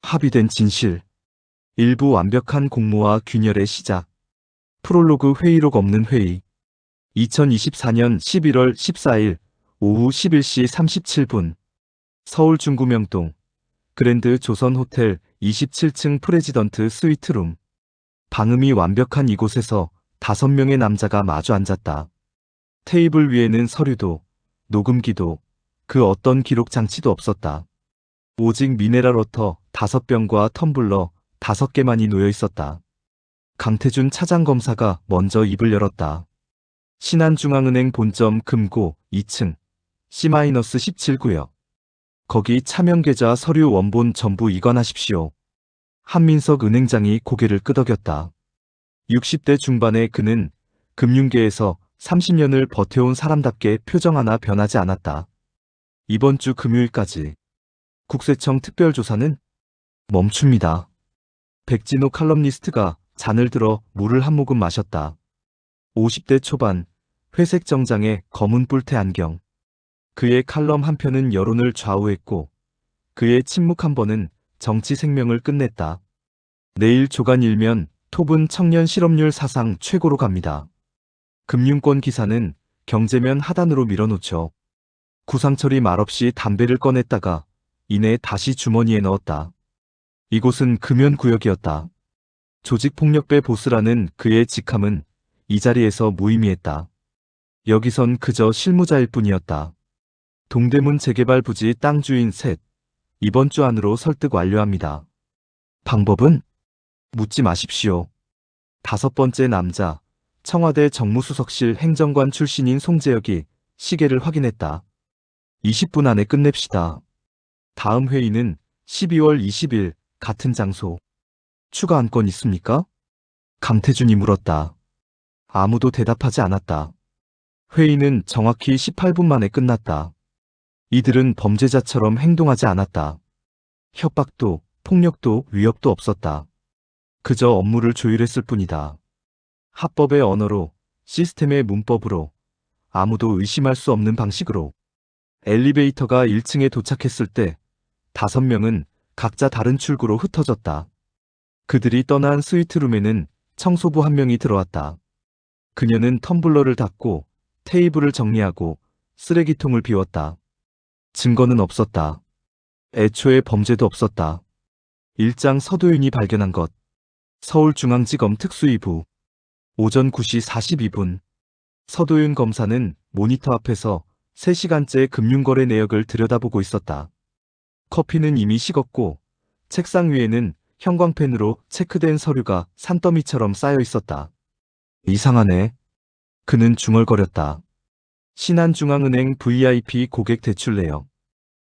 합의된 진실. 일부 완벽한 공모와 균열의 시작. 프롤로그 회의록 없는 회의. 2024년 11월 14일 오후 11시 37분. 서울 중구명동 그랜드 조선 호텔 27층 프레지던트 스위트룸. 방음이 완벽한 이곳에서 5명의 남자가 마주 앉았다. 테이블 위에는 서류도, 녹음기도, 그 어떤 기록 장치도 없었다. 오직 미네랄 워터 5병과 텀블러 5개만이 놓여 있었다. 강태준 차장검사가 먼저 입을 열었다. 신한중앙은행 본점 금고 2층 C-17구역. 거기 차명계좌 서류 원본 전부 이관하십시오. 한민석 은행장이 고개를 끄덕였다. 60대 중반의 그는 금융계에서 30년을 버텨온 사람답게 표정 하나 변하지 않았다. 이번 주 금요일까지 국세청 특별조사는 멈춥니다. 백진호 칼럼니스트가 잔을 들어 물을 한 모금 마셨다. 50대 초반, 회색 정장에 검은 뿔테 안경. 그의 칼럼 한 편은 여론을 좌우했고 그의 침묵 한 번은 정치 생명을 끝냈다. 내일 조간 일면 톱은 청년 실업률 사상 최고로 갑니다. 금융권 기사는 경제면 하단으로 밀어놓죠. 구상철이 말없이 담배를 꺼냈다가 이내 다시 주머니에 넣었다. 이곳은 금연구역이었다. 조직폭력배 보스라는 그의 직함은 이 자리에서 무의미했다. 여기선 그저 실무자일 뿐이었다. 동대문 재개발 부지 땅 주인 셋. 이번 주 안으로 설득 완료합니다. 방법은? 묻지 마십시오. 5번째 남자, 청와대 정무수석실 행정관 출신인 송재혁이 시계를 확인했다. 20분 안에 끝냅시다. 다음 회의는 12월 20일 같은 장소. 추가 안건 있습니까? 강태준이 물었다. 아무도 대답하지 않았다. 회의는 정확히 18분 만에 끝났다. 이들은 범죄자처럼 행동하지 않았다. 협박도, 폭력도, 위협도 없었다. 그저 업무를 조율했을 뿐이다. 합법의 언어로, 시스템의 문법으로, 아무도 의심할 수 없는 방식으로. 엘리베이터가 1층에 도착했을 때 5명은 각자 다른 출구로 흩어졌다. 그들이 떠난 스위트룸에는 청소부 한 명이 들어왔다. 그녀는 텀블러를 닫고 테이블을 정리하고 쓰레기통을 비웠다. 증거는 없었다. 애초에 범죄도 없었다. 일장 서도윤이 발견한 것. 서울중앙지검 특수위부. 오전 9시 42분. 서도윤 검사는 모니터 앞에서 3시간째 금융거래 내역을 들여다보고 있었다. 커피는 이미 식었고 책상 위에는 형광펜으로 체크된 서류가 산더미처럼 쌓여 있었다. 이상하네. 그는 중얼거렸다. 신한중앙은행 VIP 고객 대출 내역.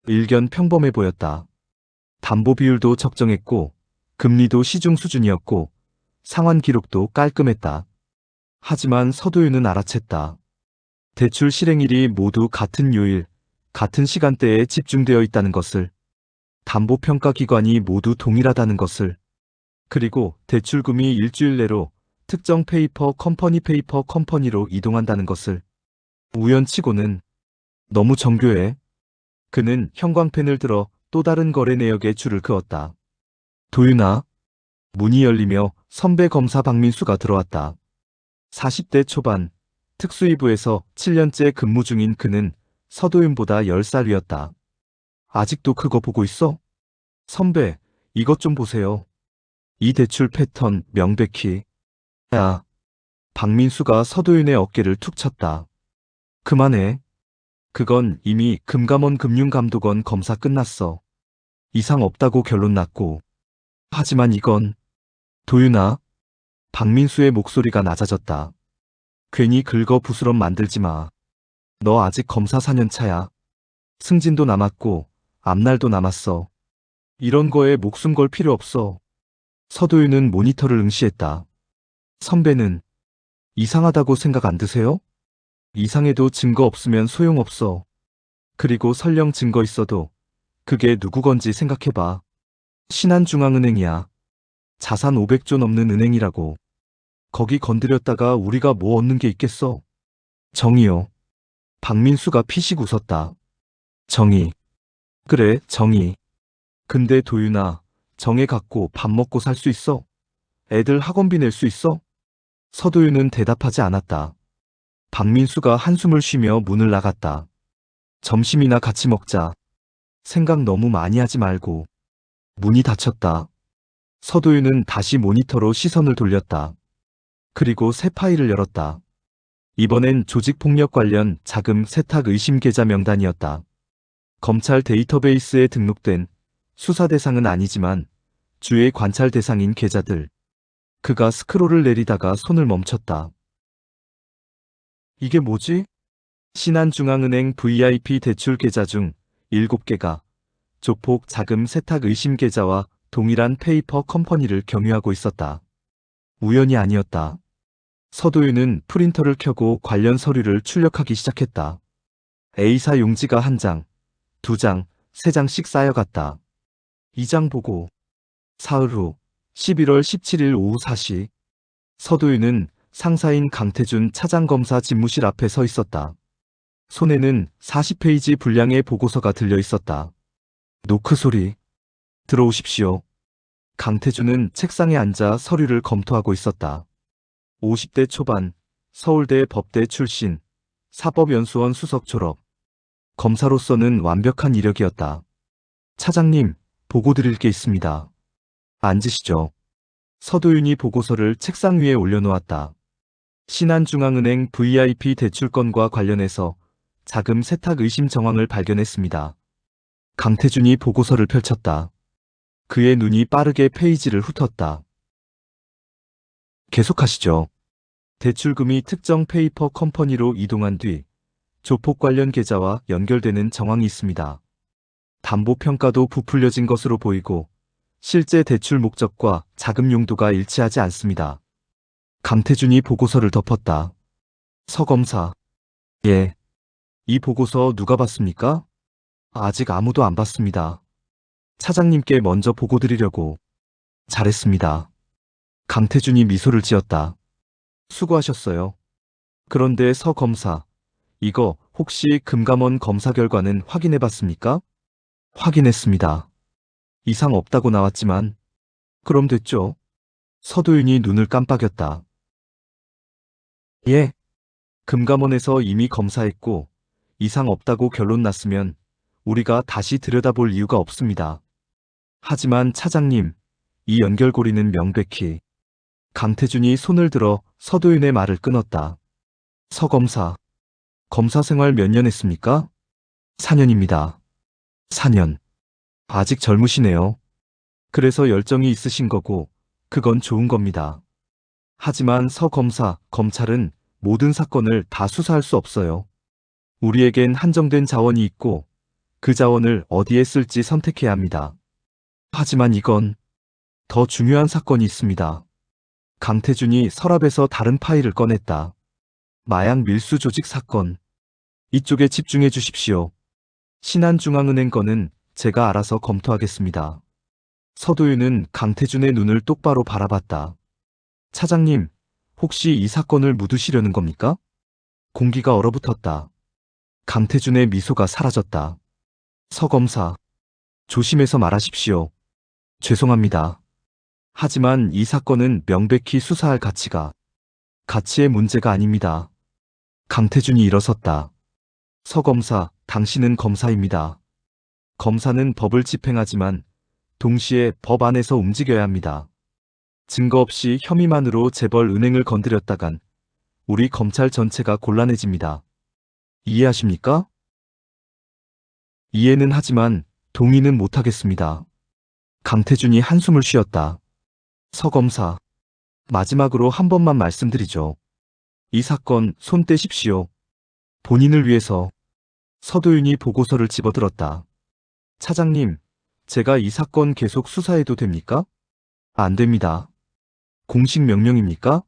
일견 평범해 보였다. 담보 비율도 적정했고 금리도 시중 수준이었고 상환 기록도 깔끔했다. 하지만 서도윤은 알아챘다. 대출 실행일이 모두 같은 요일, 같은 시간대에 집중되어 있다는 것을. 담보평가기관이 모두 동일하다는 것을. 그리고 대출금이 일주일 내로 특정 페이퍼 컴퍼니로 이동한다는 것을. 우연치고는 너무 정교해. 그는 형광펜을 들어 또 다른 거래 내역에 줄을 그었다. 도윤아. 문이 열리며 선배 검사 박민수가 들어왔다. 40대 초반, 특수위부에서 7년째 근무 중인 그는 서도윤보다 10살 위였다. 아직도 그거 보고 있어? 선배, 이것 좀 보세요. 이 대출 패턴 명백히. 야. 박민수가 서도윤의 어깨를 툭 쳤다. 그만해. 그건 이미 금감원 금융감독원 검사 끝났어. 이상 없다고 결론 났고. 하지만 이건. 도윤아. 박민수의 목소리가 낮아졌다. 괜히 긁어 부스럼 만들지 마. 너 아직 검사 4년 차야. 승진도 남았고 앞날도 남았어. 이런 거에 목숨 걸 필요 없어. 서도윤은 모니터를 응시했다. 선배는 이상하다고 생각 안 드세요? 이상해도 증거 없으면 소용없어. 그리고 설령 증거 있어도 그게 누구 건지 생각해봐. 신한중앙은행이야. 자산 500조 넘는 은행이라고. 거기 건드렸다가 우리가 뭐 얻는 게 있겠어. 정의요. 박민수가 피식 웃었다. 정의. 그래, 정의. 근데 도윤아, 정해 갖고 밥 먹고 살 수 있어? 애들 학원비 낼 수 있어? 서도윤은 대답하지 않았다. 박민수가 한숨을 쉬며 문을 나갔다. 점심이나 같이 먹자. 생각 너무 많이 하지 말고. 문이 닫혔다. 서도윤은 다시 모니터로 시선을 돌렸다. 그리고 새 파일을 열었다. 이번엔 조직폭력 관련 자금 세탁 의심 계좌 명단이었다. 검찰 데이터베이스에 등록된 수사 대상은 아니지만 주의 관찰 대상인 계좌들. 그가 스크롤을 내리다가 손을 멈췄다. 이게 뭐지? 신한중앙은행 VIP 대출 계좌 중 7개가 조폭 자금 세탁 의심 계좌와 동일한 페이퍼 컴퍼니를 경유하고 있었다. 우연이 아니었다. 서도윤은 프린터를 켜고 관련 서류를 출력하기 시작했다. A사 용지가 1장, 2장, 3장씩 쌓여갔다. 2장 보고. 사흘 후 11월 17일 오후 4시 서도윤은 상사인 강태준 차장검사 집무실 앞에 서 있었다. 손에는 40페이지 분량의 보고서가 들려 있었다. 노크 소리. 들어오십시오. 강태준은 책상에 앉아 서류를 검토하고 있었다. 50대 초반, 서울대 법대 출신, 사법연수원 수석 졸업. 검사로서는 완벽한 이력이었다. 차장님, 보고 드릴 게 있습니다. 앉으시죠. 서도윤이 보고서를 책상 위에 올려놓았다. 신한중앙은행 VIP 대출건과 관련해서 자금 세탁 의심 정황을 발견했습니다. 강태준이 보고서를 펼쳤다. 그의 눈이 빠르게 페이지를 훑었다. 계속하시죠. 대출금이 특정 페이퍼 컴퍼니로 이동한 뒤 조폭 관련 계좌와 연결되는 정황이 있습니다. 담보평가도 부풀려진 것으로 보이고 실제 대출 목적과 자금 용도가 일치하지 않습니다. 강태준이 보고서를 덮었다. 서 검사. 예. 이 보고서 누가 봤습니까? 아직 아무도 안 봤습니다. 차장님께 먼저 보고 드리려고. 잘했습니다. 강태준이 미소를 지었다. 수고하셨어요. 그런데 서 검사, 이거 혹시 금감원 검사 결과는 확인해 봤습니까? 확인했습니다. 이상 없다고 나왔지만. 그럼 됐죠. 서도윤이 눈을 깜빡였다. 예. 금감원에서 이미 검사했고 이상 없다고 결론 났으면 우리가 다시 들여다볼 이유가 없습니다. 하지만 차장님, 이 연결고리는 명백히. 강태준이 손을 들어 서도윤의 말을 끊었다. 서 검사, 검사 생활 몇 년 했습니까? 4년입니다. 4년. 아직 젊으시네요. 그래서 열정이 있으신 거고 그건 좋은 겁니다. 하지만 서 검사, 검찰은 모든 사건을 다 수사할 수 없어요. 우리에겐 한정된 자원이 있고 그 자원을 어디에 쓸지 선택해야 합니다. 하지만 이건 더 중요한 사건이 있습니다. 강태준이 서랍에서 다른 파일을 꺼냈다. 마약 밀수 조직 사건. 이쪽에 집중해 주십시오. 신한중앙은행 건은 제가 알아서 검토하겠습니다. 서도윤은 강태준의 눈을 똑바로 바라봤다. 차장님, 혹시 이 사건을 묻으시려는 겁니까? 공기가 얼어붙었다. 강태준의 미소가 사라졌다. 서 검사, 조심해서 말하십시오. 죄송합니다. 하지만 이 사건은 명백히 수사할 가치의 문제가 아닙니다. 강태준이 일어섰다. 서 검사, 당신은 검사입니다. 검사는 법을 집행하지만 동시에 법 안에서 움직여야 합니다. 증거 없이 혐의만으로 재벌 은행을 건드렸다간 우리 검찰 전체가 곤란해집니다. 이해하십니까? 이해는 하지만 동의는 못하겠습니다. 강태준이 한숨을 쉬었다. 서 검사, 마지막으로 한 번만 말씀드리죠. 이 사건 손 떼십시오. 본인을 위해서. 서도윤이 보고서를 집어들었다. 차장님, 제가 이 사건 계속 수사해도 됩니까? 안 됩니다. 공식 명령입니까?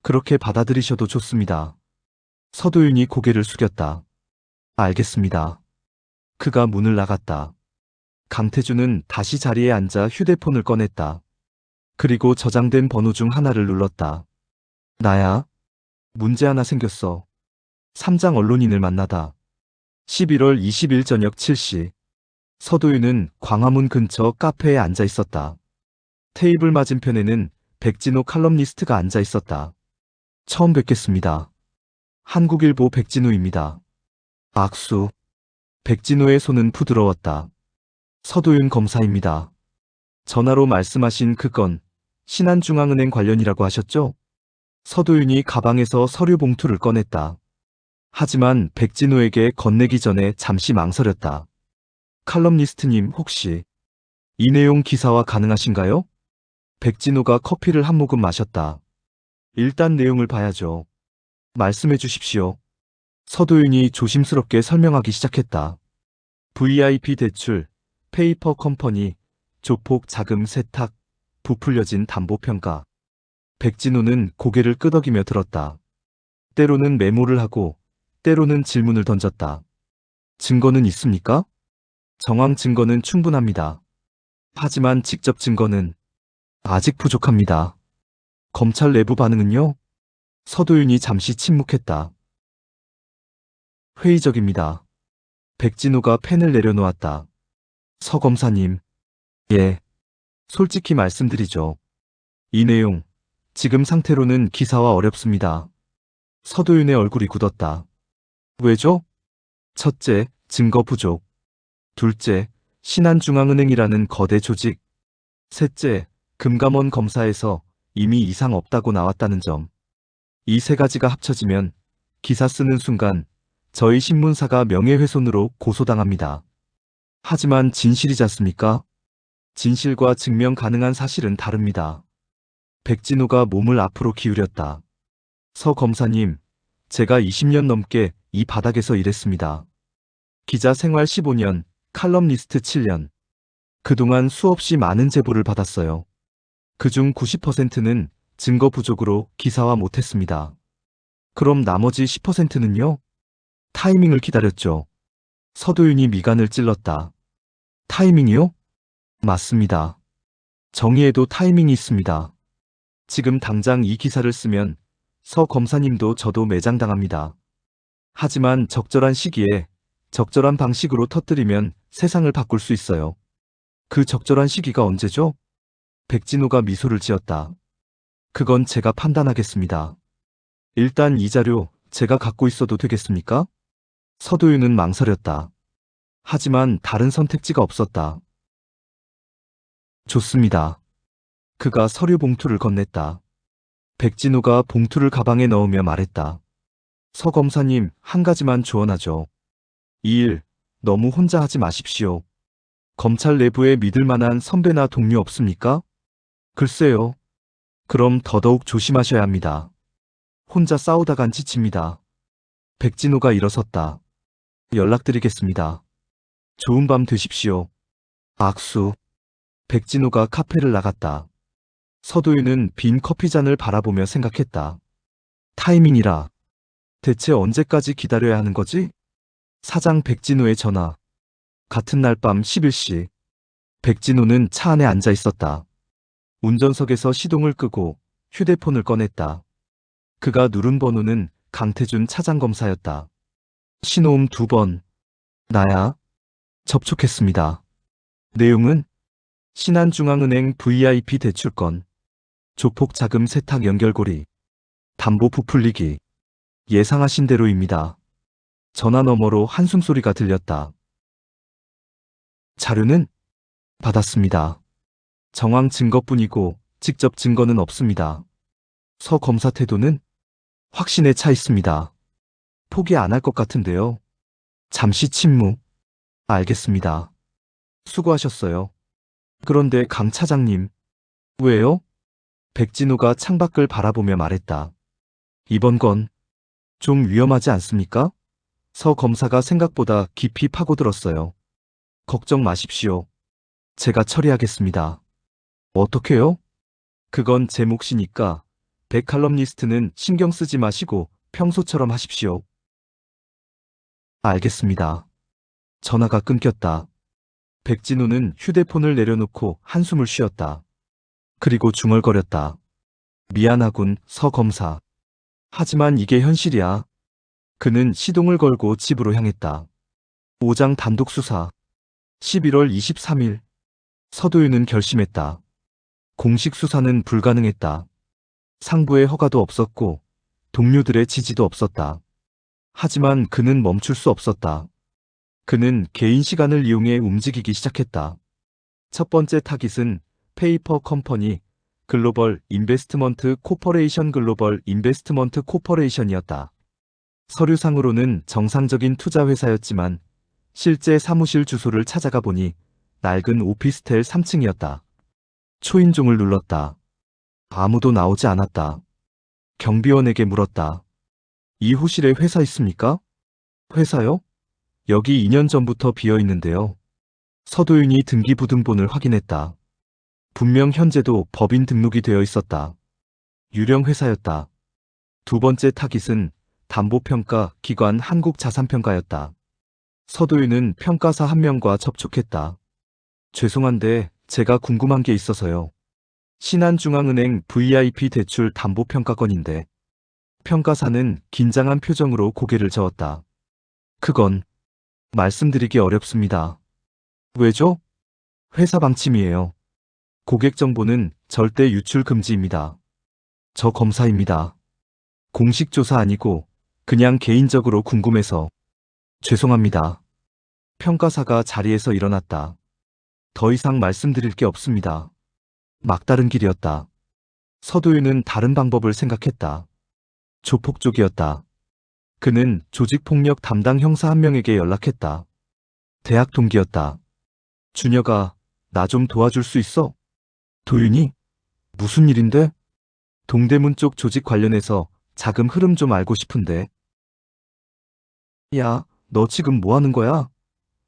그렇게 받아들이셔도 좋습니다. 서도윤이 고개를 숙였다. 알겠습니다. 그가 문을 나갔다. 강태준은 다시 자리에 앉아 휴대폰을 꺼냈다. 그리고 저장된 번호 중 하나를 눌렀다. 나야. 문제 하나 생겼어. 3장 언론인을 만나다. 11월 20일 저녁 7시. 서도윤은 광화문 근처 카페에 앉아 있었다. 테이블 맞은편에는 백진호 칼럼니스트가 앉아 있었다. 처음 뵙겠습니다. 한국일보 백진호입니다. 악수. 백진호의 손은 부드러웠다. 서도윤 검사입니다. 전화로 말씀하신 그 건 신한중앙은행 관련이라고 하셨죠? 서도윤이 가방에서 서류 봉투를 꺼냈다. 하지만 백진호에게 건네기 전에 잠시 망설였다. 칼럼니스트님 혹시 이 내용 기사화 가능하신가요? 백진호가 커피를 한 모금 마셨다. 일단 내용을 봐야죠. 말씀해 주십시오. 서도윤이 조심스럽게 설명하기 시작했다. VIP 대출, 페이퍼 컴퍼니, 조폭 자금 세탁, 부풀려진 담보평가. 백진호는 고개를 끄덕이며 들었다. 때로는 메모를 하고, 때로는 질문을 던졌다. 증거는 있습니까? 정황 증거는 충분합니다. 하지만 직접 증거는 아직 부족합니다. 검찰 내부 반응은요? 서도윤이 잠시 침묵했다. 회의적입니다. 백진호가 펜을 내려놓았다. 서 검사님. 예. 솔직히 말씀드리죠. 이 내용, 지금 상태로는 기사화 어렵습니다. 서도윤의 얼굴이 굳었다. 왜죠? 첫째, 증거 부족. 둘째, 신한중앙은행이라는 거대 조직. 셋째, 금감원 검사에서 이미 이상 없다고 나왔다는 점. 이 세 가지가 합쳐지면 기사 쓰는 순간 저희 신문사가 명예훼손으로 고소당합니다. 하지만 진실이지 않습니까? 진실과 증명 가능한 사실은 다릅니다. 백진호가 몸을 앞으로 기울였다. 서 검사님, 제가 20년 넘게 이 바닥에서 일했습니다. 기자 생활 15년, 칼럼니스트 7년. 그동안 수없이 많은 제보를 받았어요. 그중 90%는 증거 부족으로 기사화 못했습니다. 그럼 나머지 10%는요? 타이밍을 기다렸죠. 서도윤이 미간을 찔렀다. 타이밍이요? 맞습니다. 정의에도 타이밍이 있습니다. 지금 당장 이 기사를 쓰면 서 검사님도 저도 매장당합니다. 하지만 적절한 시기에 적절한 방식으로 터뜨리면 세상을 바꿀 수 있어요. 그 적절한 시기가 언제죠? 백진호가 미소를 지었다. 그건 제가 판단하겠습니다. 일단 이 자료 제가 갖고 있어도 되겠습니까? 서도윤은 망설였다. 하지만 다른 선택지가 없었다. 좋습니다. 그가 서류 봉투를 건넸다. 백진호가 봉투를 가방에 넣으며 말했다. 서 검사님, 한 가지만 조언하죠. 이 일 너무 혼자 하지 마십시오. 검찰 내부에 믿을 만한 선배나 동료 없습니까? 글쎄요. 그럼 더더욱 조심하셔야 합니다. 혼자 싸우다간 지칩니다. 백진호가 일어섰다. 연락드리겠습니다. 좋은 밤 되십시오. 악수. 백진호가 카페를 나갔다. 서도윤은 빈 커피잔을 바라보며 생각했다. 타이밍이라. 대체 언제까지 기다려야 하는 거지? 사장 백진호의 전화. 같은 날 밤 11시. 백진호는 차 안에 앉아 있었다. 운전석에서 시동을 끄고 휴대폰을 꺼냈다. 그가 누른 번호는 강태준 차장검사였다. 신호음 2번. 나야. 접촉했습니다. 내용은 신한중앙은행 VIP 대출건, 조폭 자금 세탁 연결고리, 담보 부풀리기. 예상하신 대로입니다. 전화 너머로 한숨소리가 들렸다. 자료는 받았습니다. 정황 증거뿐이고 직접 증거는 없습니다. 서 검사 태도는 확신에 차 있습니다. 포기 안 할 것 같은데요. 잠시 침묵. 알겠습니다. 수고하셨어요. 그런데 강 차장님. 왜요? 백진호가 창밖을 바라보며 말했다. 이번 건 좀 위험하지 않습니까? 서 검사가 생각보다 깊이 파고들었어요. 걱정 마십시오. 제가 처리하겠습니다. 어떻게요? 그건 제 몫이니까 백 칼럼니스트는 신경 쓰지 마시고 평소처럼 하십시오. 알겠습니다. 전화가 끊겼다. 백진호는 휴대폰을 내려놓고 한숨을 쉬었다. 그리고 중얼거렸다. 미안하군, 서 검사. 하지만 이게 현실이야. 그는 시동을 걸고 집으로 향했다. 5장 단독 수사. 11월 23일 서도윤은 결심했다. 공식 수사는 불가능했다. 상부의 허가도 없었고 동료들의 지지도 없었다. 하지만 그는 멈출 수 없었다. 그는 개인 시간을 이용해 움직이기 시작했다. 첫 번째 타깃은 페이퍼 컴퍼니 글로벌 인베스트먼트 코퍼레이션 글로벌 인베스트먼트 코퍼레이션이었다. 서류상으로는 정상적인 투자 회사였지만 실제 사무실 주소를 찾아가 보니 낡은 오피스텔 3층이었다. 초인종을 눌렀다. 아무도 나오지 않았다. 경비원에게 물었다. 이 호실에 회사 있습니까? 회사요? 여기 2년 전부터 비어 있는데요. 서도윤이 등기부등본을 확인했다. 분명 현재도 법인 등록이 되어 있었다. 유령 회사였다. 두 번째 타깃은 담보평가 기관 한국자산평가였다. 서도윤은 평가사 한 명과 접촉했다. 죄송한데 제가 궁금한 게 있어서요. 신한중앙은행 VIP 대출 담보평가건인데 평가사는 긴장한 표정으로 고개를 저었다. 그건 말씀드리기 어렵습니다. 왜죠? 회사 방침이에요. 고객 정보는 절대 유출 금지입니다. 저 검사입니다. 공식 조사 아니고 그냥 개인적으로 궁금해서. 죄송합니다. 평가사가 자리에서 일어났다. 더 이상 말씀드릴 게 없습니다. 막다른 길이었다. 서도윤은 다른 방법을 생각했다. 조폭 쪽이었다. 그는 조직폭력 담당 형사 한 명에게 연락했다. 대학 동기였다. 준혁아, 나 좀 도와줄 수 있어? 도윤이? 무슨 일인데? 동대문 쪽 조직 관련해서 자금 흐름 좀 알고 싶은데. 야, 너 지금 뭐 하는 거야?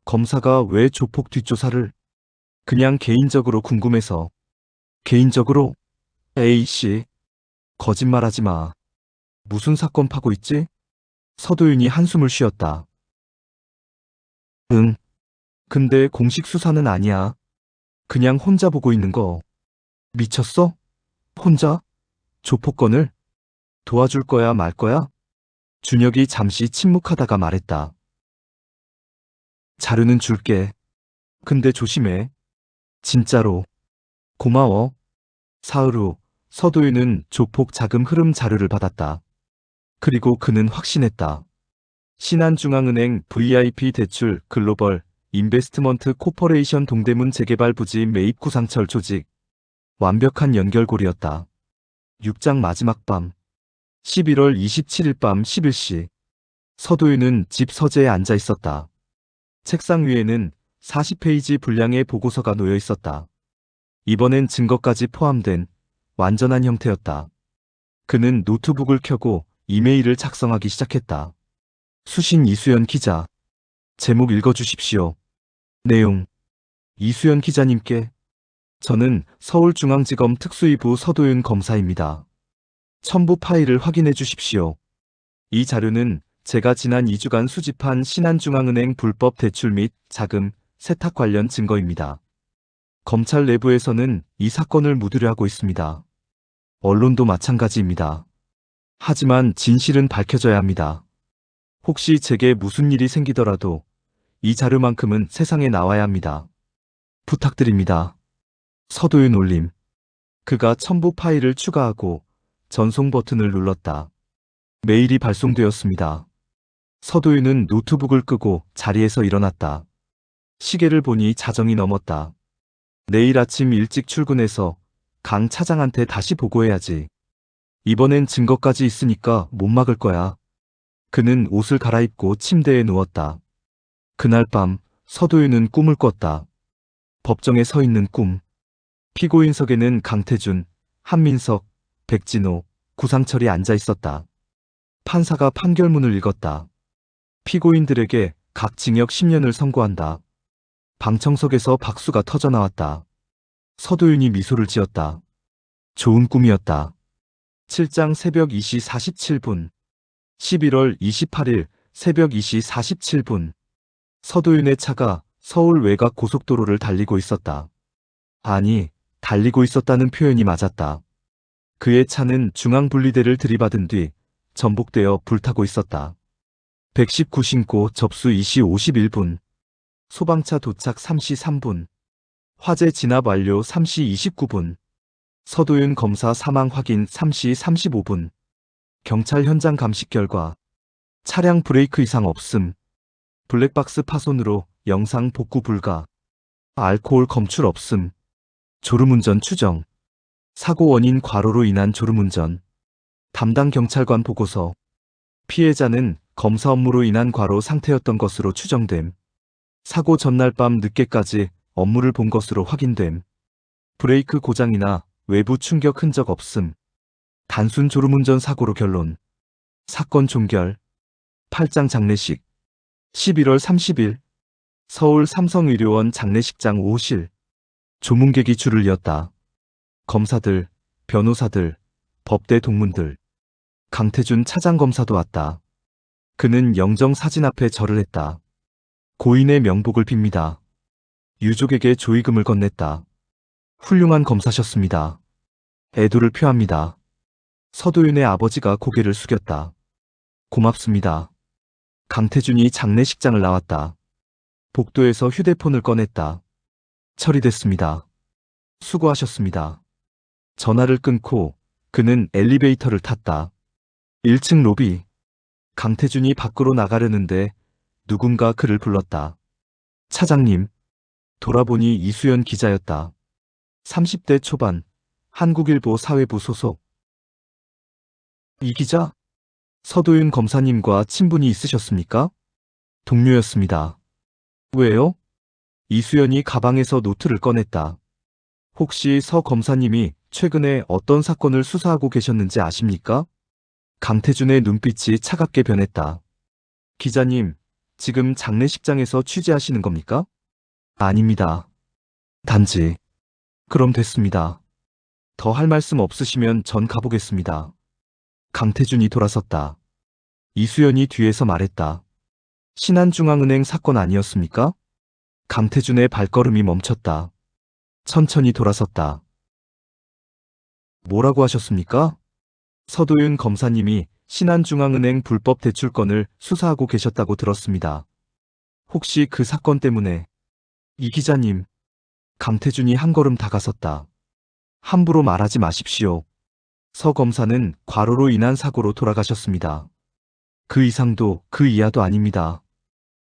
검사가 왜 조폭 뒷조사를? 그냥 개인적으로 궁금해서. 개인적으로? A씨, 거짓말하지 마. 무슨 사건 파고 있지? 서도윤이 한숨을 쉬었다. 응. 근데 공식 수사는 아니야. 그냥 혼자 보고 있는 거. 미쳤어? 혼자? 조폭건을? 도와줄 거야 말 거야? 준혁이 잠시 침묵하다가 말했다. 자료는 줄게. 근데 조심해. 진짜로. 고마워. 사흘 후 서도윤은 조폭 자금 흐름 자료를 받았다. 그리고 그는 확신했다. 신한중앙은행 VIP 대출 글로벌 인베스트먼트 코퍼레이션 동대문 재개발 부지 매입 구상철 조직. 완벽한 연결고리였다. 6장 마지막 밤 11월 27일 밤 11시 서도윤은 집 서재에 앉아 있었다. 책상 위에는 40페이지 분량의 보고서가 놓여 있었다. 이번엔 증거까지 포함된 완전한 형태였다. 그는 노트북을 켜고 이메일을 작성하기 시작했다. 수신 이수연 기자. 제목 읽어주십시오. 내용. 이수연 기자님께. 저는 서울중앙지검 특수이부 서도윤 검사입니다. 첨부 파일을 확인해 주십시오. 이 자료는 제가 지난 2주간 수집한 신한중앙은행 불법 대출 및 자금, 세탁 관련 증거입니다. 검찰 내부에서는 이 사건을 묻으려 하고 있습니다. 언론도 마찬가지입니다. 하지만 진실은 밝혀져야 합니다. 혹시 제게 무슨 일이 생기더라도 이 자료만큼은 세상에 나와야 합니다. 부탁드립니다. 서도윤 올림. 그가 첨부 파일을 추가하고 전송 버튼을 눌렀다. 메일이 발송되었습니다. 서도윤은 노트북을 끄고 자리에서 일어났다. 시계를 보니 자정이 넘었다. 내일 아침 일찍 출근해서 강 차장한테 다시 보고해야지. 이번엔 증거까지 있으니까 못 막을 거야. 그는 옷을 갈아입고 침대에 누웠다. 그날 밤 서도윤은 꿈을 꿨다. 법정에 서 있는 꿈. 피고인석에는 강태준, 한민석, 백진호, 구상철이 앉아 있었다. 판사가 판결문을 읽었다. 피고인들에게 각 징역 10년을 선고한다. 방청석에서 박수가 터져나왔다. 서도윤이 미소를 지었다. 좋은 꿈이었다. 7장 새벽 2시 47분 11월 28일 새벽 2시 47분 서도윤의 차가 서울 외곽 고속도로를 달리고 있었다. 아니, 달리고 있었다는 표현이 맞았다. 그의 차는 중앙분리대를 들이받은 뒤 전복되어 불타고 있었다. 119 신고 접수 2시 51분 소방차 도착 3시 3분. 화재 진압 완료 3시 29분. 서도윤 검사 사망 확인 3시 35분. 경찰 현장 감식 결과 차량 브레이크 이상 없음. 블랙박스 파손으로 영상 복구 불가. 알코올 검출 없음. 졸음운전 추정. 사고 원인 과로로 인한 졸음운전. 담당 경찰관 보고서. 피해자는 검사 업무로 인한 과로 상태였던 것으로 추정됨. 사고 전날 밤 늦게까지 업무를 본 것으로 확인됨. 브레이크 고장이나 외부 충격 흔적 없음. 단순 졸음운전 사고로 결론. 사건 종결. 팔짱 장례식. 11월 30일 서울 삼성의료원 장례식장 5호실. 조문객이 줄을 이었다. 검사들, 변호사들, 법대 동문들. 강태준 차장검사도 왔다. 그는 영정 사진 앞에 절을 했다. 고인의 명복을 빕니다. 유족에게 조의금을 건넸다. 훌륭한 검사셨습니다. 애도를 표합니다. 서도윤의 아버지가 고개를 숙였다. 고맙습니다. 강태준이 장례식장을 나왔다. 복도에서 휴대폰을 꺼냈다. 처리됐습니다. 수고하셨습니다. 전화를 끊고 그는 엘리베이터를 탔다. 1층 로비. 강태준이 밖으로 나가려는데 누군가 그를 불렀다. 차장님. 돌아보니 이수연 기자였다. 30대 초반, 한국일보 사회부 소속. 이 기자? 서도윤 검사님과 친분이 있으셨습니까? 동료였습니다. 왜요? 이수연이 가방에서 노트를 꺼냈다. 혹시 서 검사님이 최근에 어떤 사건을 수사하고 계셨는지 아십니까? 강태준의 눈빛이 차갑게 변했다. 기자님, 지금 장례식장에서 취재하시는 겁니까? 아닙니다. 단지. 그럼 됐습니다. 더 할 말씀 없으시면 전 가보겠습니다. 강태준이 돌아섰다. 이수연이 뒤에서 말했다. 신한중앙은행 사건 아니었습니까? 강태준의 발걸음이 멈췄다. 천천히 돌아섰다. 뭐라고 하셨습니까? 서도윤 검사님이 신한중앙은행 불법 대출건을 수사하고 계셨다고 들었습니다. 혹시 그 사건 때문에? 이 기자님. 강태준이 한 걸음 다가섰다. 함부로 말하지 마십시오. 서 검사는 과로로 인한 사고로 돌아가셨습니다. 그 이상도 그 이하도 아닙니다.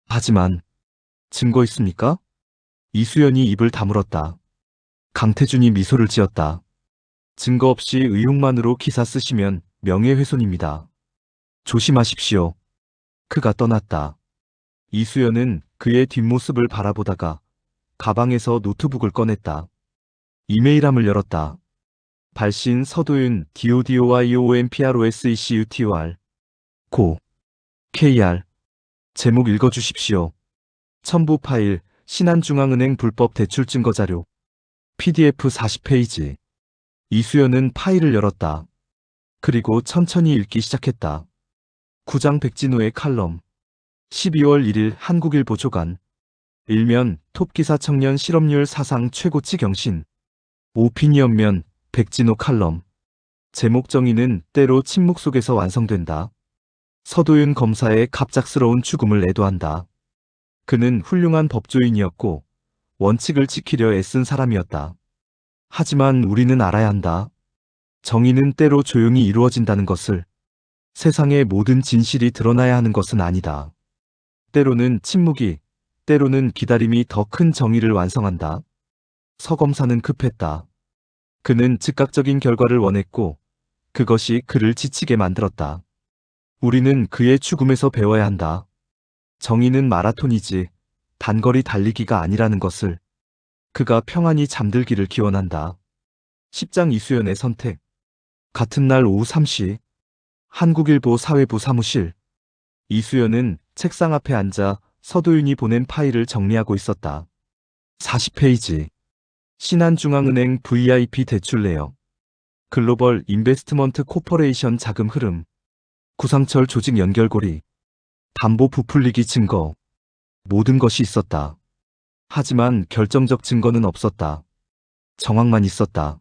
하지만 증거 있습니까? 이수연이 입을 다물었다. 강태준이 미소를 지었다. 증거 없이 의혹만으로 기사 쓰시면 명예훼손입니다. 조심하십시오. 그가 떠났다. 이수연은 그의 뒷모습을 바라보다가 가방에서 노트북을 꺼냈다. 이메일함을 열었다. 발신 서도윤 DODOYONPROSECUTOR 고 KR. 제목 읽어주십시오. 첨부 파일 신한중앙은행 불법 대출 증거자료 PDF 40페이지. 이수연은 파일을 열었다. 그리고 천천히 읽기 시작했다. 구장 백진우의 칼럼. 12월 1일 한국일보 조간. 일면 톱기사 청년 실업률 사상 최고치 경신. 오피니언면 백진우 칼럼. 제목 정의는 때로 침묵 속에서 완성된다. 서도윤 검사의 갑작스러운 죽음을 애도한다. 그는 훌륭한 법조인이었고 원칙을 지키려 애쓴 사람이었다. 하지만 우리는 알아야 한다. 정의는 때로 조용히 이루어진다는 것을. 세상의 모든 진실이 드러나야 하는 것은 아니다. 때로는 침묵이, 때로는 기다림이 더 큰 정의를 완성한다. 서 검사는 급했다. 그는 즉각적인 결과를 원했고 그것이 그를 지치게 만들었다. 우리는 그의 죽음에서 배워야 한다. 정의는 마라톤이지 단거리 달리기가 아니라는 것을. 그가 평안히 잠들기를 기원한다. 10장 이수연의 선택. 같은 날 오후 3시 한국일보 사회부 사무실. 이수연은 책상 앞에 앉아 서도윤이 보낸 파일을 정리하고 있었다. 40페이지. 신한중앙은행 VIP 대출 내역. 글로벌 인베스트먼트 코퍼레이션 자금 흐름. 구상철 조직 연결고리. 담보 부풀리기 증거. 모든 것이 있었다. 하지만 결정적 증거는 없었다. 정황만 있었다.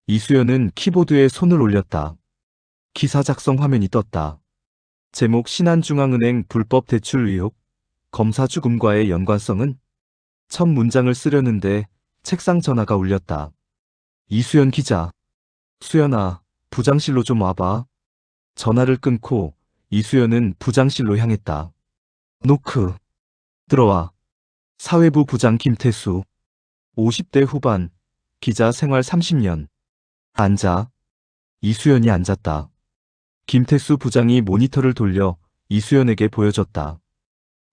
이수연은 키보드에 손을 올렸다. 기사 작성 화면이 떴다. 제목 신한중앙은행 불법 대출 의혹. 검사 죽음과의 연관성은? 첫 문장을 쓰려는데 책상 전화가 울렸다. 이수연 기자. 수연아, 부장실로 좀 와봐. 전화를 끊고 이수연은 부장실로 향했다. 노크. 들어와. 사회부 부장 김태수. 50대 후반. 기자 생활 30년. 앉아. 이수연이 앉았다. 김태수 부장이 모니터를 돌려 이수연에게 보여줬다.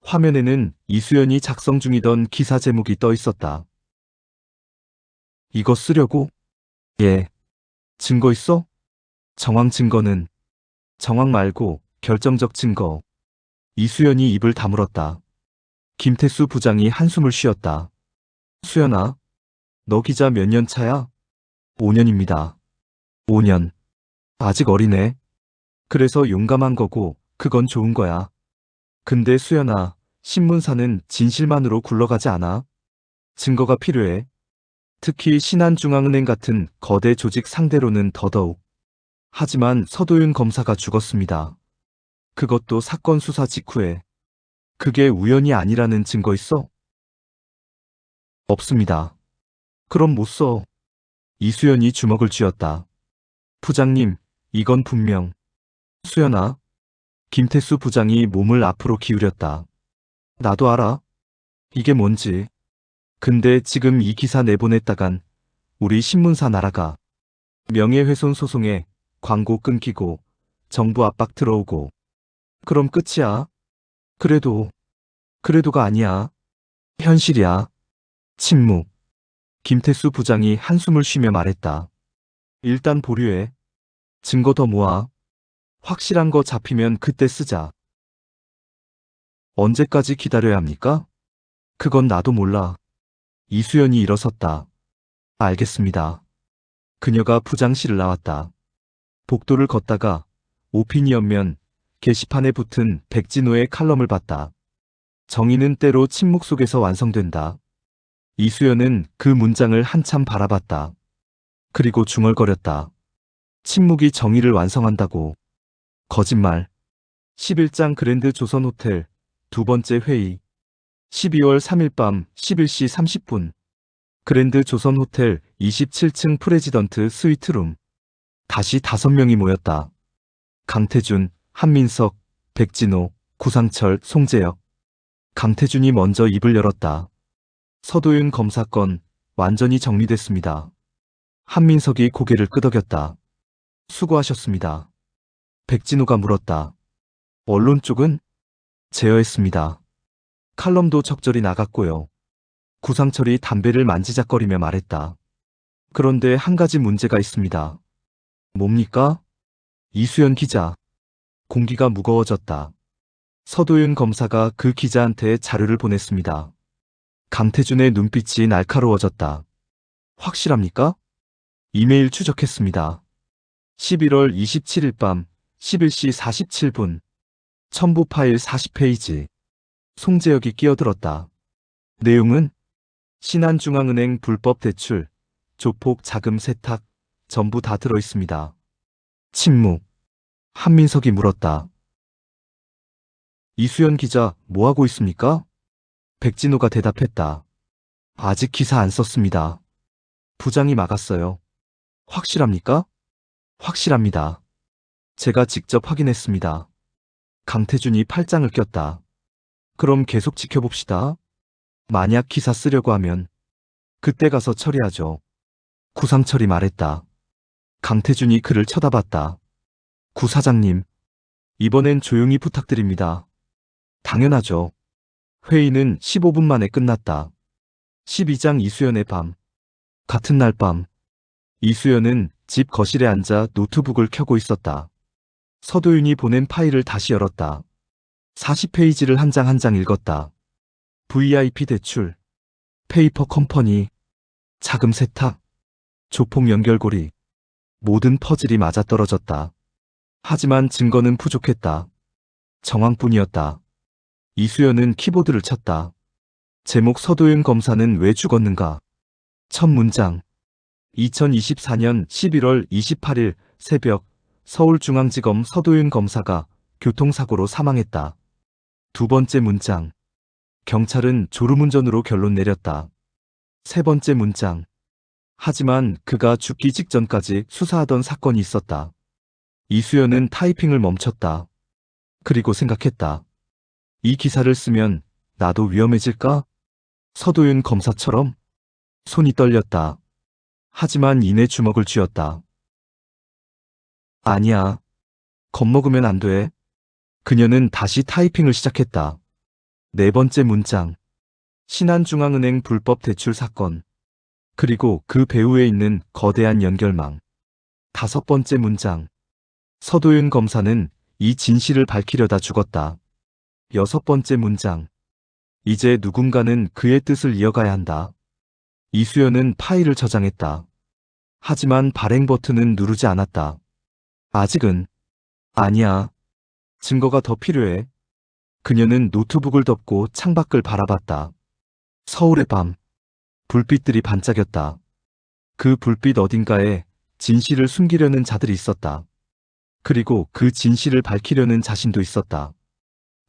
화면에는 이수연이 작성 중이던 기사 제목이 떠 있었다. 이거 쓰려고? 예. 증거 있어? 정황 증거는? 정황 말고 결정적 증거. 이수연이 입을 다물었다. 김태수 부장이 한숨을 쉬었다. 수연아, 너 기자 몇 년 차야? 5년입니다. 5년. 아직 어리네. 그래서 용감한 거고 그건 좋은 거야. 근데 수연아, 신문사는 진실만으로 굴러가지 않아. 증거가 필요해. 특히 신한중앙은행 같은 거대 조직 상대로는 더더욱. 하지만 서도윤 검사가 죽었습니다. 그것도 사건 수사 직후에. 그게 우연이 아니라는 증거 있어? 없습니다. 그럼 못 써. 이수연이 주먹을 쥐었다. 부장님, 이건 분명. 수연아. 김태수 부장이 몸을 앞으로 기울였다. 나도 알아. 이게 뭔지. 근데 지금 이 기사 내보냈다간 우리 신문사 날아가. 명예훼손 소송에 광고 끊기고 정부 압박 들어오고. 그럼 끝이야. 그래도가 아니야. 현실이야. 침묵. 김태수 부장이 한숨을 쉬며 말했다. 일단 보류해. 증거 더 모아. 확실한 거 잡히면 그때 쓰자. 언제까지 기다려야 합니까? 그건 나도 몰라. 이수연이 일어섰다. 알겠습니다. 그녀가 부장실을 나왔다. 복도를 걷다가 오피니언면 게시판에 붙은 백진호의 칼럼을 봤다. 정의는 때로 침묵 속에서 완성된다. 이수연은 그 문장을 한참 바라봤다. 그리고 중얼거렸다. 침묵이 정의를 완성한다고. 거짓말. 11장 그랜드 조선 호텔 두 번째 회의. 12월 3일 밤 11시 30분. 그랜드 조선 호텔 27층 프레지던트 스위트룸. 다시 5명이 모였다. 강태준, 한민석, 백진호, 구상철, 송재혁. 강태준이 먼저 입을 열었다. 서도윤 검사 건 완전히 정리됐습니다. 한민석이 고개를 끄덕였다. 수고하셨습니다. 백진호가 물었다. 언론 쪽은? 제어했습니다. 칼럼도 적절히 나갔고요. 구상철이 담배를 만지작거리며 말했다. 그런데 한 가지 문제가 있습니다. 뭡니까? 이수연 기자. 공기가 무거워졌다. 서도윤 검사가 그 기자한테 자료를 보냈습니다. 강태준의 눈빛이 날카로워졌다. 확실합니까? 이메일 추적했습니다. 11월 27일 밤 11시 47분. 첨부 파일 40페이지. 송재혁이 끼어들었다. 내용은 신한중앙은행 불법 대출, 조폭 자금 세탁, 전부 다 들어있습니다. 침묵. 한민석이 물었다. 이수연 기자, 뭐하고 있습니까? 백진호가 대답했다. 아직 기사 안 썼습니다. 부장이 막았어요. 확실합니까? 확실합니다. 제가 직접 확인했습니다. 강태준이 팔짱을 꼈다. 그럼 계속 지켜봅시다. 만약 기사 쓰려고 하면 그때 가서 처리하죠. 구상철이 말했다. 강태준이 그를 쳐다봤다. 구 사장님, 이번엔 조용히 부탁드립니다. 당연하죠. 회의는 15분 만에 끝났다. 12장 이수연의 밤. 같은 날 밤. 이수연은 집 거실에 앉아 노트북을 켜고 있었다. 서도윤이 보낸 파일을 다시 열었다. 40페이지를 한 장 한 장 읽었다. VIP 대출, 페이퍼 컴퍼니, 자금 세탁, 조폭 연결고리. 모든 퍼즐이 맞아떨어졌다. 하지만 증거는 부족했다. 정황뿐이었다. 이수연은 키보드를 쳤다. 제목 서도윤 검사는 왜 죽었는가? 첫 문장. 2024년 11월 28일 새벽 서울중앙지검 서도윤 검사가 교통사고로 사망했다. 두 번째 문장. 경찰은 졸음운전으로 결론 내렸다. 세 번째 문장. 하지만 그가 죽기 직전까지 수사하던 사건이 있었다. 이수연은 타이핑을 멈췄다. 그리고 생각했다. 이 기사를 쓰면 나도 위험해질까? 서도윤 검사처럼? 손이 떨렸다. 하지만 이내 주먹을 쥐었다. 아니야. 겁먹으면 안 돼. 그녀는 다시 타이핑을 시작했다. 네 번째 문장. 신한중앙은행 불법 대출 사건. 그리고 그 배후에 있는 거대한 연결망. 다섯 번째 문장. 서도윤 검사는 이 진실을 밝히려다 죽었다. 여섯 번째 문장. 이제 누군가는 그의 뜻을 이어가야 한다. 이수연은 파일을 저장했다. 하지만 발행 버튼은 누르지 않았다. 아직은. 아니야. 증거가 더 필요해. 그녀는 노트북을 덮고 창밖을 바라봤다. 서울의 밤. 불빛들이 반짝였다. 그 불빛 어딘가에 진실을 숨기려는 자들이 있었다. 그리고 그 진실을 밝히려는 자신도 있었다.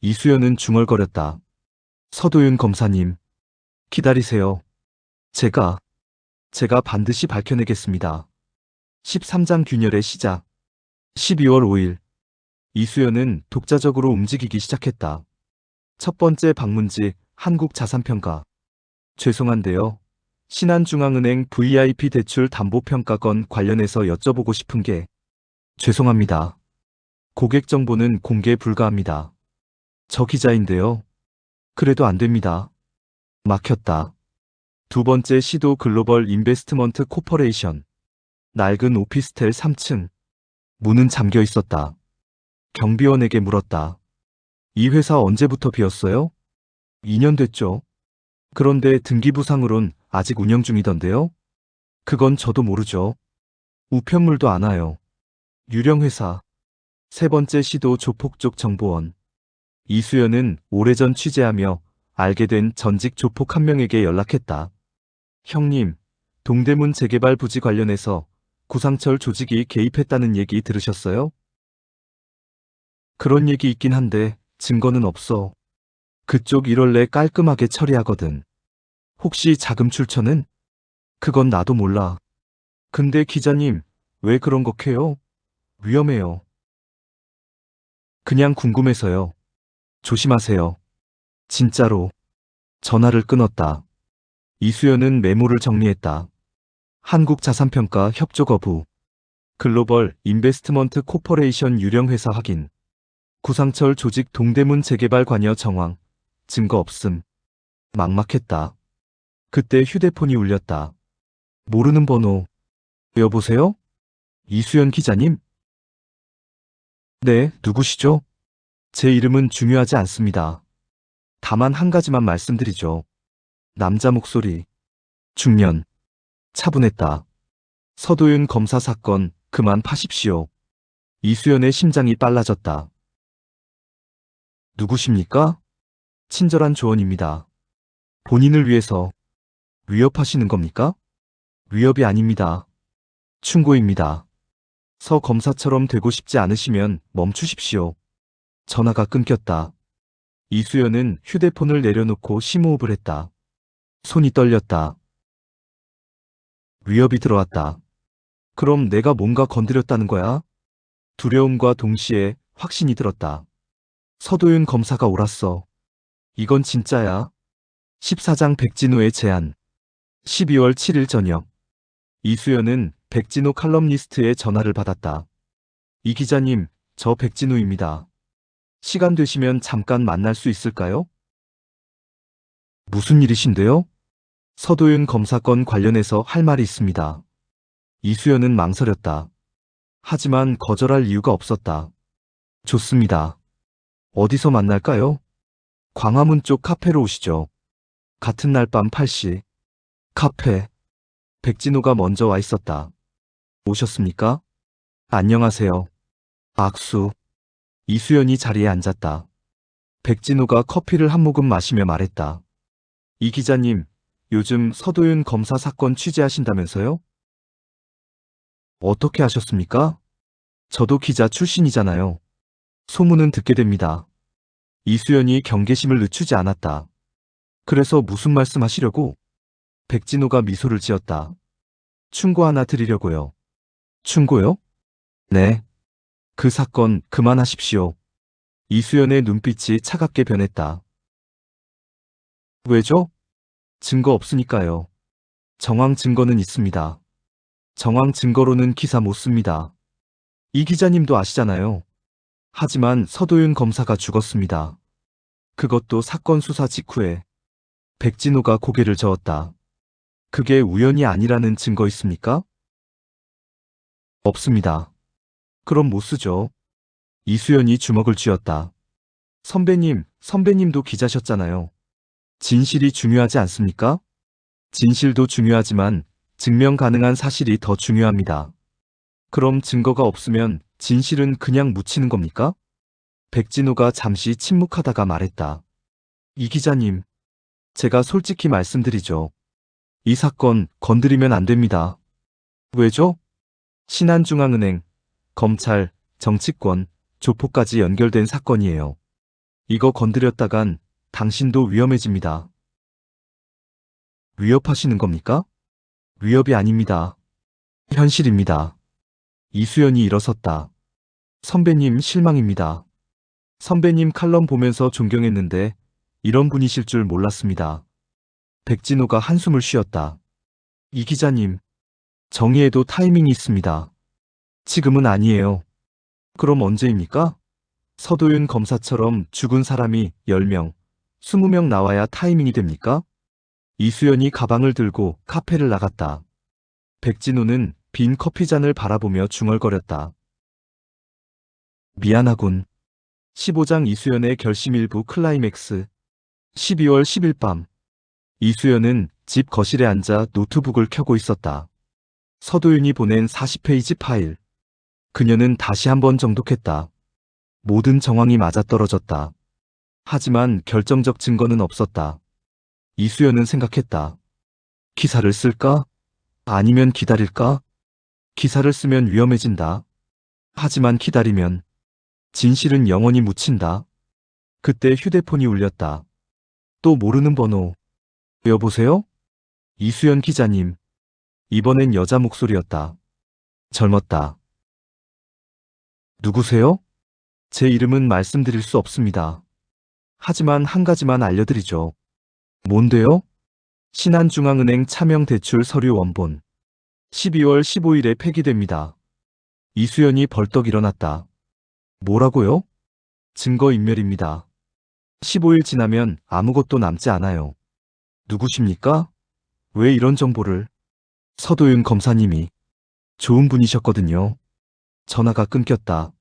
이수연은 중얼거렸다. 서도윤 검사님, 기다리세요. 제가 반드시 밝혀내겠습니다. 13장 균열의 시작. 12월 5일. 이수연은 독자적으로 움직이기 시작했다. 첫 번째 방문지 한국자산평가. 죄송한데요. 신한중앙은행 VIP 대출 담보평가 건 관련해서 여쭤보고 싶은 게. 죄송합니다. 고객 정보는 공개 불가합니다. 저 기자인데요. 그래도 안 됩니다. 막혔다. 두 번째 시도 글로벌 인베스트먼트 코퍼레이션. 낡은 오피스텔 3층. 문은 잠겨 있었다. 경비원에게 물었다. 이 회사 언제부터 비었어요? 2년 됐죠. 그런데 등기부상으론 아직 운영 중이던데요? 그건 저도 모르죠. 우편물도 안 와요. 유령회사. 세 번째 시도 조폭 쪽 정보원. 이수연은 오래전 취재하며 알게 된 전직 조폭 한 명에게 연락했다. 형님, 동대문 재개발 부지 관련해서 구상철 조직이 개입했다는 얘기 들으셨어요? 그런 얘기 있긴 한데 증거는 없어. 그쪽 일원래 깔끔하게 처리하거든. 혹시 자금 출처는? 그건 나도 몰라. 근데 기자님, 왜 그런 거 캐요? 위험해요. 그냥 궁금해서요. 조심하세요. 진짜로. 전화를 끊었다. 이수연은 메모를 정리했다. 한국자산평가 협조 거부. 글로벌 인베스트먼트 코퍼레이션 유령회사 확인. 구상철 조직 동대문 재개발 관여 정황. 증거 없음. 막막했다. 그때 휴대폰이 울렸다. 모르는 번호. 여보세요? 이수연 기자님? 네, 누구시죠? 제 이름은 중요하지 않습니다. 다만 한 가지만 말씀드리죠. 남자 목소리. 중년. 차분했다. 서도윤 검사 사건 그만 파십시오. 이수연의 심장이 빨라졌다. 누구십니까? 친절한 조언입니다. 본인을 위해서 위협하시는 겁니까? 위협이 아닙니다. 충고입니다. 서 검사처럼 되고 싶지 않으시면 멈추십시오. 전화가 끊겼다. 이수연은 휴대폰을 내려놓고 심호흡을 했다. 손이 떨렸다. 위협이 들어왔다. 그럼 내가 뭔가 건드렸다는 거야? 두려움과 동시에 확신이 들었다. 서도윤 검사가 옳았어. 이건 진짜야. 14장 백진호의 제안. 12월 7일 저녁. 이수연은 백진호 칼럼니스트의 전화를 받았다. 이 기자님, 저 백진호입니다. 시간 되시면 잠깐 만날 수 있을까요? 무슨 일이신데요? 서도윤 검사건 관련해서 할 말이 있습니다. 이수연은 망설였다. 하지만 거절할 이유가 없었다. 좋습니다. 어디서 만날까요? 광화문 쪽 카페로 오시죠. 같은 날 밤 8시. 카페. 백진호가 먼저 와 있었다. 오셨습니까? 안녕하세요. 악수. 이수연이 자리에 앉았다. 백진호가 커피를 한 모금 마시며 말했다. 이 기자님, 요즘 서도윤 검사 사건 취재하신다면서요? 어떻게 하셨습니까? 저도 기자 출신이잖아요. 소문은 듣게 됩니다. 이수연이 경계심을 늦추지 않았다. 그래서 무슨 말씀 하시려고? 백진호가 미소를 지었다. 충고 하나 드리려고요. 충고요? 네. 그 사건 그만하십시오. 이수연의 눈빛이 차갑게 변했다. 왜죠? 증거 없으니까요. 정황 증거는 있습니다. 정황 증거로는 기사 못 씁니다. 이 기자님도 아시잖아요. 하지만 서도윤 검사가 죽었습니다. 그것도 사건 수사 직후에. 백진호가 고개를 저었다. 그게 우연이 아니라는 증거 있습니까? 없습니다. 그럼 못 쓰죠. 이수연이 주먹을 쥐었다. 선배님, 선배님도 기자셨잖아요. 진실이 중요하지 않습니까? 진실도 중요하지만 증명 가능한 사실이 더 중요합니다. 그럼 증거가 없으면 진실은 그냥 묻히는 겁니까? 백진호가 잠시 침묵하다가 말했다. 이 기자님, 제가 솔직히 말씀드리죠. 이 사건 건드리면 안 됩니다. 왜죠? 신한중앙은행, 검찰, 정치권, 조폭까지 연결된 사건이에요. 이거 건드렸다간 당신도 위험해집니다. 위협하시는 겁니까? 위협이 아닙니다. 현실입니다. 이수연이 일어섰다. 선배님 실망입니다. 선배님 칼럼 보면서 존경했는데 이런 분이실 줄 몰랐습니다. 백진호가 한숨을 쉬었다. 이 기자님, 정의에도 타이밍이 있습니다. 지금은 아니에요. 그럼 언제입니까? 서도윤 검사처럼 죽은 사람이 10명, 20명 나와야 타이밍이 됩니까? 이수연이 가방을 들고 카페를 나갔다. 백진호는 빈 커피잔을 바라보며 중얼거렸다. 미안하군. 15장 이수연의 결심 일부 클라이맥스. 12월 10일 밤. 이수연은 집 거실에 앉아 노트북을 켜고 있었다. 서도윤이 보낸 40페이지 파일. 그녀는 다시 한번 정독했다. 모든 정황이 맞아떨어졌다. 하지만 결정적 증거는 없었다. 이수연은 생각했다. 기사를 쓸까? 아니면 기다릴까? 기사를 쓰면 위험해진다. 하지만 기다리면 진실은 영원히 묻힌다. 그때 휴대폰이 울렸다. 또 모르는 번호. 여보세요? 이수연 기자님. 이번엔 여자 목소리였다. 젊었다. 누구세요? 제 이름은 말씀드릴 수 없습니다. 하지만 한 가지만 알려드리죠. 뭔데요? 신한중앙은행 차명대출 서류 원본. 12월 15일에 폐기됩니다. 이수연이 벌떡 일어났다. 뭐라고요? 증거인멸입니다. 15일 지나면 아무것도 남지 않아요. 누구십니까? 왜 이런 정보를? 서도윤 검사님이. 좋은 분이셨거든요. 전화가 끊겼다.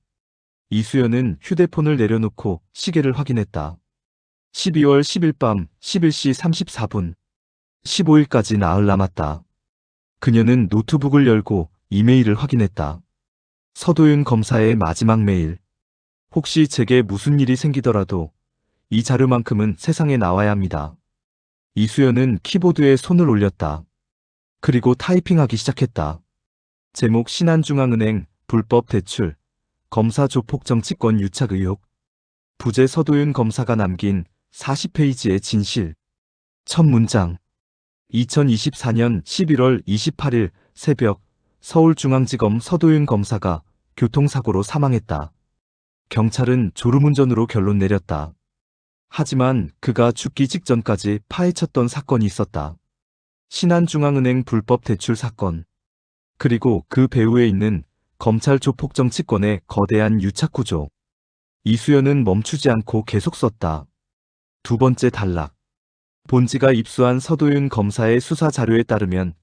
이수연은 휴대폰을 내려놓고 시계를 확인했다. 12월 10일 밤 11시 34분. 15일까지 나흘 남았다. 그녀는 노트북을 열고 이메일을 확인했다. 서도윤 검사의 마지막 메일. 혹시 제게 무슨 일이 생기더라도 이 자료만큼은 세상에 나와야 합니다. 이수연은 키보드에 손을 올렸다. 그리고 타이핑하기 시작했다. 제목 신한중앙은행 불법 대출, 검사 조폭 정치권 유착 의혹, 부재 서도윤 검사가 남긴 40페이지의 진실. 첫 문장. 2024년 11월 28일 새벽 서울중앙지검 서도윤 검사가 교통사고로 사망했다. 경찰은 졸음운전으로 결론 내렸다. 하지만 그가 죽기 직전까지 파헤쳤던 사건이 있었다. 신한중앙은행 불법 대출 사건. 그리고 그 배후에 있는 검찰 조폭 정치권의 거대한 유착 구조. 이수연은 멈추지 않고 계속 썼다. 두 번째 단락. 본지가 입수한 서도윤 검사의 수사 자료에 따르면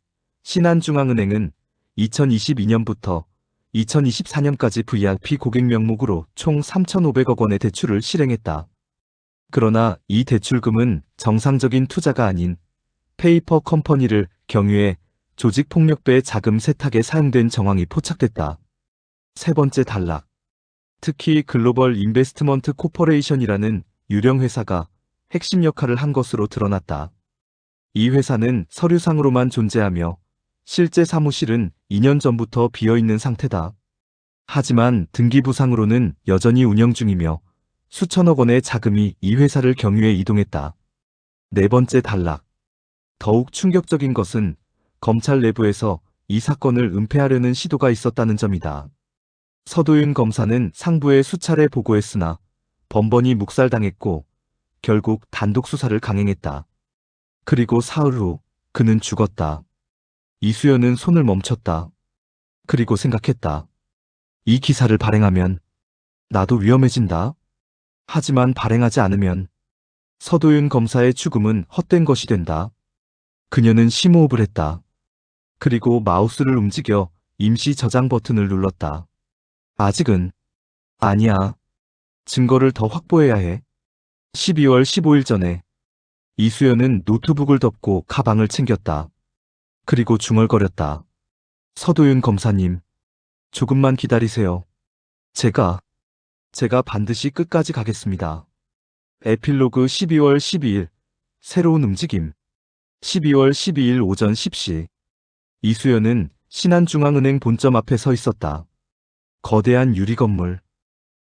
신한중앙은행은 2022년부터 2024년까지 VIP 고객 명목으로 총 3,500억 원의 대출을 실행했다. 그러나 이 대출금은 정상적인 투자가 아닌 페이퍼 컴퍼니를 경유해 조직폭력배 자금 세탁에 사용된 정황이 포착됐다. 세 번째 단락. 특히 글로벌 인베스트먼트 코퍼레이션이라는 유령 회사가 핵심 역할을 한 것으로 드러났다. 이 회사는 서류상으로만 존재하며 실제 사무실은 2년 전부터 비어있는 상태다. 하지만 등기부상으로는 여전히 운영 중이며 수천억 원의 자금이 이 회사를 경유해 이동했다. 네 번째 단락. 더욱 충격적인 것은 검찰 내부에서 이 사건을 은폐하려는 시도가 있었다는 점이다. 서도윤 검사는 상부에 수차례 보고했으나 번번이 묵살당했고 결국 단독 수사를 강행했다. 그리고 사흘 후 그는 죽었다. 이수연은 손을 멈췄다. 그리고 생각했다. 이 기사를 발행하면 나도 위험해진다. 하지만 발행하지 않으면 서도윤 검사의 죽음은 헛된 것이 된다. 그녀는 심호흡을 했다. 그리고 마우스를 움직여 임시 저장 버튼을 눌렀다. 아직은 아니야. 증거를 더 확보해야 해. 12월 15일 전에 이수연은 노트북을 덮고 가방을 챙겼다. 그리고 중얼거렸다. 서도윤 검사님, 조금만 기다리세요. 제가 반드시 끝까지 가겠습니다. 에필로그 12월 12일 새로운 움직임. 12월 12일 오전 10시 이수연은 신한중앙은행 본점 앞에 서 있었다. 거대한 유리 건물.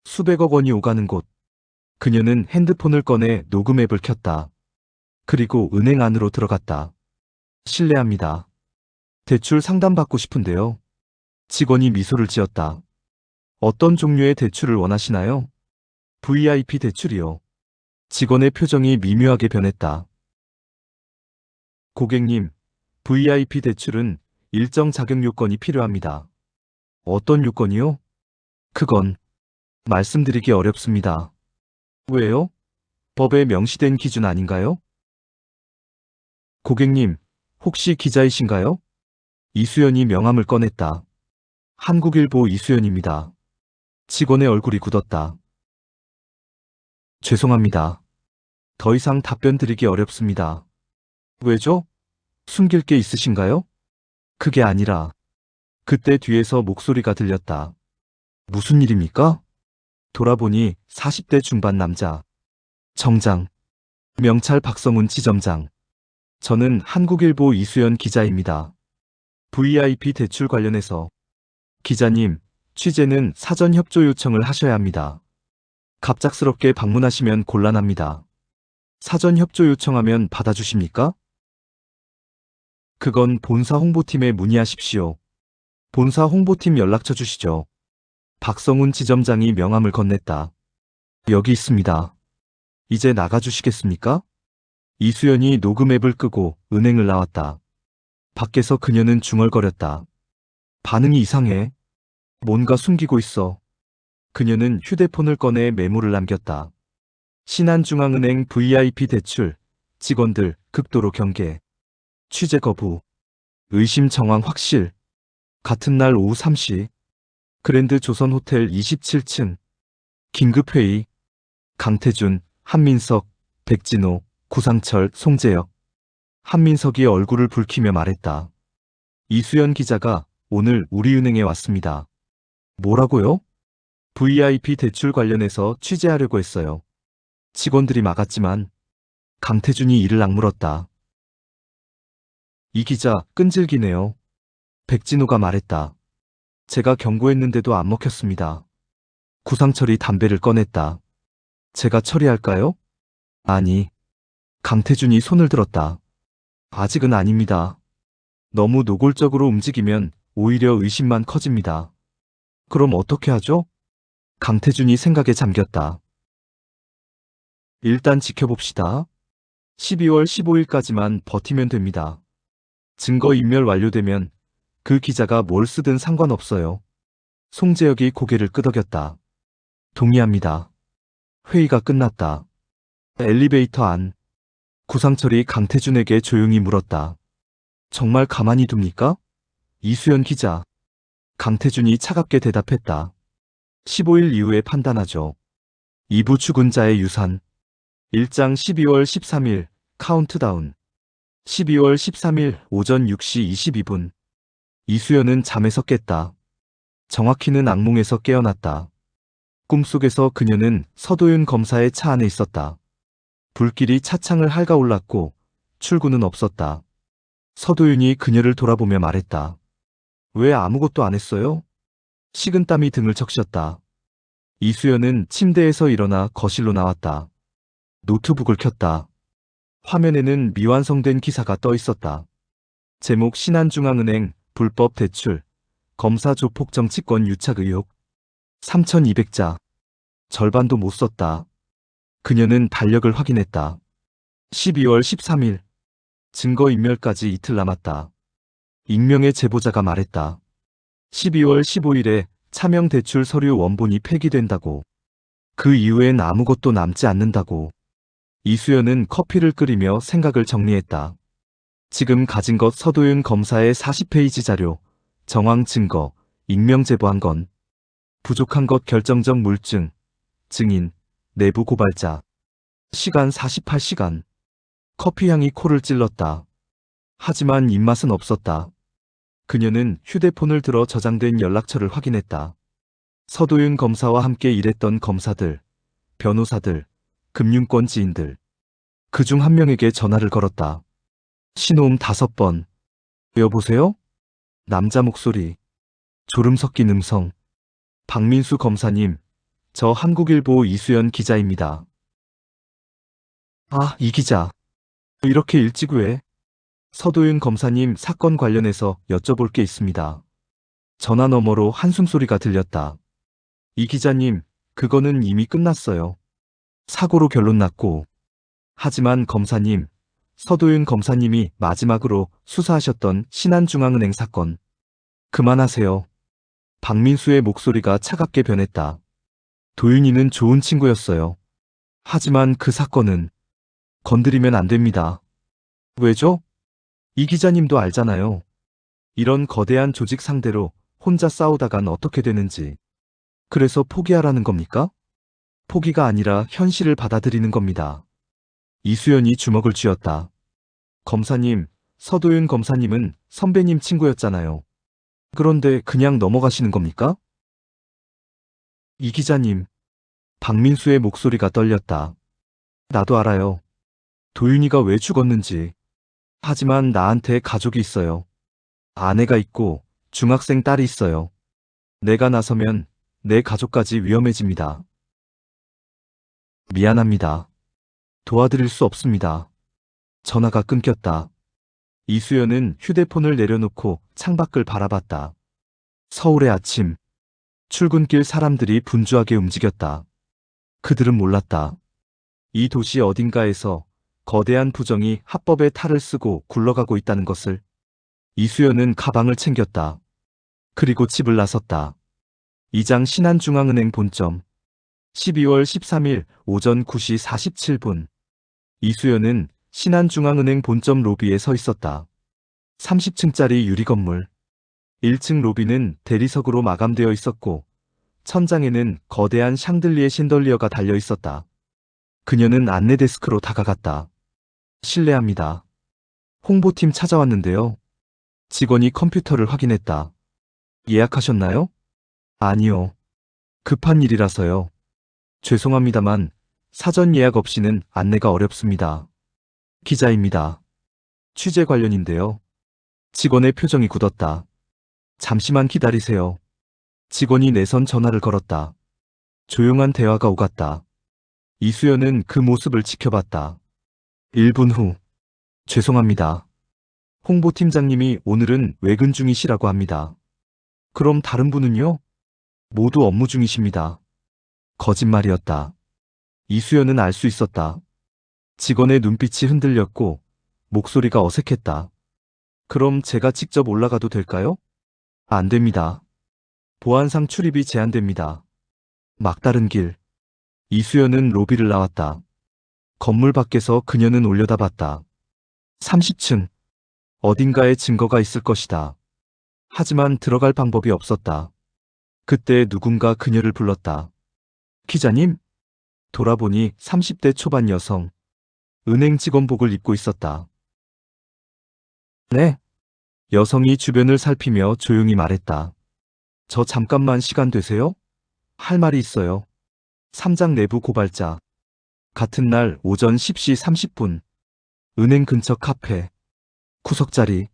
수백억 원이 오가는 곳. 그녀는 핸드폰을 꺼내 녹음 앱을 켰다. 그리고 은행 안으로 들어갔다. 실례합니다. 대출 상담받고 싶은데요. 직원이 미소를 지었다. 어떤 종류의 대출을 원하시나요? VIP 대출이요. 직원의 표정이 미묘하게 변했다. 고객님, VIP 대출은 일정 자격 요건이 필요합니다. 어떤 요건이요? 그건 말씀드리기 어렵습니다. 왜요? 법에 명시된 기준 아닌가요? 고객님, 혹시 기자이신가요? 이수연이 명함을 꺼냈다. 한국일보 이수연입니다. 직원의 얼굴이 굳었다. 죄송합니다. 더 이상 답변 드리기 어렵습니다. 왜죠? 숨길 게 있으신가요? 그게 아니라 그때 뒤에서 목소리가 들렸다. 무슨 일입니까? 돌아보니 40대 중반 남자. 정장. 명찰 박성훈 지점장. 저는 한국일보 이수연 기자입니다. VIP 대출 관련해서. 기자님, 취재는 사전 협조 요청을 하셔야 합니다. 갑작스럽게 방문하시면 곤란합니다. 사전 협조 요청하면 받아주십니까? 그건 본사 홍보팀에 문의하십시오. 본사 홍보팀 연락처 주시죠. 박성훈 지점장이 명함을 건넸다. 여기 있습니다. 이제 나가주시겠습니까? 이수연이 녹음 앱을 끄고 은행을 나왔다. 밖에서 그녀는 중얼거렸다. 반응이 이상해. 뭔가 숨기고 있어. 그녀는 휴대폰을 꺼내 메모를 남겼다. 신한중앙은행 VIP 대출, 직원들 극도로 경계. 취재 거부. 의심 정황 확실. 같은 날 오후 3시. 그랜드 조선 호텔 27층. 긴급회의. 강태준, 한민석, 백진호, 구상철, 송재혁. 한민석이 얼굴을 붉히며 말했다. 이수연 기자가 오늘 우리은행에 왔습니다. 뭐라고요? VIP 대출 관련해서 취재하려고 했어요. 직원들이 막았지만 강태준이 이를 악물었다. 이 기자 끈질기네요. 백진호가 말했다. 제가 경고했는데도 안 먹혔습니다. 구상철이 담배를 꺼냈다. 제가 처리할까요? 아니. 강태준이 손을 들었다. 아직은 아닙니다. 너무 노골적으로 움직이면 오히려 의심만 커집니다. 그럼 어떻게 하죠? 강태준이 생각에 잠겼다. 일단 지켜봅시다. 12월 15일까지만 버티면 됩니다. 증거인멸 완료되면 그 기자가 뭘 쓰든 상관없어요. 송재혁이 고개를 끄덕였다. 동의합니다. 회의가 끝났다. 엘리베이터 안. 구상철이 강태준에게 조용히 물었다. 정말 가만히 둡니까? 이수연 기자. 강태준이 차갑게 대답했다. 15일 이후에 판단하죠. 2부 추근자의 유산. 1장 12월 13일 카운트다운. 12월 13일 오전 6시 22분. 이수연은 잠에서 깼다. 정확히는 악몽에서 깨어났다. 꿈속에서 그녀는 서도윤 검사의 차 안에 있었다. 불길이 차창을 핥아올랐고 출구는 없었다. 서도윤이 그녀를 돌아보며 말했다. 왜 아무것도 안 했어요? 식은땀이 등을 적셨다. 이수연은 침대에서 일어나 거실로 나왔다. 노트북을 켰다. 화면에는 미완성된 기사가 떠 있었다. 제목 신한중앙은행 불법 대출, 검사 조폭 정치권 유착 의혹, 3,200자. 절반도 못 썼다. 그녀는 달력을 확인했다. 12월 13일. 증거인멸까지 이틀 남았다. 익명의 제보자가 말했다. 12월 15일에 차명 대출 서류 원본이 폐기된다고. 그 이후엔 아무것도 남지 않는다고. 이수연은 커피를 끓이며 생각을 정리했다. 지금 가진 것 서도윤 검사의 40페이지 자료, 정황 증거, 익명 제보한 건. 부족한 것 결정적 물증, 증인, 내부 고발자. 시간 48시간. 커피 향이 코를 찔렀다. 하지만 입맛은 없었다. 그녀는 휴대폰을 들어 저장된 연락처를 확인했다. 서도윤 검사와 함께 일했던 검사들, 변호사들, 금융권 지인들. 그중 한 명에게 전화를 걸었다. 신호음 5번. 여보세요? 남자 목소리. 졸음 섞인 음성. 박민수 검사님, 저 한국일보 이수연 기자입니다. 아, 이 기자. 이렇게 일찍 왜? 서도윤 검사님 사건 관련해서 여쭤볼 게 있습니다. 전화 너머로 한숨 소리가 들렸다. 이 기자님, 그거는 이미 끝났어요. 사고로 결론 났고. 하지만 검사님, 서도윤 검사님이 마지막으로 수사하셨던 신한중앙은행 사건. 그만하세요. 박민수의 목소리가 차갑게 변했다. 도윤이는 좋은 친구였어요. 하지만 그 사건은 건드리면 안 됩니다. 왜죠? 이 기자님도 알잖아요. 이런 거대한 조직 상대로 혼자 싸우다간 어떻게 되는지. 그래서 포기하라는 겁니까? 포기가 아니라 현실을 받아들이는 겁니다. 이수연이 주먹을 쥐었다. 검사님, 서도윤 검사님은 선배님 친구였잖아요. 그런데 그냥 넘어가시는 겁니까? 이 기자님. 박민수의 목소리가 떨렸다. 나도 알아요. 도윤이가 왜 죽었는지. 하지만 나한테 가족이 있어요. 아내가 있고 중학생 딸이 있어요. 내가 나서면 내 가족까지 위험해집니다. 미안합니다. 도와드릴 수 없습니다. 전화가 끊겼다. 이수연은 휴대폰을 내려놓고 창밖을 바라봤다. 서울의 아침. 출근길 사람들이 분주하게 움직였다. 그들은 몰랐다. 이 도시 어딘가에서 거대한 부정이 합법의 탈을 쓰고 굴러가고 있다는 것을. 이수연은 가방을 챙겼다. 그리고 집을 나섰다. 이장 신한중앙은행 본점. 12월 13일 오전 9시 47분. 이수연은 신한중앙은행 본점 로비에 서 있었다. 30층짜리 유리건물. 1층 로비는 대리석으로 마감되어 있었고 천장에는 거대한 샹들리에 신덜리어가 달려 있었다. 그녀는 안내 데스크로 다가갔다. 실례합니다. 홍보팀 찾아왔는데요. 직원이 컴퓨터를 확인했다. 예약하셨나요? 아니요. 급한 일이라서요. 죄송합니다만 사전 예약 없이는 안내가 어렵습니다. 기자입니다. 취재 관련인데요. 직원의 표정이 굳었다. 잠시만 기다리세요. 직원이 내선 전화를 걸었다. 조용한 대화가 오갔다. 이수연은 그 모습을 지켜봤다. 1분 후. 죄송합니다. 홍보팀장님이 오늘은 외근 중이시라고 합니다. 그럼 다른 분은요? 모두 업무 중이십니다. 거짓말이었다. 이수연은 알 수 있었다. 직원의 눈빛이 흔들렸고 목소리가 어색했다. 그럼 제가 직접 올라가도 될까요? 안 됩니다. 보안상 출입이 제한됩니다. 막다른 길. 이수연은 로비를 나왔다. 건물 밖에서 그녀는 올려다봤다. 30층. 어딘가에 증거가 있을 것이다. 하지만 들어갈 방법이 없었다. 그때 누군가 그녀를 불렀다. 기자님? 돌아보니 30대 초반 여성. 은행 직원복을 입고 있었다. 네. 여성이 주변을 살피며 조용히 말했다. 저 잠깐만 시간 되세요? 할 말이 있어요. 3장 내부 고발자. 같은 날 오전 10시 30분. 은행 근처 카페. 구석자리.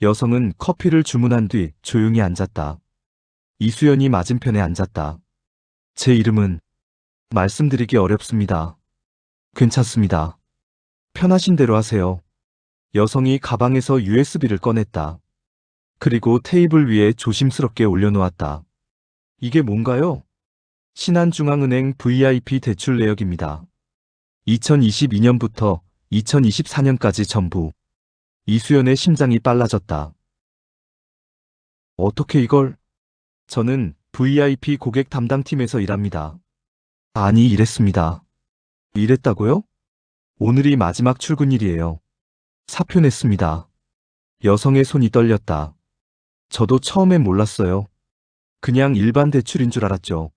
여성은 커피를 주문한 뒤 조용히 앉았다. 이수연이 맞은편에 앉았다. 제 이름은 말씀드리기 어렵습니다. 괜찮습니다. 편하신 대로 하세요. 여성이 가방에서 USB를 꺼냈다. 그리고 테이블 위에 조심스럽게 올려놓았다. 이게 뭔가요? 신한중앙은행 VIP 대출 내역입니다. 2022년부터 2024년까지 전부. 이수연의 심장이 빨라졌다. 어떻게 이걸? 저는 VIP 고객 담당팀에서 일합니다. 아니, 이랬습니다. 이랬다고요? 오늘이 마지막 출근일이에요. 사표 냈습니다. 여성의 손이 떨렸다. 저도 처음엔 몰랐어요. 그냥 일반 대출인 줄 알았죠.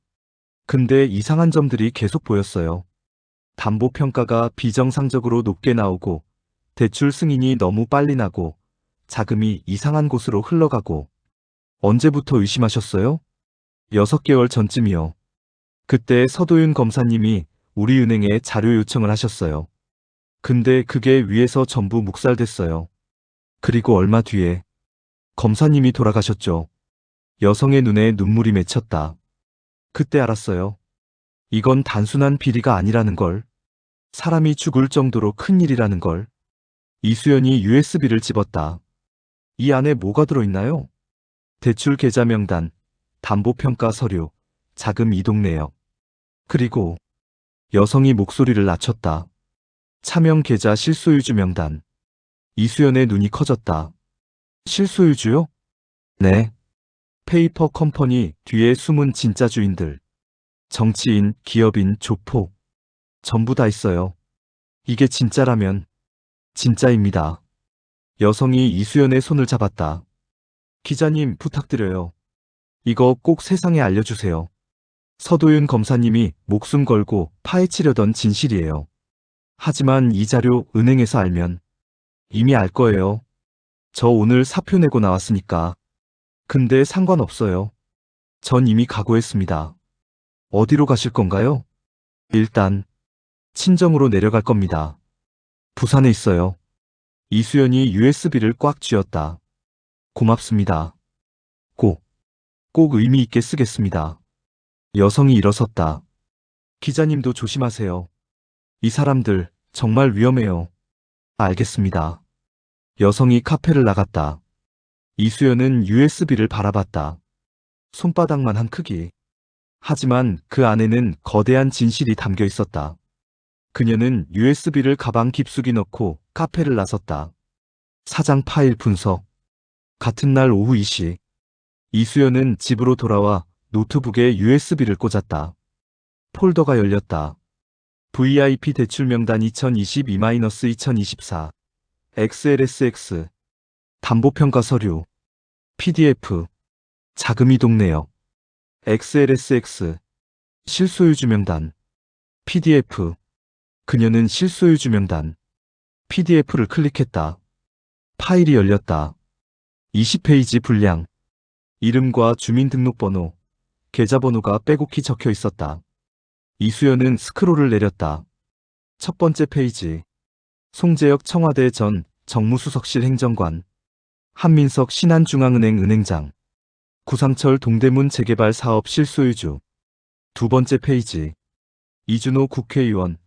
근데 이상한 점들이 계속 보였어요. 담보평가가 비정상적으로 높게 나오고, 대출 승인이 너무 빨리 나고, 자금이 이상한 곳으로 흘러가고. 언제부터 의심하셨어요? 6개월 전쯤이요. 그때 서도윤 검사님이 우리 은행에 자료 요청을 하셨어요. 근데 그게 위에서 전부 묵살됐어요. 그리고 얼마 뒤에 검사님이 돌아가셨죠. 여성의 눈에 눈물이 맺혔다. 그때 알았어요. 이건 단순한 비리가 아니라는 걸. 사람이 죽을 정도로 큰 일이라는 걸. 이수연이 USB를 집었다. 이 안에 뭐가 들어있나요? 대출 계좌 명단, 담보평가 서류, 자금 이동 내역. 그리고 여성이 목소리를 낮췄다. 차명 계좌 실소유주 명단. 이수연의 눈이 커졌다. 실소유주요? 네. 페이퍼 컴퍼니 뒤에 숨은 진짜 주인들. 정치인, 기업인, 조폭. 전부 다 있어요. 이게 진짜라면 진짜입니다. 여성이 이수연의 손을 잡았다. 기자님, 부탁드려요. 이거 꼭 세상에 알려주세요. 서도윤 검사님이 목숨 걸고 파헤치려던 진실이에요. 하지만 이 자료 은행에서 알면 이미 알 거예요. 저 오늘 사표 내고 나왔으니까. 근데 상관없어요. 전 이미 각오했습니다. 어디로 가실 건가요? 일단 친정으로 내려갈 겁니다. 부산에 있어요. 이수연이 USB를 꽉 쥐었다. 고맙습니다. 꼭 의미 있게 쓰겠습니다. 여성이 일어섰다. 기자님도 조심하세요. 이 사람들 정말 위험해요. 알겠습니다. 여성이 카페를 나갔다. 이수연은 USB를 바라봤다. 손바닥만 한 크기. 하지만 그 안에는 거대한 진실이 담겨 있었다. 그녀는 USB를 가방 깊숙이 넣고 카페를 나섰다. 사장 파일 분석. 같은 날 오후 2시. 이수연은 집으로 돌아와 노트북에 USB를 꽂았다. 폴더가 열렸다. VIP 대출 명단 2022-2024. XLSX. 담보평가 서류. PDF. 자금 이동 내역. XLSX. 실소유주 명단. PDF. 그녀는 실소유주 명단. PDF를 클릭했다. 파일이 열렸다. 20페이지 분량. 이름과 주민등록번호, 계좌번호가 빼곡히 적혀 있었다. 이수연은 스크롤을 내렸다. 첫 번째 페이지. 송재혁 청와대 전 정무수석실 행정관. 한민석 신한중앙은행 은행장. 구상철 동대문 재개발 사업 실소유주. 두 번째 페이지. 이준호 국회의원,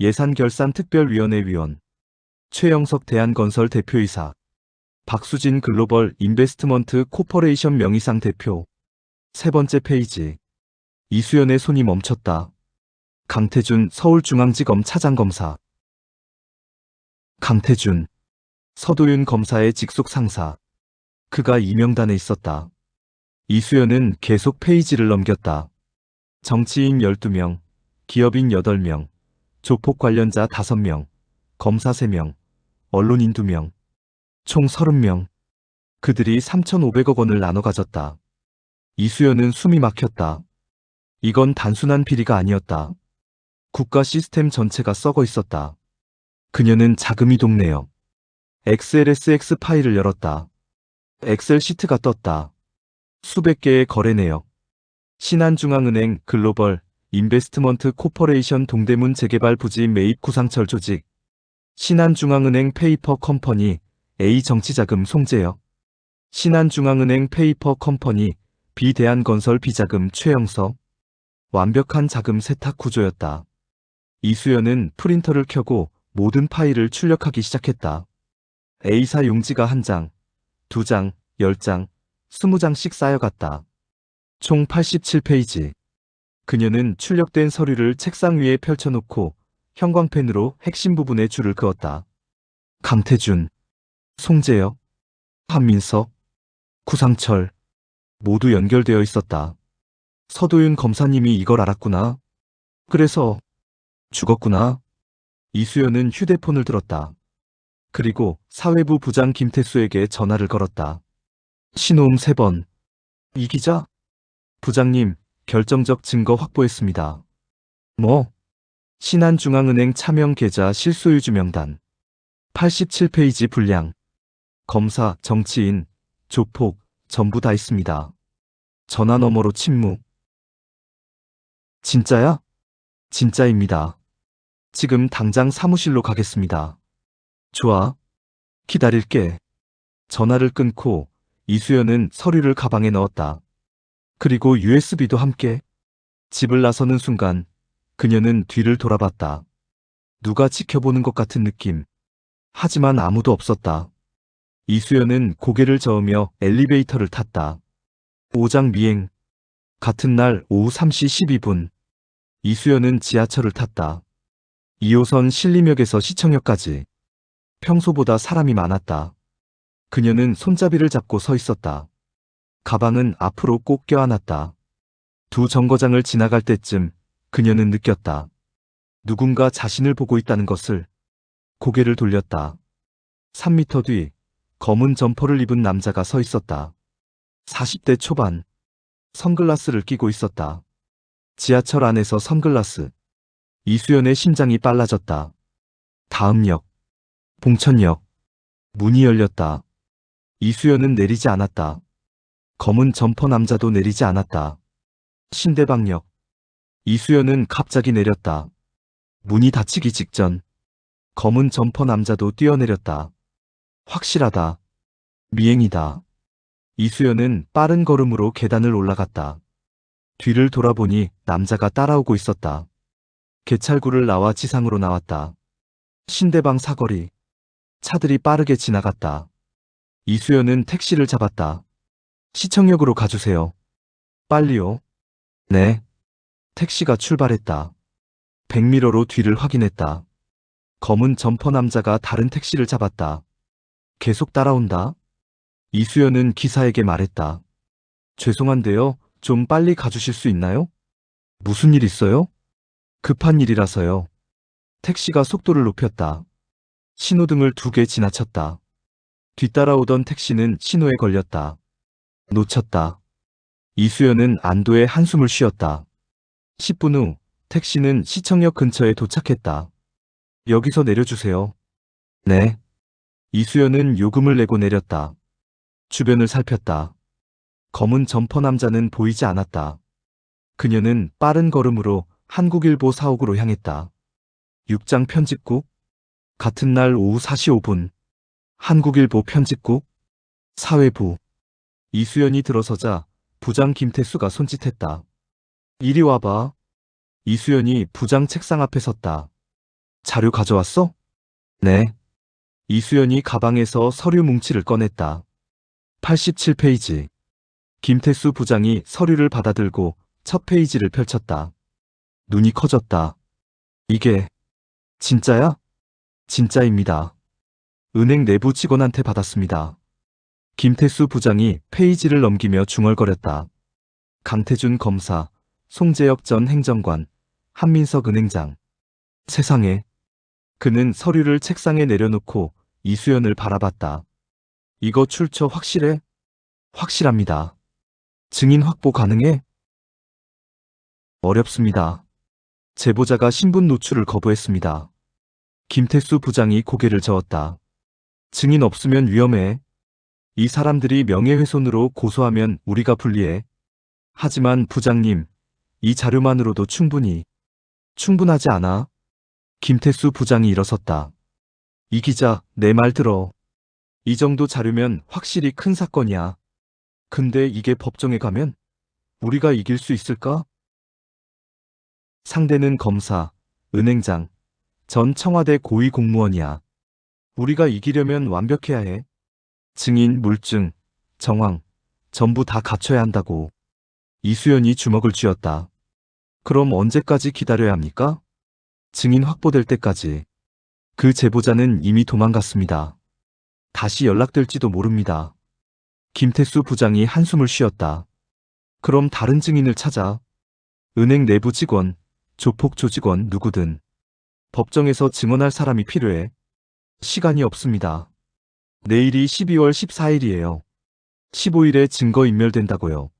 예산결산특별위원회 위원. 최영석 대한건설 대표이사. 박수진 글로벌 인베스트먼트 코퍼레이션 명의상 대표. 세 번째 페이지. 이수연의 손이 멈췄다. 강태준 서울중앙지검 차장검사. 강태준. 서도윤 검사의 직속 상사. 그가 이 명단에 있었다. 이수연은 계속 페이지를 넘겼다. 정치인 12명, 기업인 8명, 조폭 관련자 5명, 검사 3명, 언론인 2명. 총 30명. 그들이 3,500억 원을 나눠 가졌다. 이수연은 숨이 막혔다. 이건 단순한 비리가 아니었다. 국가 시스템 전체가 썩어 있었다. 그녀는 자금 이동 내역. XLSX 파일을 열었다. 엑셀 시트가 떴다. 수백 개의 거래 내역. 신한중앙은행 글로벌 인베스트먼트 코퍼레이션 동대문 재개발 부지 매입 구상철 조직. 신한중앙은행 페이퍼 컴퍼니 A 정치자금 송재혁. 신한중앙은행 페이퍼 컴퍼니 B 대한건설 비자금 최영석. 완벽한 자금 세탁 구조였다. 이수연은 프린터를 켜고 모든 파일을 출력하기 시작했다. A사 용지가 1장, 2장, 10장, 20장씩 쌓여갔다. 총 87페이지. 그녀는 출력된 서류를 책상 위에 펼쳐놓고 형광펜으로 핵심 부분에 줄을 그었다. 강태준, 송재혁, 한민석, 구상철 모두 연결되어 있었다. 서도윤 검사님이 이걸 알았구나. 그래서 죽었구나. 이수연은 휴대폰을 들었다. 그리고 사회부 부장 김태수에게 전화를 걸었다. 신호음 3번. 이 기자? 부장님, 결정적 증거 확보했습니다. 뭐? 신한중앙은행 차명 계좌 실소유주 명단. 87페이지 분량. 검사, 정치인, 조폭, 전부 다 있습니다. 전화 너머로 침묵. 진짜야? 진짜입니다. 지금 당장 사무실로 가겠습니다. 좋아. 기다릴게. 전화를 끊고 이수연은 서류를 가방에 넣었다. 그리고 USB도 함께. 집을 나서는 순간 그녀는 뒤를 돌아봤다. 누가 지켜보는 것 같은 느낌. 하지만 아무도 없었다. 이수연은 고개를 저으며 엘리베이터를 탔다. 5장 미행. 같은 날 오후 3시 12분. 이수연은 지하철을 탔다. 2호선 신림역에서 시청역까지. 평소보다 사람이 많았다. 그녀는 손잡이를 잡고 서 있었다. 가방은 앞으로 꼭 껴안았다. 두 정거장을 지나갈 때쯤 그녀는 느꼈다. 누군가 자신을 보고 있다는 것을. 고개를 돌렸다. 3미터 뒤 검은 점퍼를 입은 남자가 서 있었다. 40대 초반. 선글라스를 끼고 있었다. 지하철 안에서 선글라스. 이수연의 심장이 빨라졌다. 다음 역. 봉천역. 문이 열렸다. 이수연은 내리지 않았다. 검은 점퍼 남자도 내리지 않았다. 신대방역. 이수연은 갑자기 내렸다. 문이 닫히기 직전. 검은 점퍼 남자도 뛰어내렸다. 확실하다. 미행이다. 이수연은 빠른 걸음으로 계단을 올라갔다. 뒤를 돌아보니 남자가 따라오고 있었다. 개찰구를 나와 지상으로 나왔다. 신대방 사거리. 차들이 빠르게 지나갔다. 이수연은 택시를 잡았다. 시청역으로 가주세요. 빨리요. 네. 택시가 출발했다. 백미러로 뒤를 확인했다. 검은 점퍼 남자가 다른 택시를 잡았다. 계속 따라온다. 이수연은 기사에게 말했다. 죄송한데요. 좀 빨리 가주실 수 있나요? 무슨 일 있어요? 급한 일이라서요. 택시가 속도를 높였다. 신호등을 2개 지나쳤다. 뒤따라오던 택시는 신호에 걸렸다. 놓쳤다. 이수연은 안도의 한숨을 쉬었다. 10분 후 택시는 시청역 근처에 도착했다. 여기서 내려주세요. 네. 이수연은 요금을 내고 내렸다. 주변을 살폈다. 검은 점퍼 남자는 보이지 않았다. 그녀는 빠른 걸음으로 한국일보 사옥으로 향했다. 6장 편집국. 같은 날 오후 4시 5분. 한국일보 편집국. 사회부. 이수연이 들어서자 부장 김태수가 손짓했다. 이리 와봐. 이수연이 부장 책상 앞에 섰다. 자료 가져왔어? 네. 이수연이 가방에서 서류 뭉치를 꺼냈다. 87페이지. 김태수 부장이 서류를 받아들고 첫 페이지를 펼쳤다. 눈이 커졌다. 이게 진짜야? 진짜입니다. 은행 내부 직원한테 받았습니다. 김태수 부장이 페이지를 넘기며 중얼거렸다. 강태준 검사, 송재혁 전 행정관, 한민석 은행장. 세상에. 그는 서류를 책상에 내려놓고 이수연을 바라봤다. 이거 출처 확실해? 확실합니다. 증인 확보 가능해? 어렵습니다. 제보자가 신분 노출을 거부했습니다. 김태수 부장이 고개를 저었다. 증인 없으면 위험해. 이 사람들이 명예훼손으로 고소하면 우리가 불리해. 하지만 부장님, 이 자료만으로도 충분하지 않아. 김태수 부장이 일어섰다. 이 기자, 내 말 들어. 이 정도 자료면 확실히 큰 사건이야. 근데 이게 법정에 가면 우리가 이길 수 있을까? 상대는 검사, 은행장, 전 청와대 고위 공무원이야. 우리가 이기려면 완벽해야 해. 증인, 물증, 정황, 전부 다 갖춰야 한다고. 이수연이 주먹을 쥐었다. 그럼 언제까지 기다려야 합니까? 증인 확보될 때까지. 그 제보자는 이미 도망갔습니다. 다시 연락될지도 모릅니다. 김태수 부장이 한숨을 쉬었다. 그럼 다른 증인을 찾아. 은행 내부 직원, 조폭 조직원 누구든. 법정에서 증언할 사람이 필요해. 시간이 없습니다. 내일이 12월 14일이에요. 15일에 증거인멸된다고요.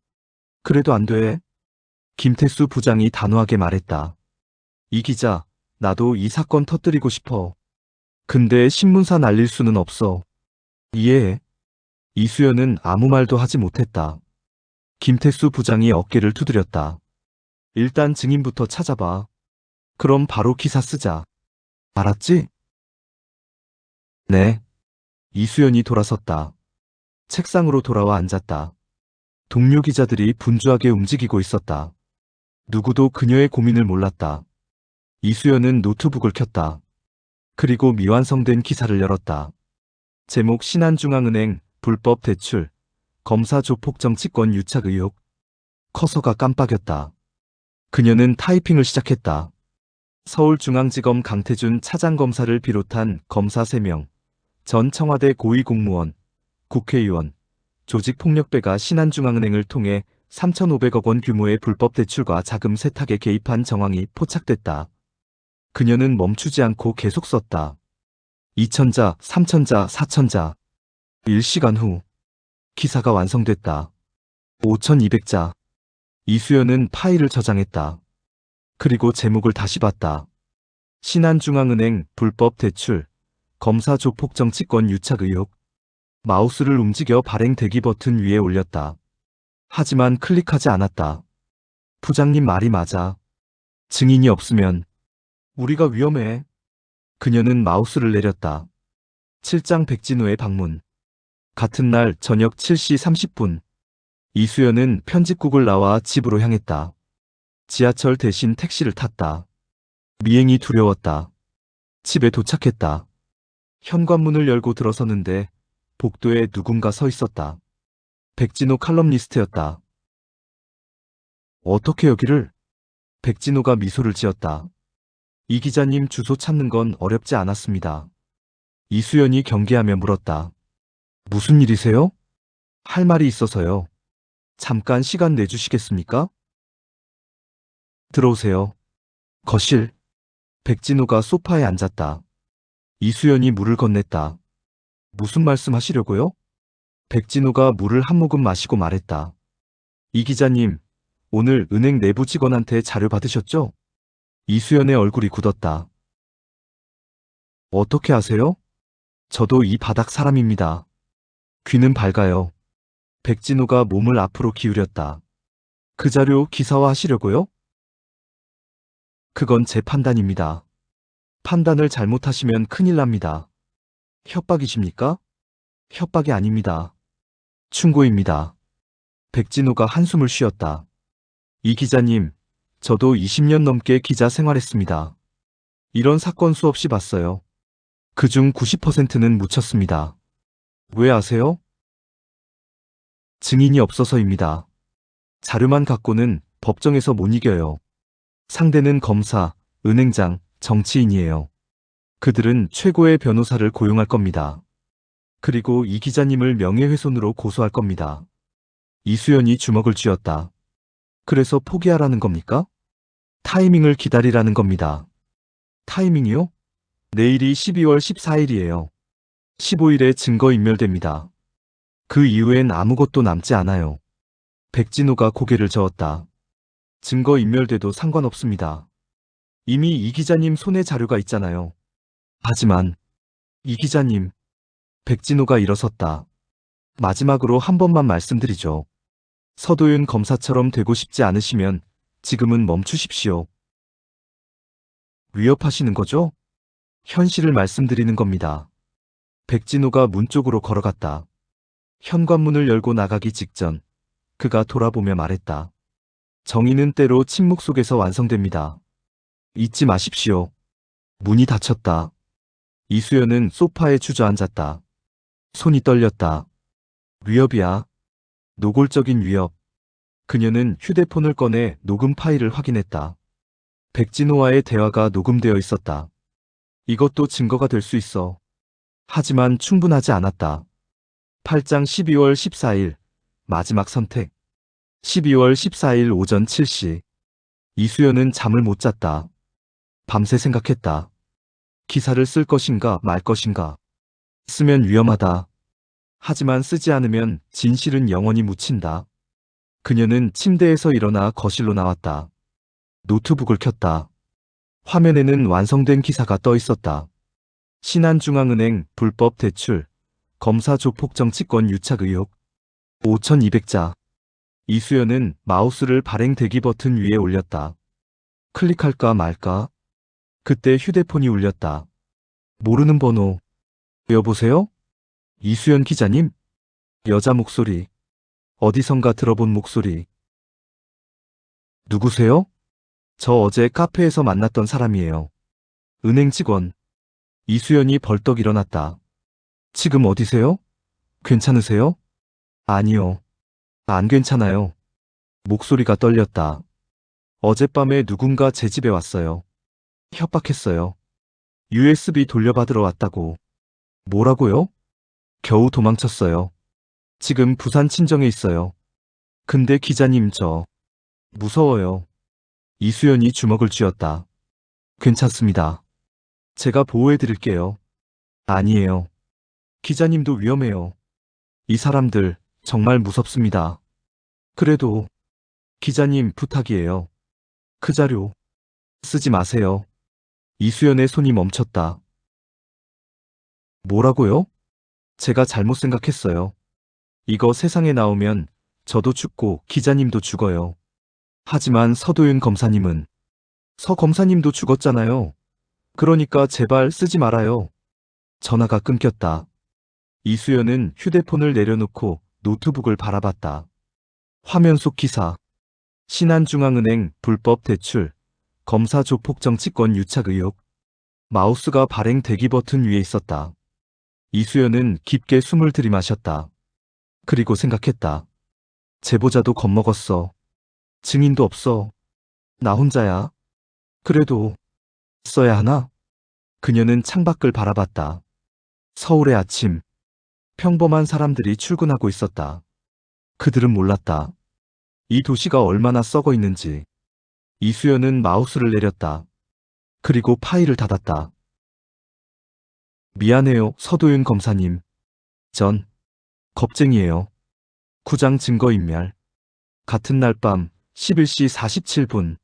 그래도 안 돼. 김태수 부장이 단호하게 말했다. 이 기자, 나도 이 사건 터뜨리고 싶어. 근데 신문사 날릴 수는 없어. 이해해. 이수연은 아무 말도 하지 못했다. 김태수 부장이 어깨를 두드렸다. 일단 증인부터 찾아봐. 그럼 바로 기사 쓰자. 알았지? 네. 이수연이 돌아섰다. 책상으로 돌아와 앉았다. 동료 기자들이 분주하게 움직이고 있었다. 누구도 그녀의 고민을 몰랐다. 이수연은 노트북을 켰다. 그리고 미완성된 기사를 열었다. 제목 신한중앙은행 불법 대출, 검사 조폭 정치권 유착 의혹. 커서가 깜빡였다. 그녀는 타이핑을 시작했다. 서울중앙지검 강태준 차장검사를 비롯한 검사 3명, 전 청와대 고위공무원, 국회의원, 조직폭력배가 신한중앙은행을 통해 3,500억 원 규모의 불법 대출과 자금 세탁에 개입한 정황이 포착됐다. 그녀는 멈추지 않고 계속 썼다. 2,000자, 3,000자, 4,000자. 1시간 후 기사가 완성됐다. 5,200자. 이수연은 파일을 저장했다. 그리고 제목을 다시 봤다. 신한중앙은행 불법 대출, 검사 조폭 정치권 유착 의혹. 마우스를 움직여 발행 대기 버튼 위에 올렸다. 하지만 클릭하지 않았다. 부장님 말이 맞아. 증인이 없으면 우리가 위험해. 그녀는 마우스를 내렸다. 7장 백진우의 방문. 같은 날 저녁 7시 30분. 이수연은 편집국을 나와 집으로 향했다. 지하철 대신 택시를 탔다. 미행이 두려웠다. 집에 도착했다. 현관문을 열고 들어섰는데 복도에 누군가 서 있었다. 백진호 칼럼니스트였다. 어떻게 여기를? 백진호가 미소를 지었다. 이 기자님 주소 찾는 건 어렵지 않았습니다. 이수연이 경계하며 물었다. 무슨 일이세요? 할 말이 있어서요. 잠깐 시간 내주시겠습니까? 들어오세요. 거실. 백진호가 소파에 앉았다. 이수연이 물을 건넸다. 무슨 말씀 하시려고요? 백진호가 물을 한 모금 마시고 말했다. 이 기자님, 오늘 은행 내부 직원한테 자료 받으셨죠? 이수연의 얼굴이 굳었다. 어떻게 아세요? 저도 이 바닥 사람입니다. 귀는 밝아요. 백진호가 몸을 앞으로 기울였다. 그 자료 기사화하시려고요? 그건 제 판단입니다. 판단을 잘못하시면 큰일 납니다. 협박이십니까? 협박이 아닙니다. 충고입니다. 백진호가 한숨을 쉬었다. 이 기자님, 저도 20년 넘게 기자 생활했습니다. 이런 사건 수없이 봤어요. 그중 90%는 묻혔습니다. 왜 아세요? 증인이 없어서입니다. 자료만 갖고는 법정에서 못 이겨요. 상대는 검사, 은행장, 정치인이에요. 그들은 최고의 변호사를 고용할 겁니다. 그리고 이 기자님을 명예훼손으로 고소할 겁니다. 이수연이 주먹을 쥐었다. 그래서 포기하라는 겁니까? 타이밍을 기다리라는 겁니다. 타이밍이요? 내일이 12월 14일이에요. 15일에 증거인멸됩니다. 그 이후엔 아무것도 남지 않아요. 백진호가 고개를 저었다. 증거인멸돼도 상관없습니다. 이미 이 기자님 손에 자료가 있잖아요. 하지만 이 기자님. 백진호가 일어섰다. 마지막으로 한 번만 말씀드리죠. 서도윤 검사처럼 되고 싶지 않으시면 지금은 멈추십시오. 위협하시는 거죠? 현실을 말씀드리는 겁니다. 백진호가 문 쪽으로 걸어갔다. 현관문을 열고 나가기 직전 그가 돌아보며 말했다. 정의는 때로 침묵 속에서 완성됩니다. 잊지 마십시오. 문이 닫혔다. 이수연은 소파에 주저앉았다. 손이 떨렸다. 위협이야. 노골적인 위협. 그녀는 휴대폰을 꺼내 녹음 파일을 확인했다. 백진호와의 대화가 녹음되어 있었다. 이것도 증거가 될 수 있어. 하지만 충분하지 않았다. 8장 12월 14일 마지막 선택. 12월 14일 오전 7시. 이수연은 잠을 못 잤다. 밤새 생각했다. 기사를 쓸 것인가 말 것인가. 쓰면 위험하다. 하지만 쓰지 않으면 진실은 영원히 묻힌다. 그녀는 침대에서 일어나 거실로 나왔다. 노트북을 켰다. 화면에는 완성된 기사가 떠 있었다. 신한중앙은행 불법 대출, 검사 조폭 정치권 유착 의혹, 5,200자. 이수연은 마우스를 발행 대기 버튼 위에 올렸다. 클릭할까 말까? 그때 휴대폰이 울렸다. 모르는 번호. 여보세요? 이수연 기자님? 여자 목소리. 어디선가 들어본 목소리. 누구세요? 저 어제 카페에서 만났던 사람이에요. 은행 직원. 이수연이 벌떡 일어났다. 지금 어디세요? 괜찮으세요? 아니요. 안 괜찮아요. 목소리가 떨렸다. 어젯밤에 누군가 제 집에 왔어요. 협박했어요. USB 돌려받으러 왔다고. 뭐라고요? 겨우 도망쳤어요. 지금 부산 친정에 있어요. 근데 기자님 저 무서워요. 이수연이 주먹을 쥐었다. 괜찮습니다. 제가 보호해드릴게요. 아니에요. 기자님도 위험해요. 이 사람들 정말 무섭습니다. 그래도 기자님 부탁이에요. 그 자료 쓰지 마세요. 이수연의 손이 멈췄다. 뭐라고요? 제가 잘못 생각했어요. 이거 세상에 나오면 저도 죽고 기자님도 죽어요. 하지만 서도윤 검사님은 서 검사님도 죽었잖아요. 그러니까 제발 쓰지 말아요. 전화가 끊겼다. 이수연은 휴대폰을 내려놓고 노트북을 바라봤다. 화면 속 기사. 신한중앙은행 불법 대출, 검사 조폭 정치권 유착 의혹. 마우스가 발행 대기 버튼 위에 있었다. 이수연은 깊게 숨을 들이마셨다. 그리고 생각했다. 제보자도 겁먹었어. 증인도 없어. 나 혼자야. 그래도 써야 하나? 그녀는 창밖을 바라봤다. 서울의 아침. 평범한 사람들이 출근하고 있었다. 그들은 몰랐다. 이 도시가 얼마나 썩어 있는지. 이수연은 마우스를 내렸다. 그리고 파일을 닫았다. 미안해요, 서도윤 검사님. 전 겁쟁이에요. 구장 증거인멸. 같은 날 밤 11시 47분.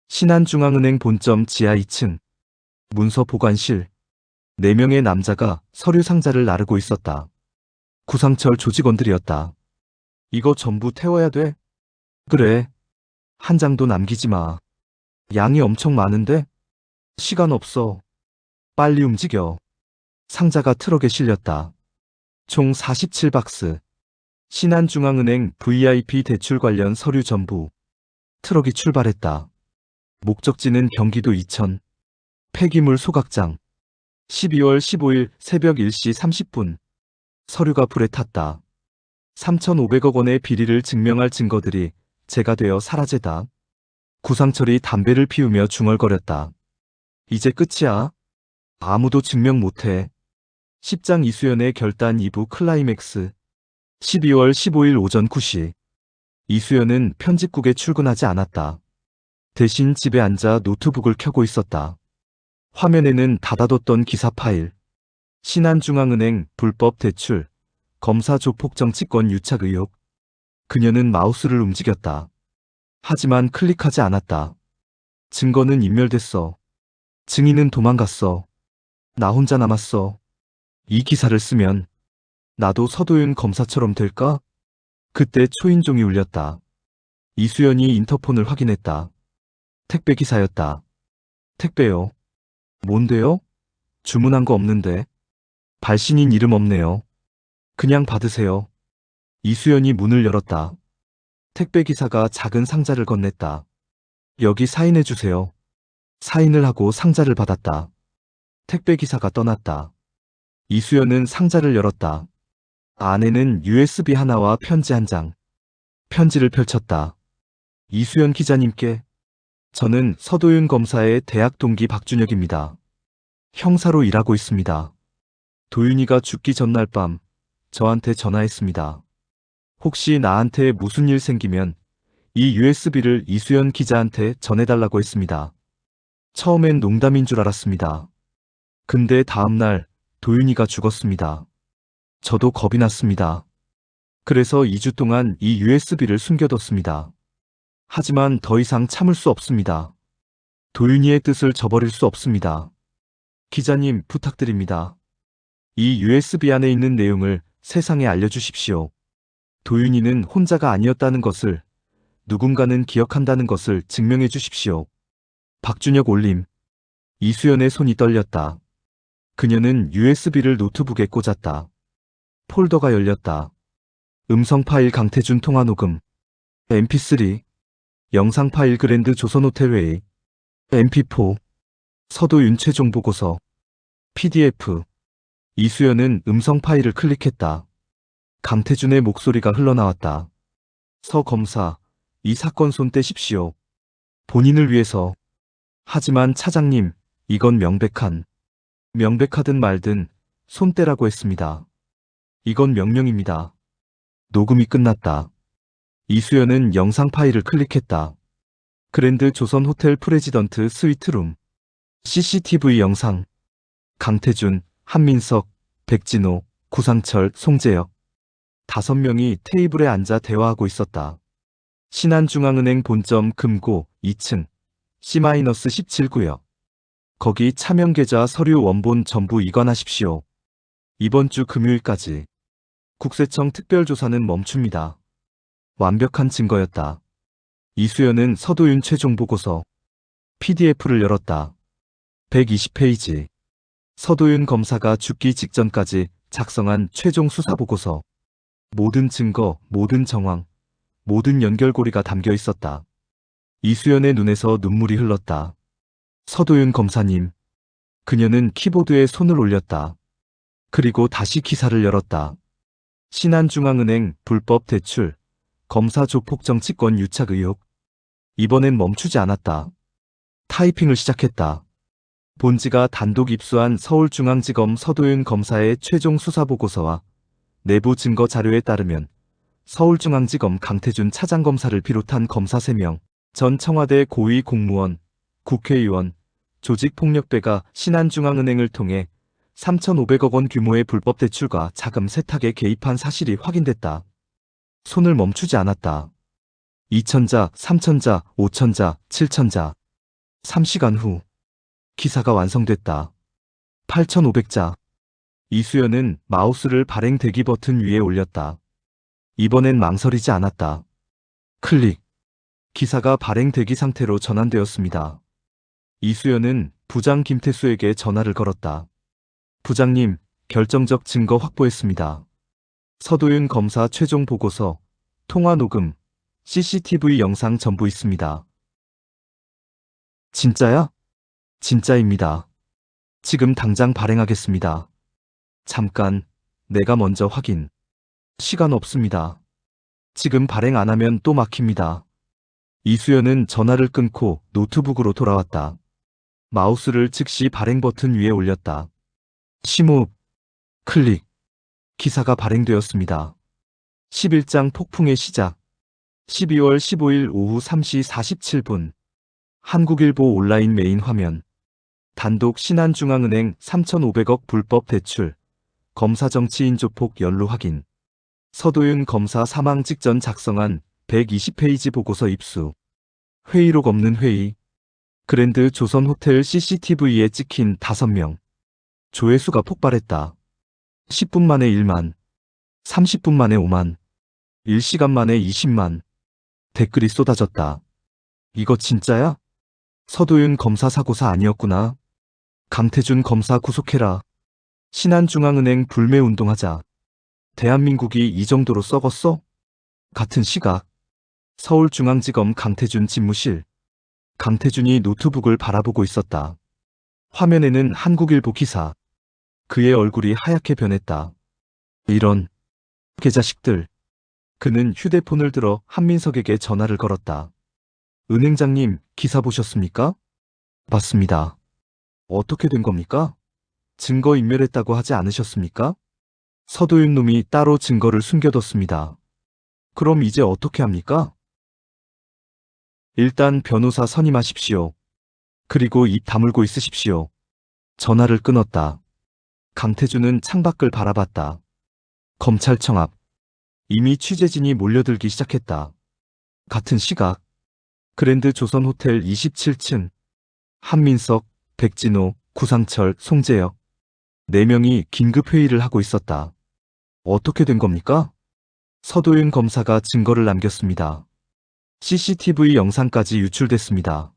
신한중앙은행 본점 지하 2층. 문서 보관실. 4명의 남자가 서류 상자를 나르고 있었다. 구상철 조직원들이었다. 이거 전부 태워야 돼? 그래. 한 장도 남기지 마. 양이 엄청 많은데? 시간 없어. 빨리 움직여. 상자가 트럭에 실렸다. 총 47박스. 신한중앙은행 VIP 대출 관련 서류 전부. 트럭이 출발했다. 목적지는 경기도 이천. 폐기물 소각장. 12월 15일 새벽 1시 30분. 서류가 불에 탔다. 3,500억 원의 비리를 증명할 증거들이 재가 되어 사라지다. 구상철이 담배를 피우며 중얼거렸다. 이제 끝이야. 아무도 증명 못해. 10장 이수연의 결단 2부 클라이맥스. 12월 15일 오전 9시. 이수연은 편집국에 출근하지 않았다. 대신 집에 앉아 노트북을 켜고 있었다. 화면에는 닫아뒀던 기사 파일. 신한중앙은행 불법 대출, 검사 조폭 정치권 유착 의혹. 그녀는 마우스를 움직였다. 하지만 클릭하지 않았다. 증거는 인멸됐어. 증인은 도망갔어. 나 혼자 남았어. 이 기사를 쓰면 나도 서도윤 검사처럼 될까? 그때 초인종이 울렸다. 이수연이 인터폰을 확인했다. 택배 기사였다. 택배요. 뭔데요? 주문한 거 없는데. 발신인 이름 없네요. 그냥 받으세요. 이수연이 문을 열었다. 택배 기사가 작은 상자를 건넸다. 여기 사인해 주세요. 사인을 하고 상자를 받았다. 택배기사가 떠났다. 이수연은 상자를 열었다. 안에는 USB 하나와 편지 한 장. 편지를 펼쳤다. 이수연 기자님께. 저는 서도윤 검사의 대학 동기 박준혁입니다. 형사로 일하고 있습니다. 도윤이가 죽기 전날 밤 저한테 전화했습니다. 혹시 나한테 무슨 일 생기면 이 USB를 이수연 기자한테 전해달라고 했습니다. 처음엔 농담인 줄 알았습니다. 근데 다음날 도윤이가 죽었습니다. 저도 겁이 났습니다. 그래서 2주 동안 이 USB를 숨겨뒀습니다. 하지만 더 이상 참을 수 없습니다. 도윤이의 뜻을 저버릴 수 없습니다. 기자님 부탁드립니다. 이 USB 안에 있는 내용을 세상에 알려주십시오. 도윤이는 혼자가 아니었다는 것을, 누군가는 기억한다는 것을 증명해 주십시오. 박준혁 올림. 이수연의 손이 떨렸다. 그녀는 USB를 노트북에 꽂았다. 폴더가 열렸다. 음성 파일 강태준 통화 녹음. MP3. 영상 파일 그랜드 조선호텔 회의. MP4. 서도윤 최종 보고서. PDF. 이수연은 음성 파일을 클릭했다. 강태준의 목소리가 흘러나왔다. 서 검사, 이 사건 손 떼십시오. 본인을 위해서. 하지만 차장님, 이건 명백하든 말든 손 떼라고 했습니다. 이건 명령입니다. 녹음이 끝났다. 이수연은 영상 파일을 클릭했다. 그랜드 조선 호텔 프레지던트 스위트룸. CCTV 영상. 강태준, 한민석, 백진호, 구상철, 송재혁. 5명이 테이블에 앉아 대화하고 있었다. 신한중앙은행 본점 금고 2층 C-17구역. 거기 차명계좌 서류 원본 전부 이관하십시오. 이번 주 금요일까지. 국세청 특별조사는 멈춥니다. 완벽한 증거였다. 이수연은 서도윤 최종 보고서 PDF를 열었다. 120페이지. 서도윤 검사가 죽기 직전까지 작성한 최종 수사 보고서. 모든 증거, 모든 정황, 모든 연결고리가 담겨 있었다. 이수연의 눈에서 눈물이 흘렀다. 서도윤 검사님. 그녀는 키보드에 손을 올렸다. 그리고 다시 기사를 열었다. 신한중앙은행 불법 대출, 검사 조폭 정치권 유착 의혹. 이번엔 멈추지 않았다. 타이핑을 시작했다. 본지가 단독 입수한 서울중앙지검 서도윤 검사의 최종 수사보고서와 내부 증거 자료에 따르면 서울중앙지검 강태준 차장검사를 비롯한 검사 3명, 전 청와대 고위 공무원, 국회의원, 조직폭력배가 신한중앙은행을 통해 3,500억 원 규모의 불법 대출과 자금 세탁에 개입한 사실이 확인됐다. 손을 멈추지 않았다. 2,000자, 3,000자, 5,000자, 7,000자. 3시간 후 기사가 완성됐다. 8,500자. 이수연은 마우스를 발행 대기 버튼 위에 올렸다. 이번엔 망설이지 않았다. 클릭. 기사가 발행 대기 상태로 전환되었습니다. 이수연은 부장 김태수에게 전화를 걸었다. 부장님, 결정적 증거 확보했습니다. 서도윤 검사 최종 보고서, 통화 녹음, CCTV 영상 전부 있습니다. 진짜야? 진짜입니다. 지금 당장 발행하겠습니다. 잠깐, 내가 먼저 확인. 시간 없습니다. 지금 발행 안 하면 또 막힙니다. 이수연은 전화를 끊고 노트북으로 돌아왔다. 마우스를 즉시 발행 버튼 위에 올렸다. 심호흡. 클릭. 기사가 발행되었습니다. 11장 폭풍의 시작. 12월 15일 오후 3시 47분. 한국일보 온라인 메인 화면. 단독 신한중앙은행 3,500억 불법 대출. 검사 정치인 조폭 연루 확인. 서도윤 검사 사망 직전 작성한 120페이지 보고서 입수. 회의록 없는 회의. 그랜드 조선 호텔 CCTV에 찍힌 5명. 조회수가 폭발했다. 10분 만에 1만. 30분 만에 5만. 1시간 만에 20만. 댓글이 쏟아졌다. 이거 진짜야? 서도윤 검사 사고사 아니었구나. 강태준 검사 구속해라. 신한중앙은행 불매운동하자. 대한민국이 이 정도로 썩었어? 같은 시각. 서울중앙지검 강태준 집무실. 강태준이 노트북을 바라보고 있었다. 화면에는 한국일보 기사. 그의 얼굴이 하얗게 변했다. 이런 개자식들. 그는 휴대폰을 들어 한민석에게 전화를 걸었다. 은행장님, 기사 보셨습니까? 봤습니다. 어떻게 된 겁니까? 증거 인멸했다고 하지 않으셨습니까? 서도윤 놈이 따로 증거를 숨겨뒀습니다. 그럼 이제 어떻게 합니까? 일단 변호사 선임하십시오. 그리고 입 다물고 있으십시오. 전화를 끊었다. 강태준은 창밖을 바라봤다. 검찰청 앞. 이미 취재진이 몰려들기 시작했다. 같은 시각. 그랜드 조선 호텔 27층. 한민석, 백진호, 구상철, 송재혁. 4명이 긴급 회의를 하고 있었다. 어떻게 된 겁니까? 서도윤 검사가 증거를 남겼습니다. CCTV 영상까지 유출됐습니다.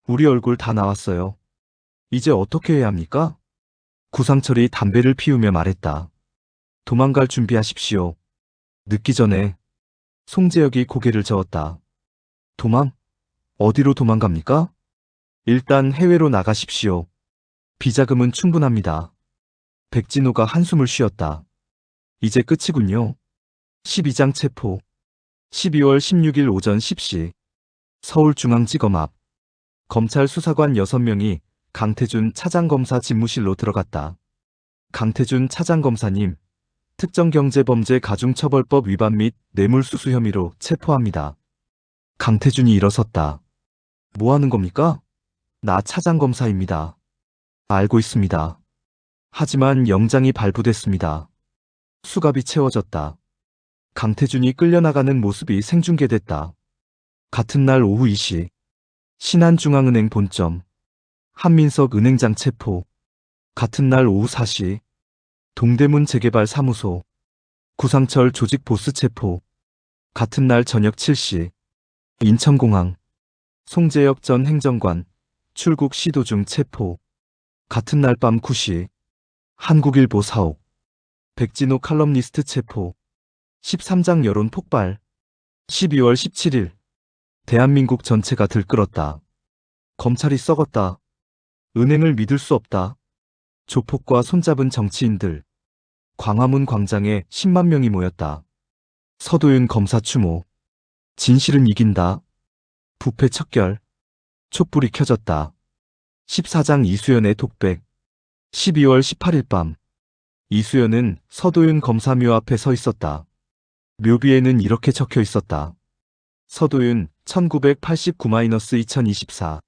우리 얼굴 다 나왔어요. 이제 어떻게 해야 합니까? 구상철이 담배를 피우며 말했다. 도망갈 준비하십시오. 늦기 전에. 송재혁이 고개를 저었다. 도망? 어디로 도망갑니까? 일단 해외로 나가십시오. 비자금은 충분합니다. 백진호가 한숨을 쉬었다. 이제 끝이군요. 12장 체포. 12월 16일 오전 10시. 서울중앙지검 앞. 검찰 수사관 6명이 강태준 차장검사 집무실로 들어갔다. 강태준 차장검사님, 특정경제범죄 가중처벌법 위반 및 뇌물수수 혐의로 체포합니다. 강태준이 일어섰다. 뭐 하는 겁니까? 나 차장검사입니다. 알고 있습니다. 하지만 영장이 발부됐습니다. 수갑이 채워졌다. 강태준이 끌려나가는 모습이 생중계됐다. 같은 날 오후 2시. 신한중앙은행 본점. 한민석 은행장 체포. 같은 날 오후 4시. 동대문 재개발 사무소. 구상철 조직 보스 체포. 같은 날 저녁 7시. 인천공항. 송재혁 전 행정관. 출국 시도 중 체포. 같은 날 밤 9시. 한국일보 사옥. 백진호 칼럼니스트 체포. 13장 여론 폭발. 12월 17일. 대한민국 전체가 들끓었다. 검찰이 썩었다. 은행을 믿을 수 없다. 조폭과 손잡은 정치인들. 광화문 광장에 10만 명이 모였다. 서도윤 검사 추모. 진실은 이긴다. 부패 척결. 촛불이 켜졌다. 14장 이수연의 독백. 12월 18일 밤. 이수연은 서도윤 검사 묘 앞에 서 있었다. 묘비에는 이렇게 적혀 있었다. 서도윤 1989-2024.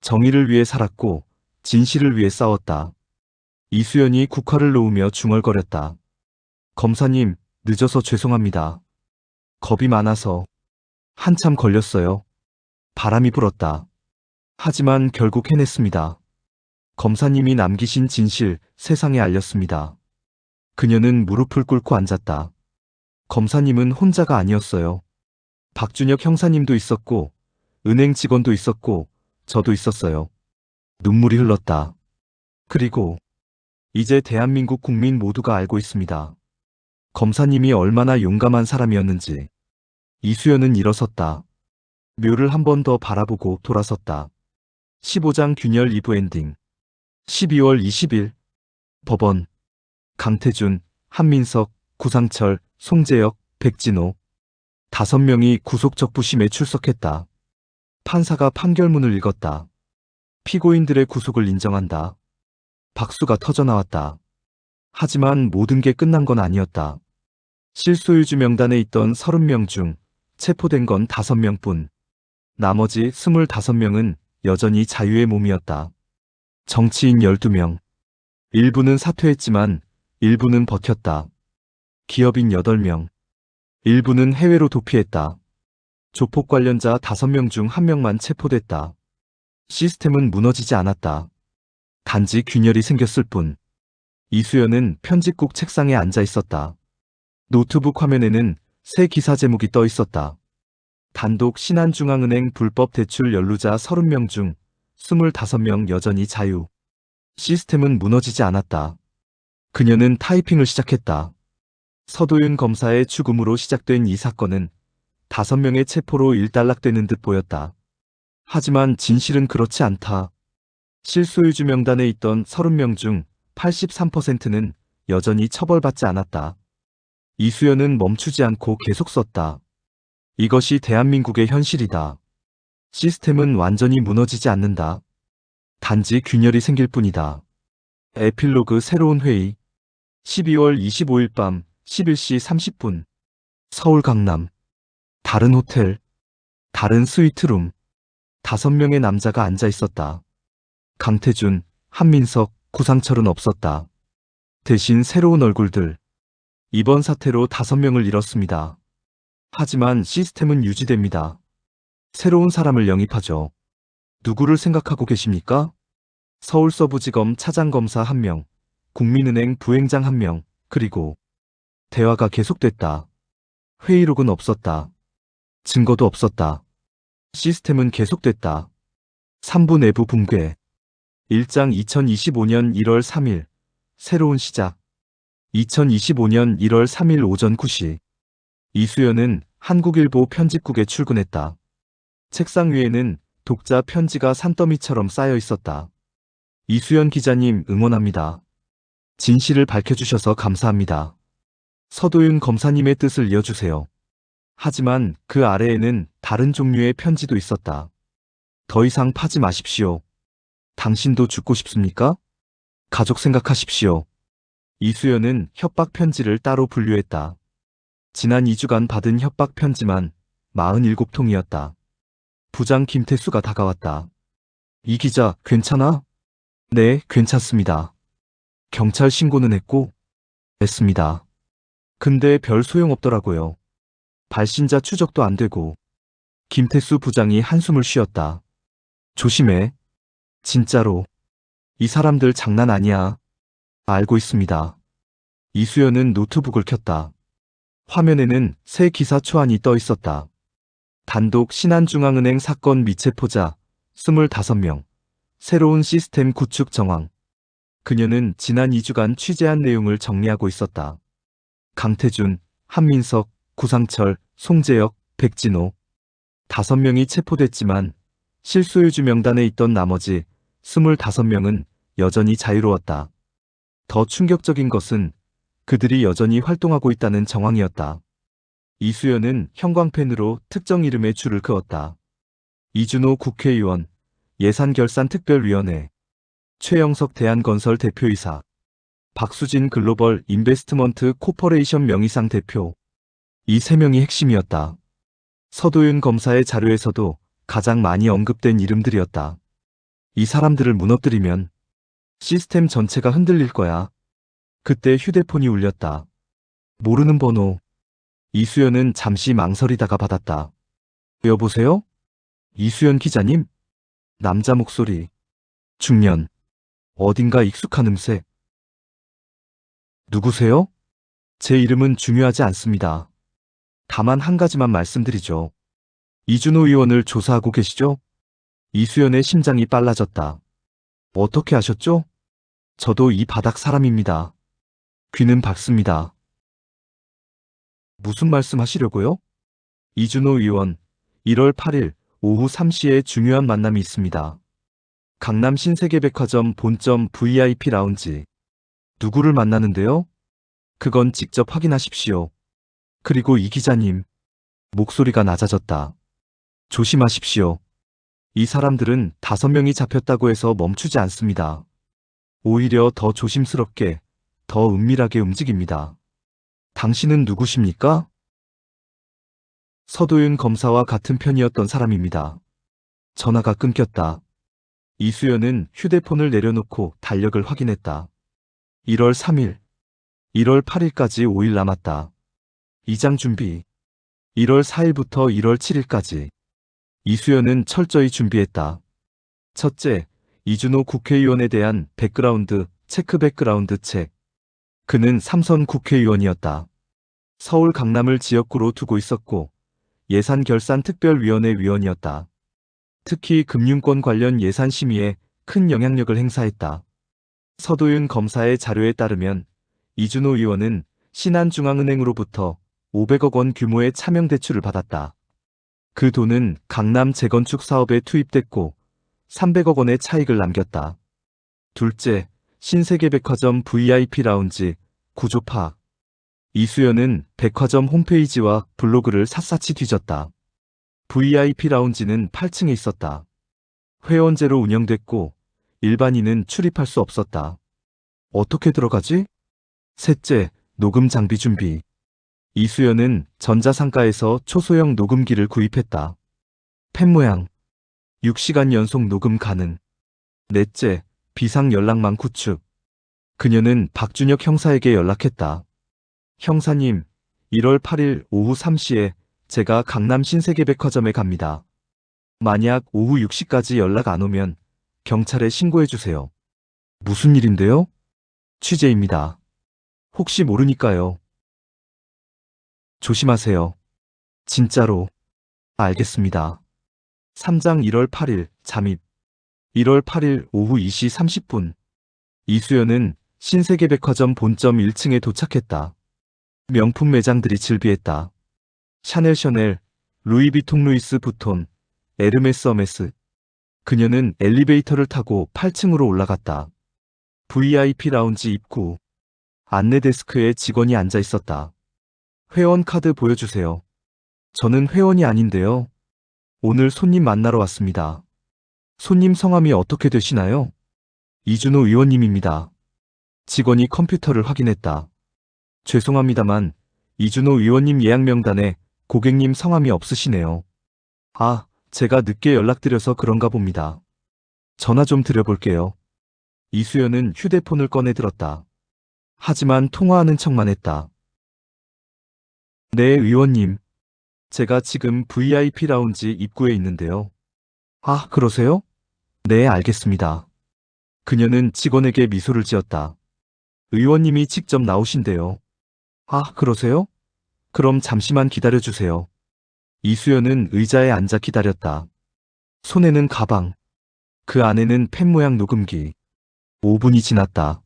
정의를 위해 살았고 진실을 위해 싸웠다. 이수연이 국화를 놓으며 중얼거렸다. 검사님, 늦어서 죄송합니다. 겁이 많아서. 한참 걸렸어요. 바람이 불었다. 하지만 결국 해냈습니다. 검사님이 남기신 진실 세상에 알렸습니다. 그녀는 무릎을 꿇고 앉았다. 검사님은 혼자가 아니었어요. 박준혁 형사님도 있었고, 은행 직원도 있었고, 저도 있었어요. 눈물이 흘렀다. 그리고 이제 대한민국 국민 모두가 알고 있습니다. 검사님이 얼마나 용감한 사람이었는지. 이수연은 일어섰다. 묘를 한 번 더 바라보고 돌아섰다. 15장 균열 2부 엔딩. 12월 20일. 법원. 강태준, 한민석, 구상철, 송재혁, 백진호. 5명이 구속적부심에 출석했다. 판사가 판결문을 읽었다. 피고인들의 구속을 인정한다. 박수가 터져나왔다. 하지만 모든 게 끝난 건 아니었다. 실소유주 명단에 있던 30명 중 체포된 건 5명뿐. 나머지 25명은 여전히 자유의 몸이었다. 정치인 12명. 일부는 사퇴했지만 일부는 버텼다. 기업인 8명. 일부는 해외로 도피했다. 조폭 관련자 5명 중 1명만 체포됐다. 시스템은 무너지지 않았다. 단지 균열이 생겼을 뿐. 이수연은 편집국 책상에 앉아 있었다. 노트북 화면에는 새 기사 제목이 떠 있었다. 단독 신한중앙은행 불법 대출 연루자 30명 중 25명 여전히 자유. 시스템은 무너지지 않았다. 그녀는 타이핑을 시작했다. 서도윤 검사의 죽음으로 시작된 이 사건은 5명의 체포로 일단락되는 듯 보였다. 하지만 진실은 그렇지 않다. 실소유주 명단에 있던 30명 중 83%는 여전히 처벌받지 않았다. 이수연은 멈추지 않고 계속 썼다. 이것이 대한민국의 현실이다. 시스템은 완전히 무너지지 않는다. 단지 균열이 생길 뿐이다. 에필로그 새로운 회의 12월 25일 밤 11시 30분 서울 강남 다른 호텔 다른 스위트룸 5명의 남자가 앉아 있었다. 강태준, 한민석, 구상철은 없었다. 대신 새로운 얼굴들. 이번 사태로 5명을 잃었습니다. 하지만 시스템은 유지됩니다. 새로운 사람을 영입하죠. 누구를 생각하고 계십니까? 서울서부지검 차장검사 1명, 국민은행 부행장 1명, 그리고 대화가 계속됐다. 회의록은 없었다. 증거도 없었다. 시스템은 계속됐다. 3부 내부 붕괴. 1장 2025년 1월 3일 새로운 시작. 2025년 1월 3일 오전 9시 이수연은 한국일보 편집국에 출근했다. 책상 위에는 독자 편지가 산더미처럼 쌓여 있었다. 이수연 기자님 응원합니다. 진실을 밝혀주셔서 감사합니다. 서도윤 검사님의 뜻을 이어주세요. 하지만 그 아래에는 다른 종류의 편지도 있었다. 더 이상 파지 마십시오. 당신도 죽고 싶습니까? 가족 생각하십시오. 이수연은 협박 편지를 따로 분류했다. 지난 2주간 받은 협박 편지만 47통이었다. 부장 김태수가 다가왔다. 이 기자, 괜찮아? 네, 괜찮습니다. 경찰 신고는 했습니다. 근데 별 소용없더라고요. 발신자 추적도 안 되고. 김태수 부장이 한숨을 쉬었다. 조심해. 진짜로. 이 사람들 장난 아니야. 알고 있습니다. 이수연은 노트북을 켰다. 화면에는 새 기사 초안이 떠 있었다. 단독 신한중앙은행 사건 미체포자 25명. 새로운 시스템 구축 정황. 그녀는 지난 2주간 취재한 내용을 정리하고 있었다. 강태준, 한민석, 구상철, 송재혁, 백진호. 5명이 체포됐지만 실소유주 명단에 있던 나머지 25명은 여전히 자유로웠다. 더 충격적인 것은 그들이 여전히 활동하고 있다는 정황이었다. 이수연은 형광펜으로 특정 이름의 줄을 그었다. 이준호 국회의원, 예산결산특별위원회, 최영석 대한건설 대표이사, 박수진 글로벌 인베스트먼트 코퍼레이션 명의상 대표. 이 3명이 핵심이었다. 서도윤 검사의 자료에서도 가장 많이 언급된 이름들이었다. 이 사람들을 무너뜨리면 시스템 전체가 흔들릴 거야. 그때 휴대폰이 울렸다. 모르는 번호. 이수연은 잠시 망설이다가 받았다. 여보세요? 이수연 기자님? 남자 목소리. 중년. 어딘가 익숙한 음색. 누구세요? 제 이름은 중요하지 않습니다. 다만 한 가지만 말씀드리죠. 이준호 의원을 조사하고 계시죠? 이수연의 심장이 빨라졌다. 어떻게 아셨죠? 저도 이 바닥 사람입니다. 귀는 밝습니다. 무슨 말씀 하시려고요? 이준호 의원, 1월 8일 오후 3시에 중요한 만남이 있습니다. 강남 신세계백화점 본점 VIP 라운지. 누구를 만나는데요? 그건 직접 확인하십시오. 그리고 이 기자님. 목소리가 낮아졌다. 조심하십시오. 이 사람들은 5명이 잡혔다고 해서 멈추지 않습니다. 오히려 더 조심스럽게, 더 은밀하게 움직입니다. 당신은 누구십니까? 서도윤 검사와 같은 편이었던 사람입니다. 전화가 끊겼다. 이수연은 휴대폰을 내려놓고 달력을 확인했다. 1월 3일, 1월 8일까지 5일 남았다. 이장 준비. 1월 4일부터 1월 7일까지. 이수연은 철저히 준비했다. 첫째, 이준호 국회의원에 대한 백그라운드, 체크 백그라운드 책. 그는 3선 국회의원이었다. 서울 강남을 지역구로 두고 있었고 예산결산특별위원회 위원이었다. 특히 금융권 관련 예산 심의에 큰 영향력을 행사했다. 서도윤 검사의 자료에 따르면 이준호 의원은 신한중앙은행으로부터 500억 원 규모의 차명 대출을 받았다. 그 돈은 강남 재건축 사업에 투입됐고 300억 원의 차익을 남겼다. 둘째, 신세계백화점 VIP 라운지 구조 파악. 이수연은 백화점 홈페이지와 블로그를 샅샅이 뒤졌다. VIP 라운지는 8층에 있었다. 회원제로 운영됐고 일반인은 출입할 수 없었다. 어떻게 들어가지? 셋째, 녹음 장비 준비. 이수연은 전자상가에서 초소형 녹음기를 구입했다. 펜 모양, 6시간 연속 녹음 가능. 넷째, 비상 연락망 구축. 그녀는 박준혁 형사에게 연락했다. 형사님, 1월 8일 오후 3시에 제가 강남 신세계백화점에 갑니다. 만약 오후 6시까지 연락 안 오면 경찰에 신고해주세요. 무슨 일인데요? 취재입니다. 혹시 모르니까요. 조심하세요. 진짜로. 알겠습니다. 3장 1월 8일 잠입. 1월 8일 오후 2시 30분. 이수연은 신세계백화점 본점 1층에 도착했다. 명품 매장들이 즐비했다. 샤넬, 루이비통 루이스 부톤, 에르메스 허메스. 그녀는 엘리베이터를 타고 8층으로 올라갔다. VIP 라운지 입구. 안내 데스크에 직원이 앉아 있었다. 회원 카드 보여주세요. 저는 회원이 아닌데요. 오늘 손님 만나러 왔습니다. 손님 성함이 어떻게 되시나요? 이준호 의원님입니다. 직원이 컴퓨터를 확인했다. 죄송합니다만 이준호 의원님 예약 명단에 고객님 성함이 없으시네요. 아, 제가 늦게 연락드려서 그런가 봅니다. 전화 좀 드려볼게요. 이수연은 휴대폰을 꺼내 들었다. 하지만 통화하는 척만 했다. 네, 의원님. 제가 지금 VIP 라운지 입구에 있는데요. 아, 그러세요? 네, 알겠습니다. 그녀는 직원에게 미소를 지었다. 의원님이 직접 나오신대요. 아, 그러세요? 그럼 잠시만 기다려주세요. 이수연은 의자에 앉아 기다렸다. 손에는 가방. 그 안에는 펜 모양 녹음기. 5분이 지났다.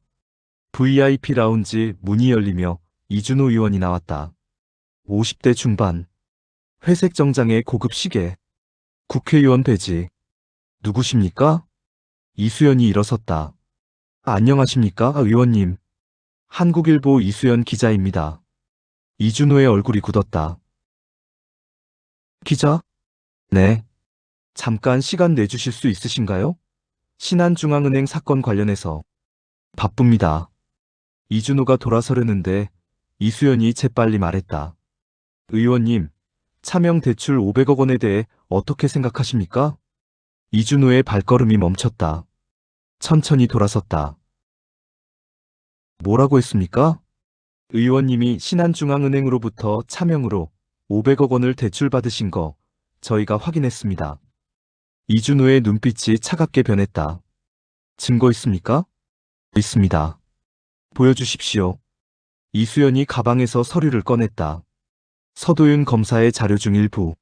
VIP 라운지 문이 열리며 이준호 의원이 나왔다. 50대 중반. 회색 정장에 고급 시계. 국회의원 배지. 누구십니까? 이수연이 일어섰다. 안녕하십니까, 의원님. 한국일보 이수연 기자입니다. 이준호의 얼굴이 굳었다. 기자? 네. 잠깐 시간 내주실 수 있으신가요? 신한중앙은행 사건 관련해서. 바쁩니다. 이준호가 돌아서려는데 이수연이 재빨리 말했다. 의원님, 차명 대출 500억 원에 대해 어떻게 생각하십니까? 이준호의 발걸음이 멈췄다. 천천히 돌아섰다. 뭐라고 했습니까? 의원님이 신한중앙은행으로부터 차명으로 500억 원을 대출받으신 거 저희가 확인했습니다. 이준호의 눈빛이 차갑게 변했다. 증거 있습니까? 있습니다. 보여주십시오. 이수연이 가방에서 서류를 꺼냈다. 서도윤 검사의 자료 중 일부.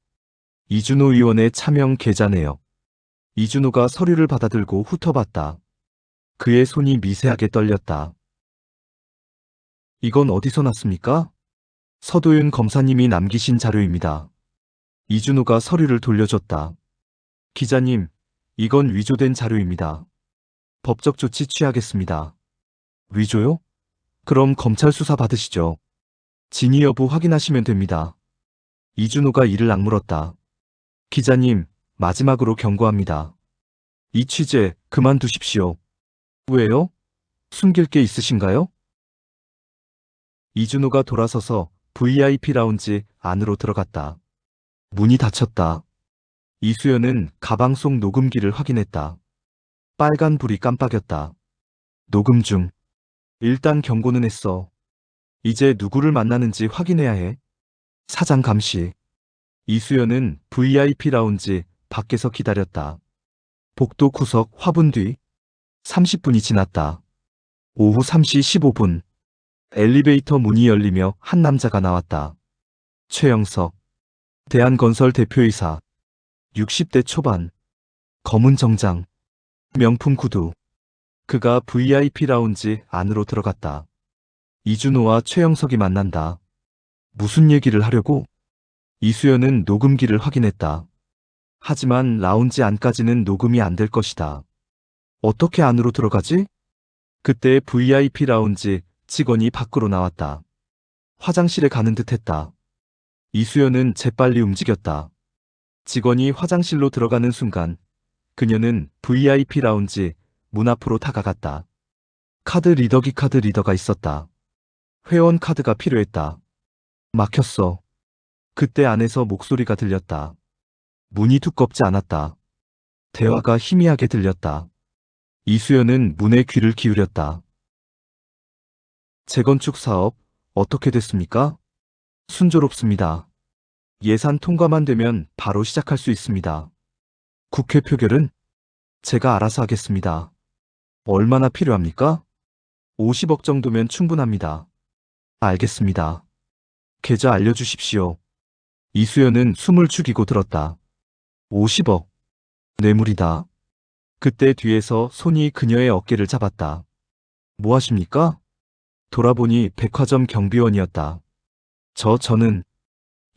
이준호 의원의 차명 계좌 내역. 이준호가 서류를 받아들고 훑어봤다. 그의 손이 미세하게 떨렸다. 이건 어디서 났습니까? 서도윤 검사님이 남기신 자료입니다. 이준호가 서류를 돌려줬다. 기자님, 이건 위조된 자료입니다. 법적 조치 취하겠습니다. 위조요? 그럼 검찰 수사 받으시죠. 진위 여부 확인하시면 됩니다. 이준호가 이를 악물었다. 기자님, 마지막으로 경고합니다. 이 취재 그만두십시오. 왜요? 숨길 게 있으신가요? 이준호가 돌아서서 VIP 라운지 안으로 들어갔다. 문이 닫혔다. 이수연은 가방 속 녹음기를 확인했다. 빨간 불이 깜빡였다. 녹음 중. 일단 경고는 했어. 이제 누구를 만나는지 확인해야 해. 사장 감시. 이수연은 VIP 라운지 밖에서 기다렸다. 복도 구석 화분 뒤. 30분이 지났다. 오후 3시 15분. 엘리베이터 문이 열리며 한 남자가 나왔다. 최영석. 대한건설 대표이사. 60대 초반. 검은 정장. 명품 구두. 그가 VIP 라운지 안으로 들어갔다. 이준호와 최영석이 만난다. 무슨 얘기를 하려고? 이수연은 녹음기를 확인했다. 하지만 라운지 안까지는 녹음이 안 될 것이다. 어떻게 안으로 들어가지? 그때 VIP 라운지 직원이 밖으로 나왔다. 화장실에 가는 듯 했다. 이수연은 재빨리 움직였다. 직원이 화장실로 들어가는 순간 그녀는 VIP 라운지 문 앞으로 다가갔다. 카드 리더가 있었다. 회원 카드가 필요했다. 막혔어. 그때 안에서 목소리가 들렸다. 문이 두껍지 않았다. 대화가 희미하게 들렸다. 이수연은 문에 귀를 기울였다. 재건축 사업 어떻게 됐습니까? 순조롭습니다. 예산 통과만 되면 바로 시작할 수 있습니다. 국회 표결은 제가 알아서 하겠습니다. 얼마나 필요합니까? 50억 정도면 충분합니다. 알겠습니다. 계좌 알려주십시오. 이수연은 숨을 죽이고 들었다. 50억. 뇌물이다. 그때 뒤에서 손이 그녀의 어깨를 잡았다. 뭐 하십니까? 돌아보니 백화점 경비원이었다. 저는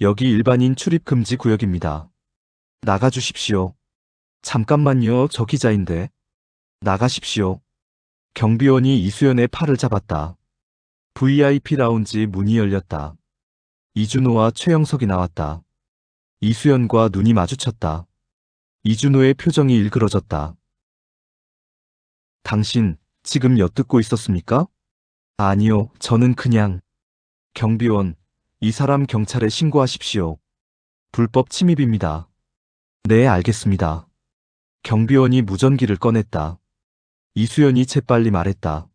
여기 일반인 출입 금지 구역입니다. 나가주십시오. 잠깐만요, 저 기자인데. 나가십시오. 경비원이 이수연의 팔을 잡았다. VIP 라운지 문이 열렸다. 이준호와 최영석이 나왔다. 이수연과 눈이 마주쳤다. 이준호의 표정이 일그러졌다. 당신 지금 엿듣고 있었습니까? 아니요, 저는 그냥. 경비원, 이 사람 경찰에 신고하십시오. 불법 침입입니다. 네, 알겠습니다. 경비원이 무전기를 꺼냈다. 이수연이 재빨리 말했다.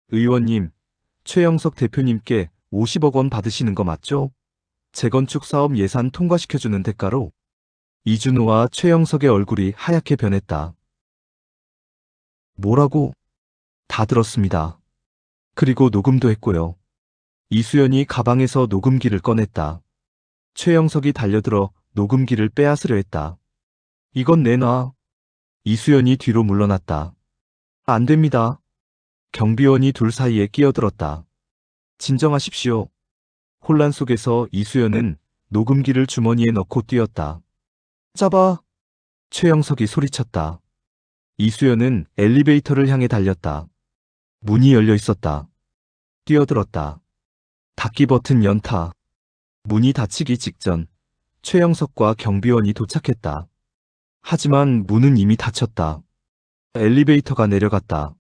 의원님, 최영석 대표님께 50억 원 받으시는 거 맞죠? 재건축 사업 예산 통과시켜주는 대가로. 이준호와 최영석의 얼굴이 하얗게 변했다. 뭐라고? 다 들었습니다. 그리고 녹음도 했고요. 이수연이 가방에서 녹음기를 꺼냈다. 최영석이 달려들어 녹음기를 빼앗으려 했다. 이건 내놔. 이수연이 뒤로 물러났다. 안 됩니다. 경비원이 둘 사이에 끼어들었다. 진정하십시오. 혼란 속에서 이수연은 녹음기를 주머니에 넣고 뛰었다. 잡아! 최영석이 소리쳤다. 이수연은 엘리베이터를 향해 달렸다. 문이 열려 있었다. 뛰어들었다. 닫기 버튼 연타. 문이 닫히기 직전 최영석과 경비원이 도착했다. 하지만 문은 이미 닫혔다. 엘리베이터가 내려갔다.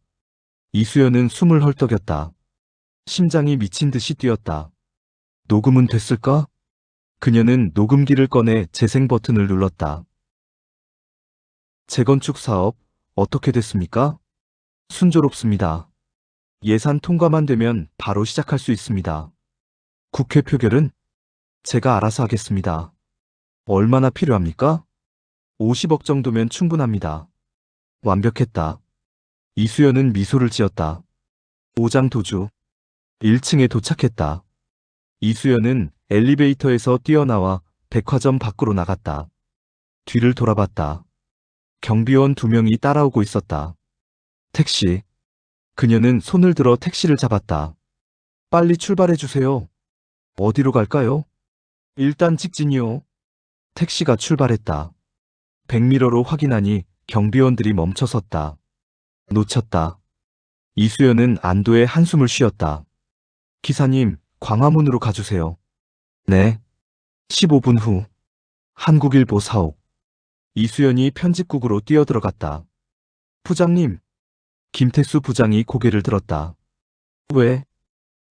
이수연은 숨을 헐떡였다. 심장이 미친 듯이 뛰었다. 녹음은 됐을까? 그녀는 녹음기를 꺼내 재생 버튼을 눌렀다. 재건축 사업 어떻게 됐습니까? 순조롭습니다. 예산 통과만 되면 바로 시작할 수 있습니다. 국회 표결은 제가 알아서 하겠습니다. 얼마나 필요합니까? 50억 정도면 충분합니다. 완벽했다. 이수연은 미소를 지었다. 오장 도주. 1층에 도착했다. 이수연은 엘리베이터에서 뛰어나와 백화점 밖으로 나갔다. 뒤를 돌아봤다. 경비원 2명이 따라오고 있었다. 택시. 그녀는 손을 들어 택시를 잡았다. 빨리 출발해주세요. 어디로 갈까요? 일단 직진이요. 택시가 출발했다. 백미러로 확인하니 경비원들이 멈춰섰다. 놓쳤다. 이수연은 안도의 한숨을 쉬었다. 기사님, 광화문으로 가주세요. 네. 15분 후. 한국일보 사옥. 이수연이 편집국으로 뛰어들어갔다. 부장님. 김태수 부장이 고개를 들었다. 왜?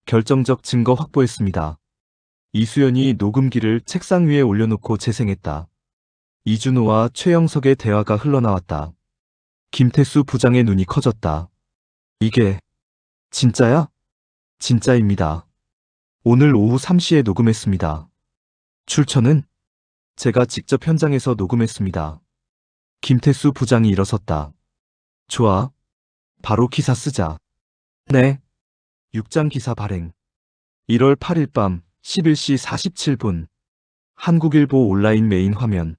결정적 증거 확보했습니다. 이수연이 녹음기를 책상 위에 올려놓고 재생했다. 이준호와 최영석의 대화가 흘러나왔다. 김태수 부장의 눈이 커졌다. 이게 진짜야? 진짜입니다. 오늘 오후 3시에 녹음했습니다. 출처는? 제가 직접 현장에서 녹음했습니다. 김태수 부장이 일어섰다. 좋아. 바로 기사 쓰자. 네. 6장 기사 발행. 1월 8일 밤 11시 47분. 한국일보 온라인 메인 화면.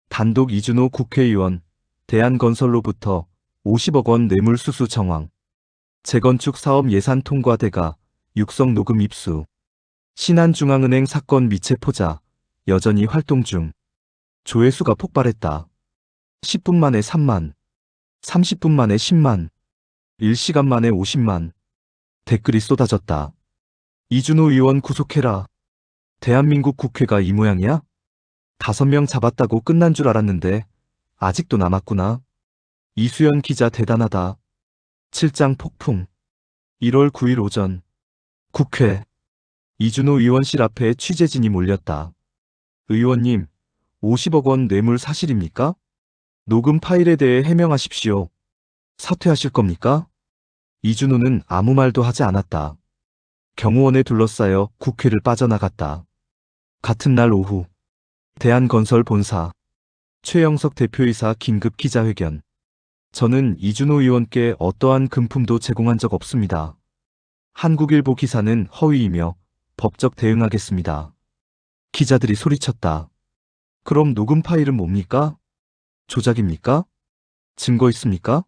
단독 이준호 국회의원, 대한건설로부터 50억 원 뇌물수수 정황. 재건축 사업 예산 통과 대가, 육성 녹음 입수. 신한중앙은행 사건 미체포자, 여전히 활동 중. 조회수가 폭발했다. 10분 만에 3만, 30분 만에 10만, 1시간 만에 50만. 댓글이 쏟아졌다. 이준호 의원 구속해라. 대한민국 국회가 이 모양이야? 5명 잡았다고 끝난 줄 알았는데 아직도 남았구나. 이수연 기자 대단하다. 7장 폭풍. 1월 9일 오전. 국회. 이준호 의원실 앞에 취재진이 몰렸다. 의원님, 50억 원 뇌물 사실입니까? 녹음 파일에 대해 해명하십시오. 사퇴하실 겁니까? 이준호는 아무 말도 하지 않았다. 경호원에 둘러싸여 국회를 빠져나갔다. 같은 날 오후. 대한건설 본사. 최영석 대표이사 긴급 기자회견. 저는 이준호 의원께 어떠한 금품도 제공한 적 없습니다. 한국일보 기사는 허위이며 법적 대응하겠습니다. 기자들이 소리쳤다. 그럼 녹음 파일은 뭡니까? 조작입니까? 증거 있습니까?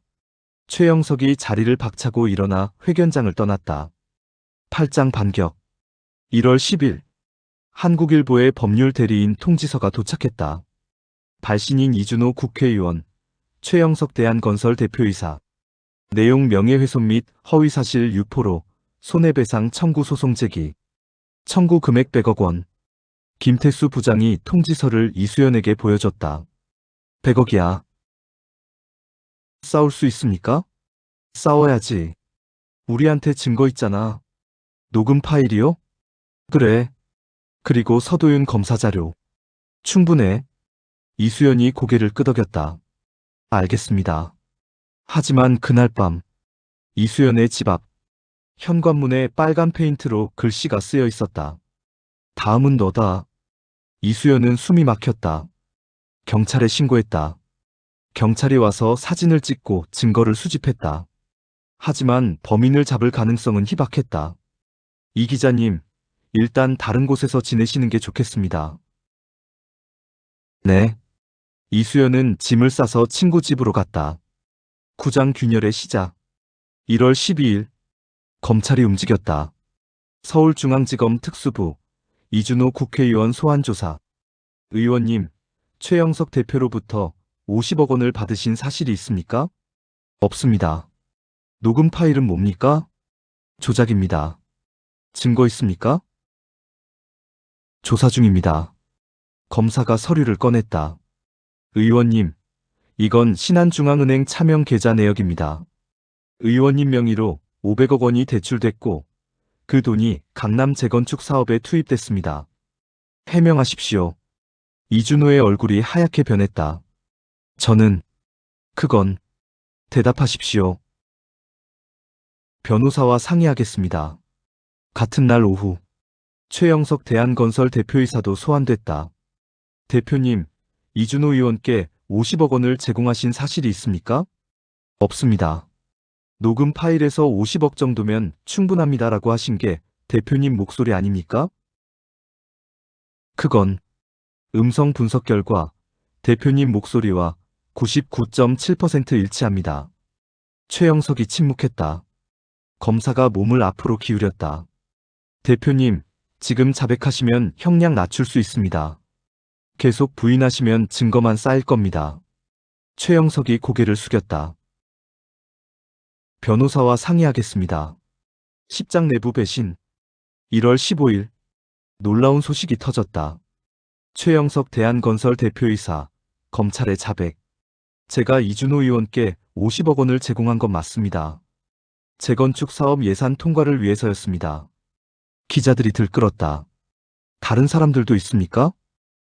최영석이 자리를 박차고 일어나 회견장을 떠났다. 8장 반격. 1월 10일. 한국일보의 법률 대리인 통지서가 도착했다. 발신인 이준호 국회의원, 최영석 대한건설 대표이사. 내용 명예훼손 및 허위사실 유포로 손해배상 청구 소송 제기. 청구 금액 100억 원. 김태수 부장이 통지서를 이수연에게 보여줬다. 100억이야. 싸울 수 있습니까? 싸워야지. 우리한테 증거 있잖아. 녹음 파일이요? 그래. 그리고 서도윤 검사 자료. 충분해. 이수연이 고개를 끄덕였다. 알겠습니다. 하지만 그날 밤, 이수연의 집 앞, 현관문에 빨간 페인트로 글씨가 쓰여 있었다. 다음은 너다. 이수연은 숨이 막혔다. 경찰에 신고했다. 경찰이 와서 사진을 찍고 증거를 수집했다. 하지만 범인을 잡을 가능성은 희박했다. 이 기자님, 일단 다른 곳에서 지내시는 게 좋겠습니다. 네. 이수연은 짐을 싸서 친구 집으로 갔다. 구장 균열의 시작. 1월 12일. 검찰이 움직였다. 서울중앙지검 특수부. 이준호 국회의원 소환조사. 의원님, 최영석 대표로부터 50억 원을 받으신 사실이 있습니까? 없습니다. 녹음 파일은 뭡니까? 조작입니다. 증거 있습니까? 조사 중입니다. 검사가 서류를 꺼냈다. 의원님, 이건 신한중앙은행 차명 계좌 내역입니다. 의원님 명의로 500억 원이 대출됐고 그 돈이 강남 재건축 사업에 투입됐습니다. 해명하십시오. 이준호의 얼굴이 하얗게 변했다. 저는 그건 대답하십시오. 변호사와 상의하겠습니다. 같은 날 오후 최영석 대한건설 대표이사도 소환됐다. 대표님, 이준호 의원께 50억 원을 제공하신 사실이 있습니까? 없습니다. 녹음 파일에서 50억 정도면 충분합니다라고 하신 게 대표님 목소리 아닙니까? 그건 음성 분석 결과 대표님 목소리와 99.7% 일치합니다. 최영석이 침묵했다. 검사가 몸을 앞으로 기울였다. 대표님, 지금 자백하시면 형량 낮출 수 있습니다. 계속 부인하시면 증거만 쌓일 겁니다. 최영석이 고개를 숙였다. 변호사와 상의하겠습니다. 10장 내부 배신. 1월 15일. 놀라운 소식이 터졌다. 최영석 대한건설 대표이사, 검찰의 자백. 제가 이준호 의원께 50억 원을 제공한 건 맞습니다. 재건축 사업 예산 통과를 위해서였습니다. 기자들이 들끓었다. 다른 사람들도 있습니까?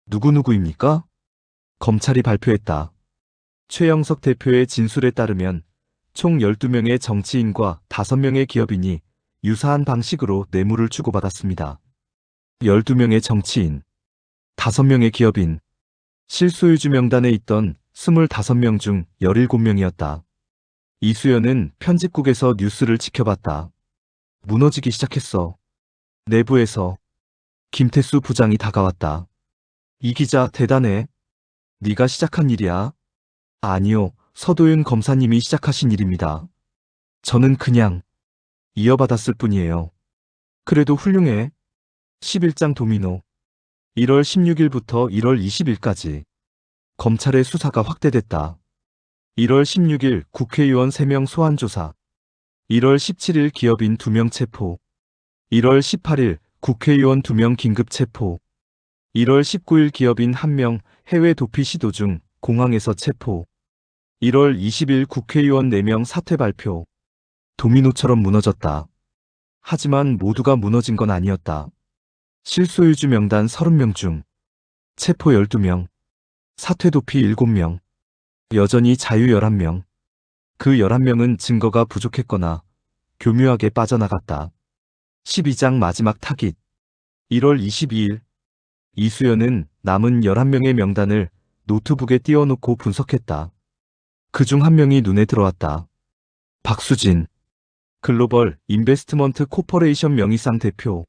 누구누구입니까? 검찰이 발표했다. 최영석 대표의 진술에 따르면 총 12명의 정치인과 5명의 기업인이 유사한 방식으로 뇌물을 주고받았습니다. 12명의 정치인, 5명의 기업인, 실소유주 명단에 있던 25명 중 17명이었다. 이수연은 편집국에서 뉴스를 지켜봤다. 무너지기 시작했어. 내부에서 김태수 부장이 다가왔다. 이 기자 대단해. 네가 시작한 일이야? 아니요, 서도윤 검사님이 시작하신 일입니다. 저는 그냥 이어받았을 뿐이에요. 그래도 훌륭해. 11장 도미노. 1월 16일부터 1월 20일까지. 검찰의 수사가 확대됐다. 1월 16일 국회의원 3명 소환조사. 1월 17일 기업인 2명 체포. 1월 18일 국회의원 2명 긴급 체포. 1월 19일 기업인 1명 해외 도피 시도 중 공항에서 체포. 1월 20일 국회의원 4명 사퇴 발표. 도미노처럼 무너졌다. 하지만 모두가 무너진 건 아니었다. 실소유주 명단 30명 중 체포 12명, 사퇴 도피 7명, 여전히 자유 11명. 그 11명은 증거가 부족했거나 교묘하게 빠져나갔다. 12장 마지막 타깃. 1월 22일 이수연은 남은 11명의 명단을 노트북에 띄워놓고 분석했다. 그중 한 명이 눈에 들어왔다. 박수진. 글로벌 인베스트먼트 코퍼레이션 명의상 대표.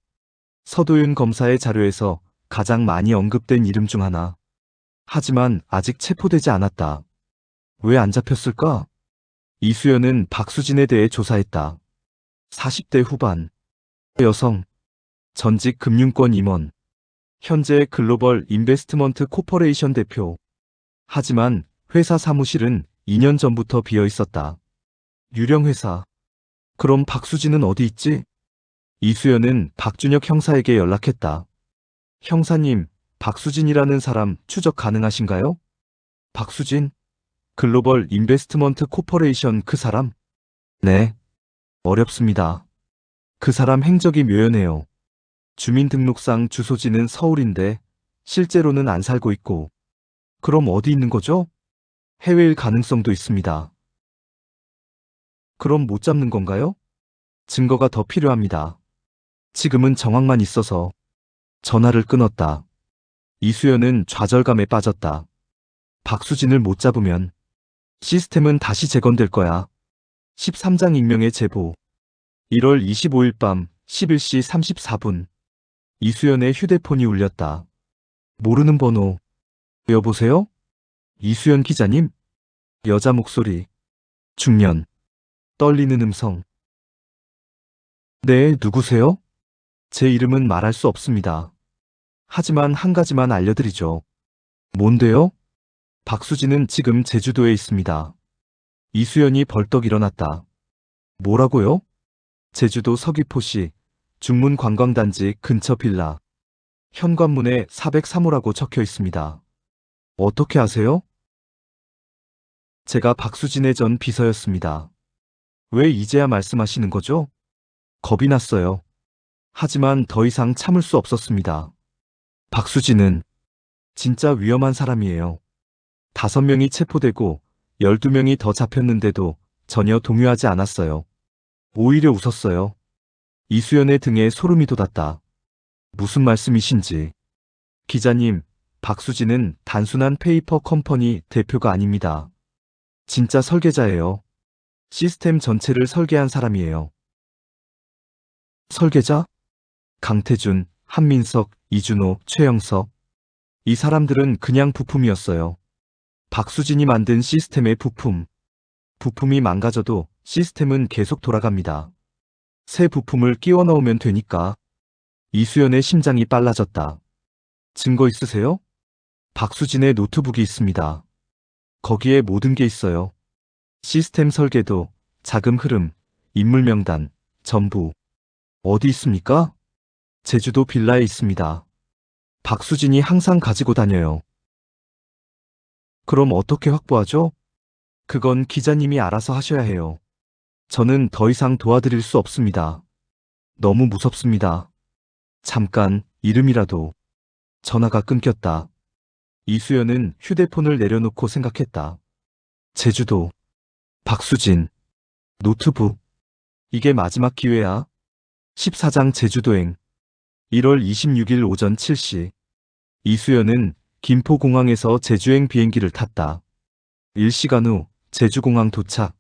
서도윤 검사의 자료에서 가장 많이 언급된 이름 중 하나. 하지만 아직 체포되지 않았다. 왜 안 잡혔을까? 이수연은 박수진에 대해 조사했다. 40대 후반. 여성. 전직 금융권 임원. 현재 글로벌 인베스트먼트 코퍼레이션 대표. 하지만 회사 사무실은 2년 전부터 비어 있었다. 유령 회사. 그럼 박수진은 어디 있지? 이수연은 박준혁 형사에게 연락했다. 형사님, 박수진이라는 사람 추적 가능하신가요? 박수진? 글로벌 인베스트먼트 코퍼레이션 그 사람? 네. 어렵습니다. 그 사람 행적이 묘연해요. 주민등록상 주소지는 서울인데 실제로는 안 살고 있고. 그럼 어디 있는 거죠? 해외일 가능성도 있습니다. 그럼 못 잡는 건가요? 증거가 더 필요합니다. 지금은 정황만 있어서. 전화를 끊었다. 이수연은 좌절감에 빠졌다. 박수진을 못 잡으면 시스템은 다시 재건될 거야. 13장 익명의 제보. 1월 25일 밤 11시 34분. 이수연의 휴대폰이 울렸다. 모르는 번호. 여보세요? 이수연 기자님? 여자 목소리. 중년. 떨리는 음성. 네, 누구세요? 제 이름은 말할 수 없습니다. 하지만 한 가지만 알려드리죠. 뭔데요? 박수진은 지금 제주도에 있습니다. 이수연이 벌떡 일어났다. 뭐라고요? 제주도 서귀포시 중문 관광단지 근처 빌라. 현관문에 403호라고 적혀 있습니다. 어떻게 아세요? 제가 박수진의 전 비서였습니다. 왜 이제야 말씀하시는 거죠? 겁이 났어요. 하지만 더 이상 참을 수 없었습니다. 박수진은 진짜 위험한 사람이에요. 5명이 체포되고 12명이 더 잡혔는데도 전혀 동요하지 않았어요. 오히려 웃었어요. 이수연의 등에 소름이 돋았다. 무슨 말씀이신지. 기자님, 박수진은 단순한 페이퍼 컴퍼니 대표가 아닙니다. 진짜 설계자예요. 시스템 전체를 설계한 사람이에요. 설계자? 강태준, 한민석, 이준호, 최영석. 이 사람들은 그냥 부품이었어요. 박수진이 만든 시스템의 부품. 부품이 망가져도 시스템은 계속 돌아갑니다. 새 부품을 끼워 넣으면 되니까. 이수연의 심장이 빨라졌다. 증거 있으세요? 박수진의 노트북이 있습니다. 거기에 모든 게 있어요. 시스템 설계도, 자금 흐름, 인물 명단, 전부. 어디 있습니까? 제주도 빌라에 있습니다. 박수진이 항상 가지고 다녀요. 그럼 어떻게 확보하죠? 그건 기자님이 알아서 하셔야 해요. 저는 더 이상 도와드릴 수 없습니다. 너무 무섭습니다. 잠깐, 이름이라도. 전화가 끊겼다. 이수연은 휴대폰을 내려놓고 생각했다. 제주도. 박수진. 노트북. 이게 마지막 기회야. 14장 제주도행. 1월 26일 오전 7시. 이수연은 김포공항에서 제주행 비행기를 탔다. 1시간 후 제주공항 도착.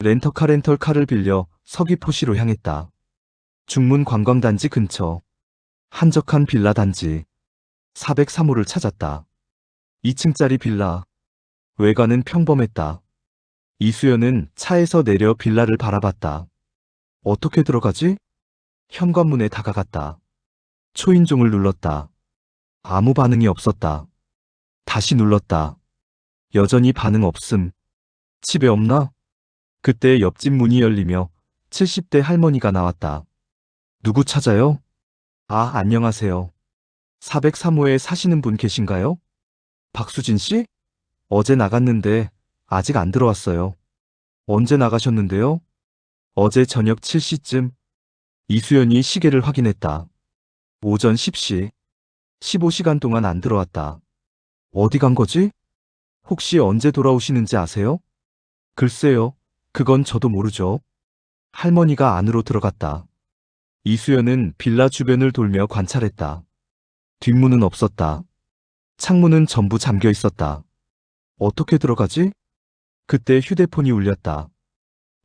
렌터카를 빌려 서귀포시로 향했다. 중문 관광단지 근처. 한적한 빌라 단지. 403호를 찾았다. 2층짜리 빌라. 외관은 평범했다. 이수연은 차에서 내려 빌라를 바라봤다. 어떻게 들어가지? 현관문에 다가갔다. 초인종을 눌렀다. 아무 반응이 없었다. 다시 눌렀다. 여전히 반응 없음. 집에 없나? 그때 옆집 문이 열리며 70대 할머니가 나왔다. 누구 찾아요? 아, 안녕하세요. 403호에 사시는 분 계신가요? 박수진 씨? 어제 나갔는데 아직 안 들어왔어요. 언제 나가셨는데요? 어제 저녁 7시쯤. 이수연이 시계를 확인했다. 오전 10시. 15시간 동안 안 들어왔다. 어디 간 거지? 혹시 언제 돌아오시는지 아세요? 글쎄요. 그건 저도 모르죠. 할머니가 안으로 들어갔다. 이수연은 빌라 주변을 돌며 관찰했다. 뒷문은 없었다. 창문은 전부 잠겨 있었다. 어떻게 들어가지? 그때 휴대폰이 울렸다.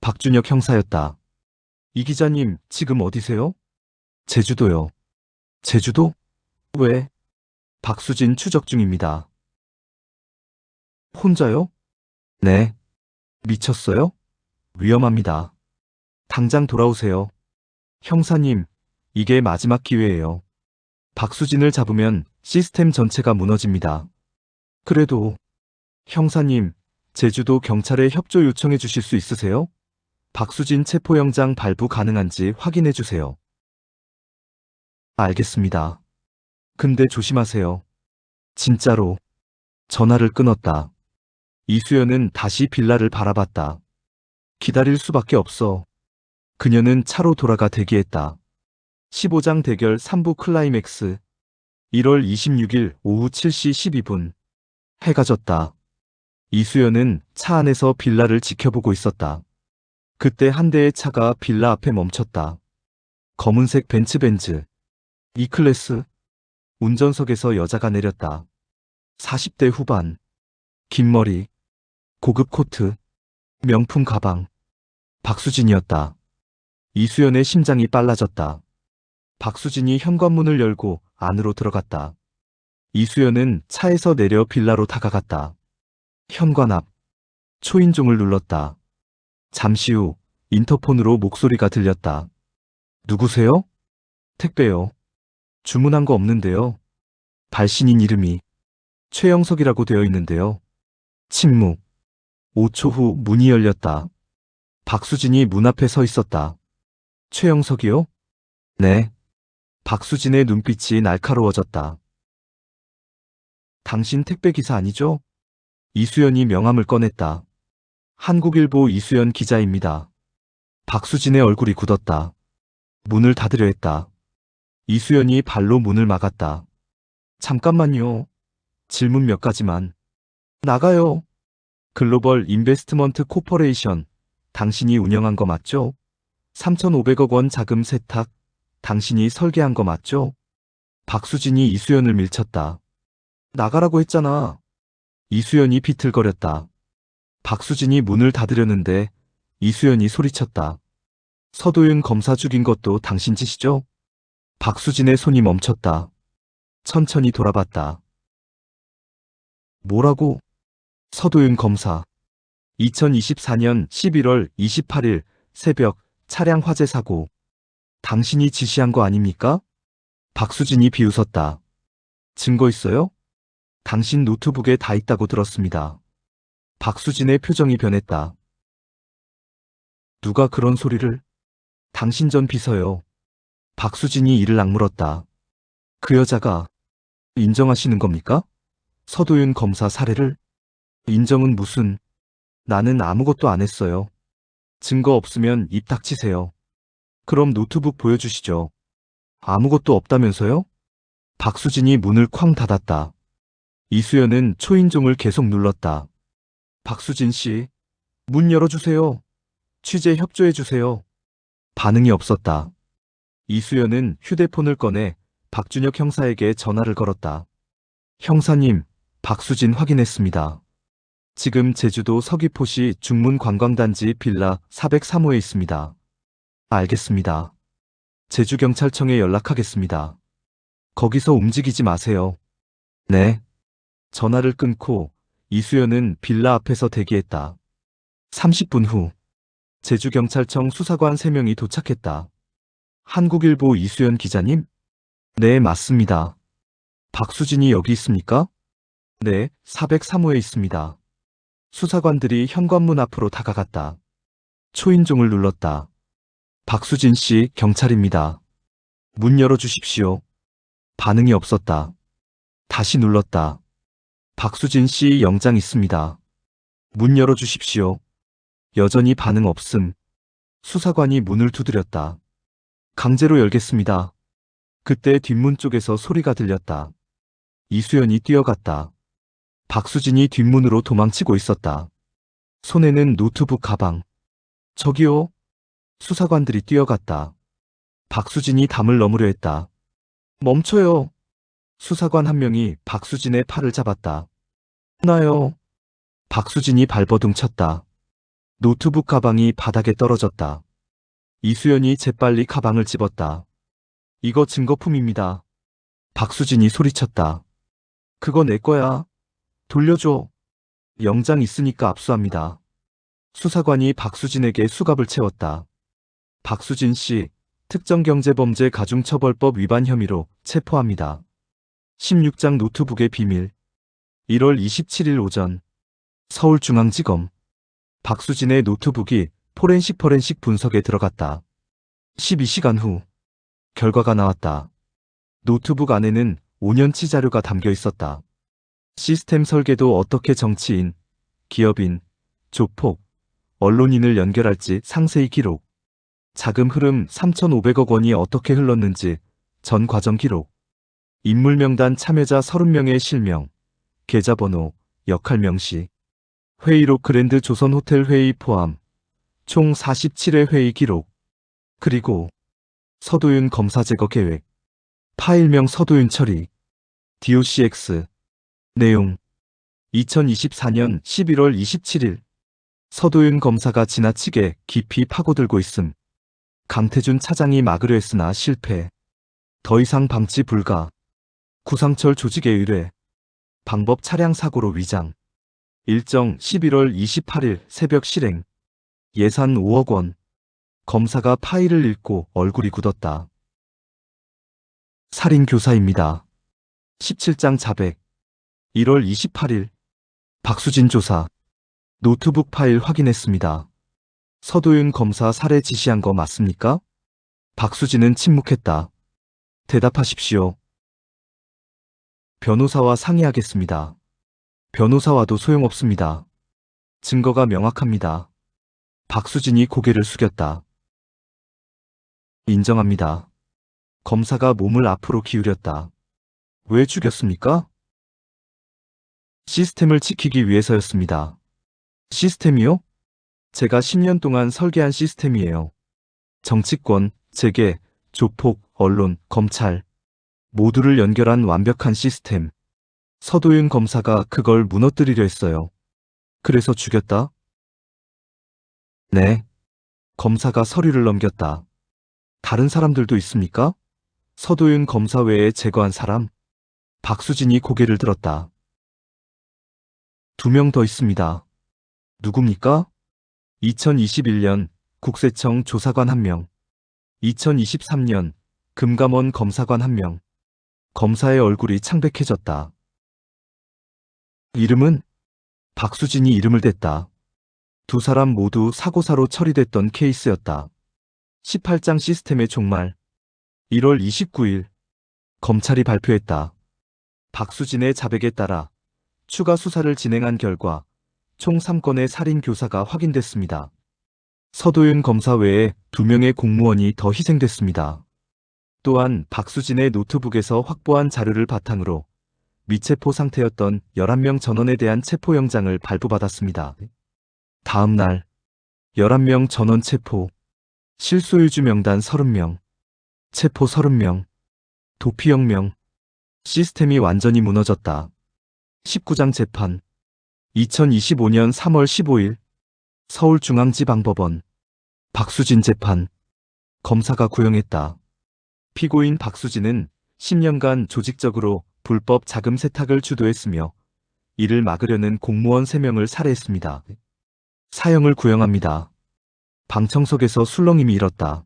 박준혁 형사였다. 이 기자님, 지금 어디세요? 제주도요. 제주도? 왜? 박수진 추적 중입니다. 혼자요? 네. 미쳤어요? 위험합니다. 당장 돌아오세요. 형사님, 이게 마지막 기회예요. 박수진을 잡으면 시스템 전체가 무너집니다. 그래도, 형사님, 제주도 경찰에 협조 요청해 주실 수 있으세요? 박수진 체포영장 발부 가능한지 확인해 주세요. 알겠습니다. 근데 조심하세요. 진짜로. 전화를 끊었다. 이수연은 다시 빌라를 바라봤다. 기다릴 수밖에 없어. 그녀는 차로 돌아가 대기했다. 15장 대결 3부 클라이맥스. 1월 26일 오후 7시 12분. 해가 졌다. 이수연은 차 안에서 빌라를 지켜보고 있었다. 그때 한 대의 차가 빌라 앞에 멈췄다. 검은색 벤츠벤즈. E클래스. 운전석에서 여자가 내렸다. 40대 후반. 긴 머리. 고급 코트. 명품 가방. 박수진이었다. 이수연의 심장이 빨라졌다. 박수진이 현관문을 열고 안으로 들어갔다. 이수연은 차에서 내려 빌라로 다가갔다. 현관 앞. 초인종을 눌렀다. 잠시 후 인터폰으로 목소리가 들렸다. 누구세요? 택배요. 주문한 거 없는데요. 발신인 이름이 최영석이라고 되어 있는데요. 침묵. 5초 후 문이 열렸다. 박수진이 문 앞에 서 있었다. 최영석이요? 네. 박수진의 눈빛이 날카로워졌다. 당신 택배기사 아니죠? 이수연이 명함을 꺼냈다. 한국일보 이수연 기자입니다. 박수진의 얼굴이 굳었다. 문을 닫으려 했다. 이수연이 발로 문을 막았다. 잠깐만요. 질문 몇 가지만. 나가요. 글로벌 인베스트먼트 코퍼레이션. 당신이 운영한 거 맞죠? 3,500억 원 자금 세탁. 당신이 설계한 거 맞죠? 박수진이 이수연을 밀쳤다. 나가라고 했잖아. 이수연이 비틀거렸다. 박수진이 문을 닫으려는데 이수연이 소리쳤다. 서도윤 검사 죽인 것도 당신 짓이죠? 박수진의 손이 멈췄다. 천천히 돌아봤다. 뭐라고? 서도윤 검사. 2024년 11월 28일 새벽 차량 화재 사고. 당신이 지시한 거 아닙니까? 박수진이 비웃었다. 증거 있어요? 당신 노트북에 다 있다고 들었습니다. 박수진의 표정이 변했다. 누가 그런 소리를? 당신 전 비서요. 박수진이 이를 악물었다. 그 여자가 인정하시는 겁니까? 서도윤 검사 사례를? 인정은 무슨? 나는 아무것도 안 했어요. 증거 없으면 입 닥치세요. 그럼 노트북 보여주시죠. 아무것도 없다면서요? 박수진이 문을 쾅 닫았다. 이수연은 초인종을 계속 눌렀다. 박수진 씨, 문 열어주세요. 취재 협조해주세요. 반응이 없었다. 이수연은 휴대폰을 꺼내 박준혁 형사에게 전화를 걸었다. 형사님, 박수진 확인했습니다. 지금 제주도 서귀포시 중문관광단지 빌라 403호에 있습니다. 알겠습니다. 제주경찰청에 연락하겠습니다. 거기서 움직이지 마세요. 네. 전화를 끊고 이수연은 빌라 앞에서 대기했다. 30분 후 제주경찰청 수사관 3명이 도착했다. 한국일보 이수연 기자님? 네, 맞습니다. 박수진이 여기 있습니까? 네, 403호에 있습니다. 수사관들이 현관문 앞으로 다가갔다. 초인종을 눌렀다. 박수진 씨, 경찰입니다. 문 열어주십시오. 반응이 없었다. 다시 눌렀다. 박수진 씨, 영장 있습니다. 문 열어주십시오. 여전히 반응 없음. 수사관이 문을 두드렸다. 강제로 열겠습니다. 그때 뒷문 쪽에서 소리가 들렸다. 이수연이 뛰어갔다. 박수진이 뒷문으로 도망치고 있었다. 손에는 노트북 가방. 저기요. 수사관들이 뛰어갔다. 박수진이 담을 넘으려 했다. 멈춰요. 수사관 한 명이 박수진의 팔을 잡았다. 나요. 박수진이 발버둥 쳤다. 노트북 가방이 바닥에 떨어졌다. 이수연이 재빨리 가방을 집었다. 이거 증거품입니다. 박수진이 소리쳤다. 그거 내 거야. 돌려줘. 영장 있으니까 압수합니다. 수사관이 박수진에게 수갑을 채웠다. 박수진 씨, 특정경제범죄 가중처벌법 위반 혐의로 체포합니다. 16장 노트북의 비밀. 1월 27일 오전 서울중앙지검. 박수진의 노트북이 포렌식 분석에 들어갔다. 12시간 후 결과가 나왔다. 노트북 안에는 5년치 자료가 담겨 있었다. 시스템 설계도 어떻게 정치인, 기업인, 조폭, 언론인을 연결할지 상세히 기록. 자금 흐름 3,500억 원이 어떻게 흘렀는지 전 과정 기록. 인물 명단 참여자 30명의 실명, 계좌번호, 역할 명시. 회의록 그랜드 조선 호텔 회의 포함. 총 47회 회의 기록. 그리고 서도윤 검사 제거 계획. 파일명 서도윤 처리. DOCX. 내용. 2024년 11월 27일. 서도윤 검사가 지나치게 깊이 파고들고 있음. 강태준 차장이 막으려 했으나 실패. 더 이상 방치 불가. 구상철 조직의 의뢰. 방법 차량 사고로 위장. 일정 11월 28일 새벽 실행. 예산 5억 원. 검사가 파일을 읽고 얼굴이 굳었다. 살인교사입니다. 17장 자백. 1월 28일. 박수진 조사. 노트북 파일 확인했습니다. 서도윤 검사 살해 지시한 거 맞습니까? 박수진은 침묵했다. 대답하십시오. 변호사와 상의하겠습니다. 변호사와도 소용없습니다. 증거가 명확합니다. 박수진이 고개를 숙였다. 인정합니다. 검사가 몸을 앞으로 기울였다. 왜 죽였습니까? 시스템을 지키기 위해서였습니다. 시스템이요? 제가 10년 동안 설계한 시스템이에요. 정치권, 재계, 조폭, 언론, 검찰 모두를 연결한 완벽한 시스템. 서도윤 검사가 그걸 무너뜨리려 했어요. 그래서 죽였다? 네. 검사가 서류를 넘겼다. 다른 사람들도 있습니까? 서도윤 검사 외에 제거한 사람? 박수진이 고개를 들었다. 2명 더 있습니다. 누굽니까? 2021년 국세청 조사관 1명, 2023년 금감원 검사관 1명. 검사의 얼굴이 창백해졌다. 이름은? 박수진이 이름을 댔다. 두 사람 모두 사고사로 처리됐던 케이스였다. 18장 시스템의 종말. 1월 29일 검찰이 발표했다. 박수진의 자백에 따라 추가 수사를 진행한 결과 총 3건의 살인 교사가 확인됐습니다. 서도윤 검사 외에 2명의 공무원이 더 희생됐습니다. 또한 박수진의 노트북에서 확보한 자료를 바탕으로 미체포 상태였던 11명 전원에 대한 체포영장을 발부받았습니다. 다음 날 11명 전원 체포. 실소유주 명단 30명. 체포 30명. 도피 0명. 시스템이 완전히 무너졌다. 19장 재판. 2025년 3월 15일 서울중앙지방법원. 박수진 재판. 검사가 구형했다. 피고인 박수진은 10년간 조직적으로 불법 자금 세탁을 주도했으며 이를 막으려는 공무원 3명을 살해했습니다. 사형을 구형합니다. 방청석에서 술렁임이 일었다.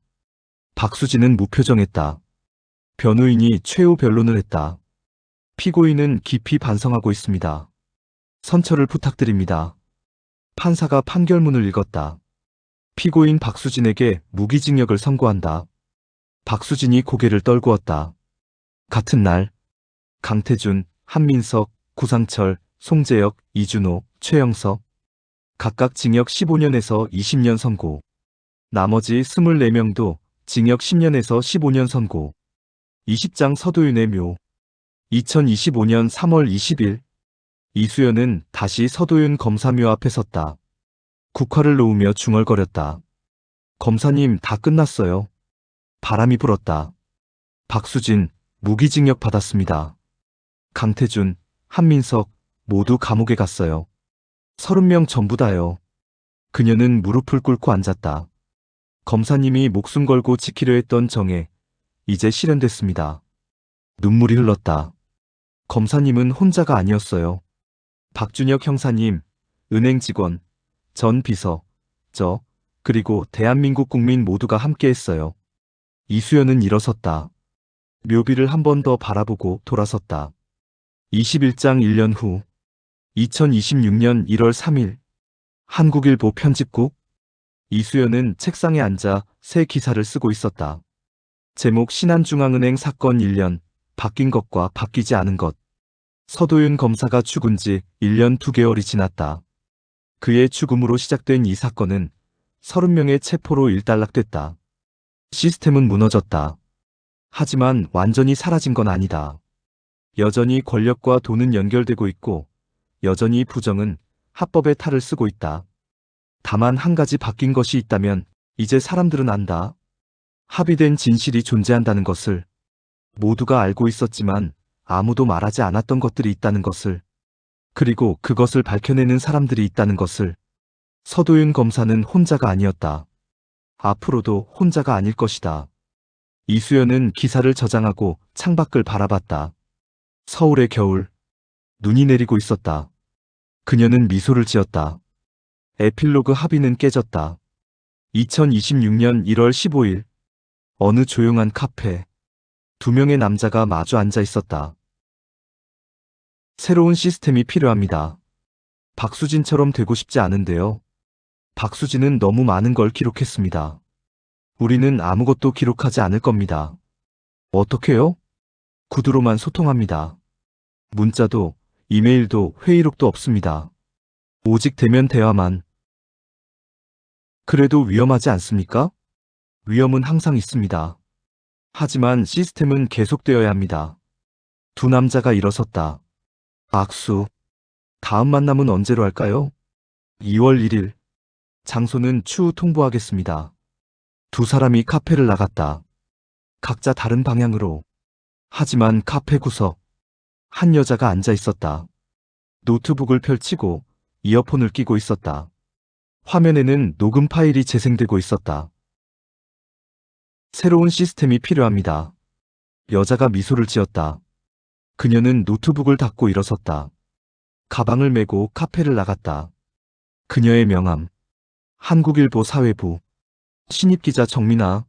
박수진은 무표정했다. 변호인이 최후 변론을 했다. 피고인은 깊이 반성하고 있습니다. 선처를 부탁드립니다. 판사가 판결문을 읽었다. 피고인 박수진에게 무기징역을 선고한다. 박수진이 고개를 떨구었다. 같은 날 강태준, 한민석, 구상철, 송재혁, 이준호, 최영석 각각 징역 15년에서 20년 선고. 나머지 24명도 징역 10년에서 15년 선고. 20장 서도윤의 묘. 2025년 3월 20일 이수연은 다시 서도윤 검사묘 앞에 섰다. 국화를 놓으며 중얼거렸다. 검사님, 다 끝났어요. 바람이 불었다. 박수진, 무기징역 받았습니다. 강태준, 한민석 모두 감옥에 갔어요. 30명 전부 다요. 그녀는 무릎을 꿇고 앉았다. 검사님이 목숨 걸고 지키려 했던 정에 이제 실현됐습니다. 눈물이 흘렀다. 검사님은 혼자가 아니었어요. 박준혁 형사님, 은행 직원, 전 비서, 저, 그리고 대한민국 국민 모두가 함께했어요. 이수연은 일어섰다. 묘비를 한 번 더 바라보고 돌아섰다. 21장 1년 후 2026년 1월 3일 한국일보 편집국. 이수연은 책상에 앉아 새 기사를 쓰고 있었다. 제목 신한중앙은행 사건 1년, 바뀐 것과 바뀌지 않은 것. 서도윤 검사가 죽은 지 1년 2개월이 지났다. 그의 죽음으로 시작된 이 사건은 30명의 체포로 일단락됐다. 시스템은 무너졌다. 하지만 완전히 사라진 건 아니다. 여전히 권력과 돈은 연결되고 있고 여전히 부정은 합법의 탈을 쓰고 있다. 다만 한 가지 바뀐 것이 있다면 이제 사람들은 안다. 합의된 진실이 존재한다는 것을. 모두가 알고 있었지만 아무도 말하지 않았던 것들이 있다는 것을. 그리고 그것을 밝혀내는 사람들이 있다는 것을. 서도윤 검사는 혼자가 아니었다. 앞으로도 혼자가 아닐 것이다. 이수연은 기사를 저장하고 창밖을 바라봤다. 서울의 겨울. 눈이 내리고 있었다. 그녀는 미소를 지었다. 에필로그 합의는 깨졌다. 2026년 1월 15일 어느 조용한 카페. 2명의 남자가 마주 앉아 있었다. 새로운 시스템이 필요합니다. 박수진처럼 되고 싶지 않은데요. 박수진은 너무 많은 걸 기록했습니다. 우리는 아무것도 기록하지 않을 겁니다. 어떻게요? 구두로만 소통합니다. 문자도, 이메일도, 회의록도 없습니다. 오직 대면 대화만. 그래도 위험하지 않습니까? 위험은 항상 있습니다. 하지만 시스템은 계속되어야 합니다. 두 남자가 일어섰다. 악수. 다음 만남은 언제로 할까요? 2월 1일. 장소는 추후 통보하겠습니다. 두 사람이 카페를 나갔다. 각자 다른 방향으로. 하지만 카페 구석. 한 여자가 앉아 있었다. 노트북을 펼치고 이어폰을 끼고 있었다. 화면에는 녹음 파일이 재생되고 있었다. 새로운 시스템이 필요합니다. 여자가 미소를 지었다. 그녀는 노트북을 닫고 일어섰다. 가방을 메고 카페를 나갔다. 그녀의 명함. 한국일보 사회부. 신입기자 정민아.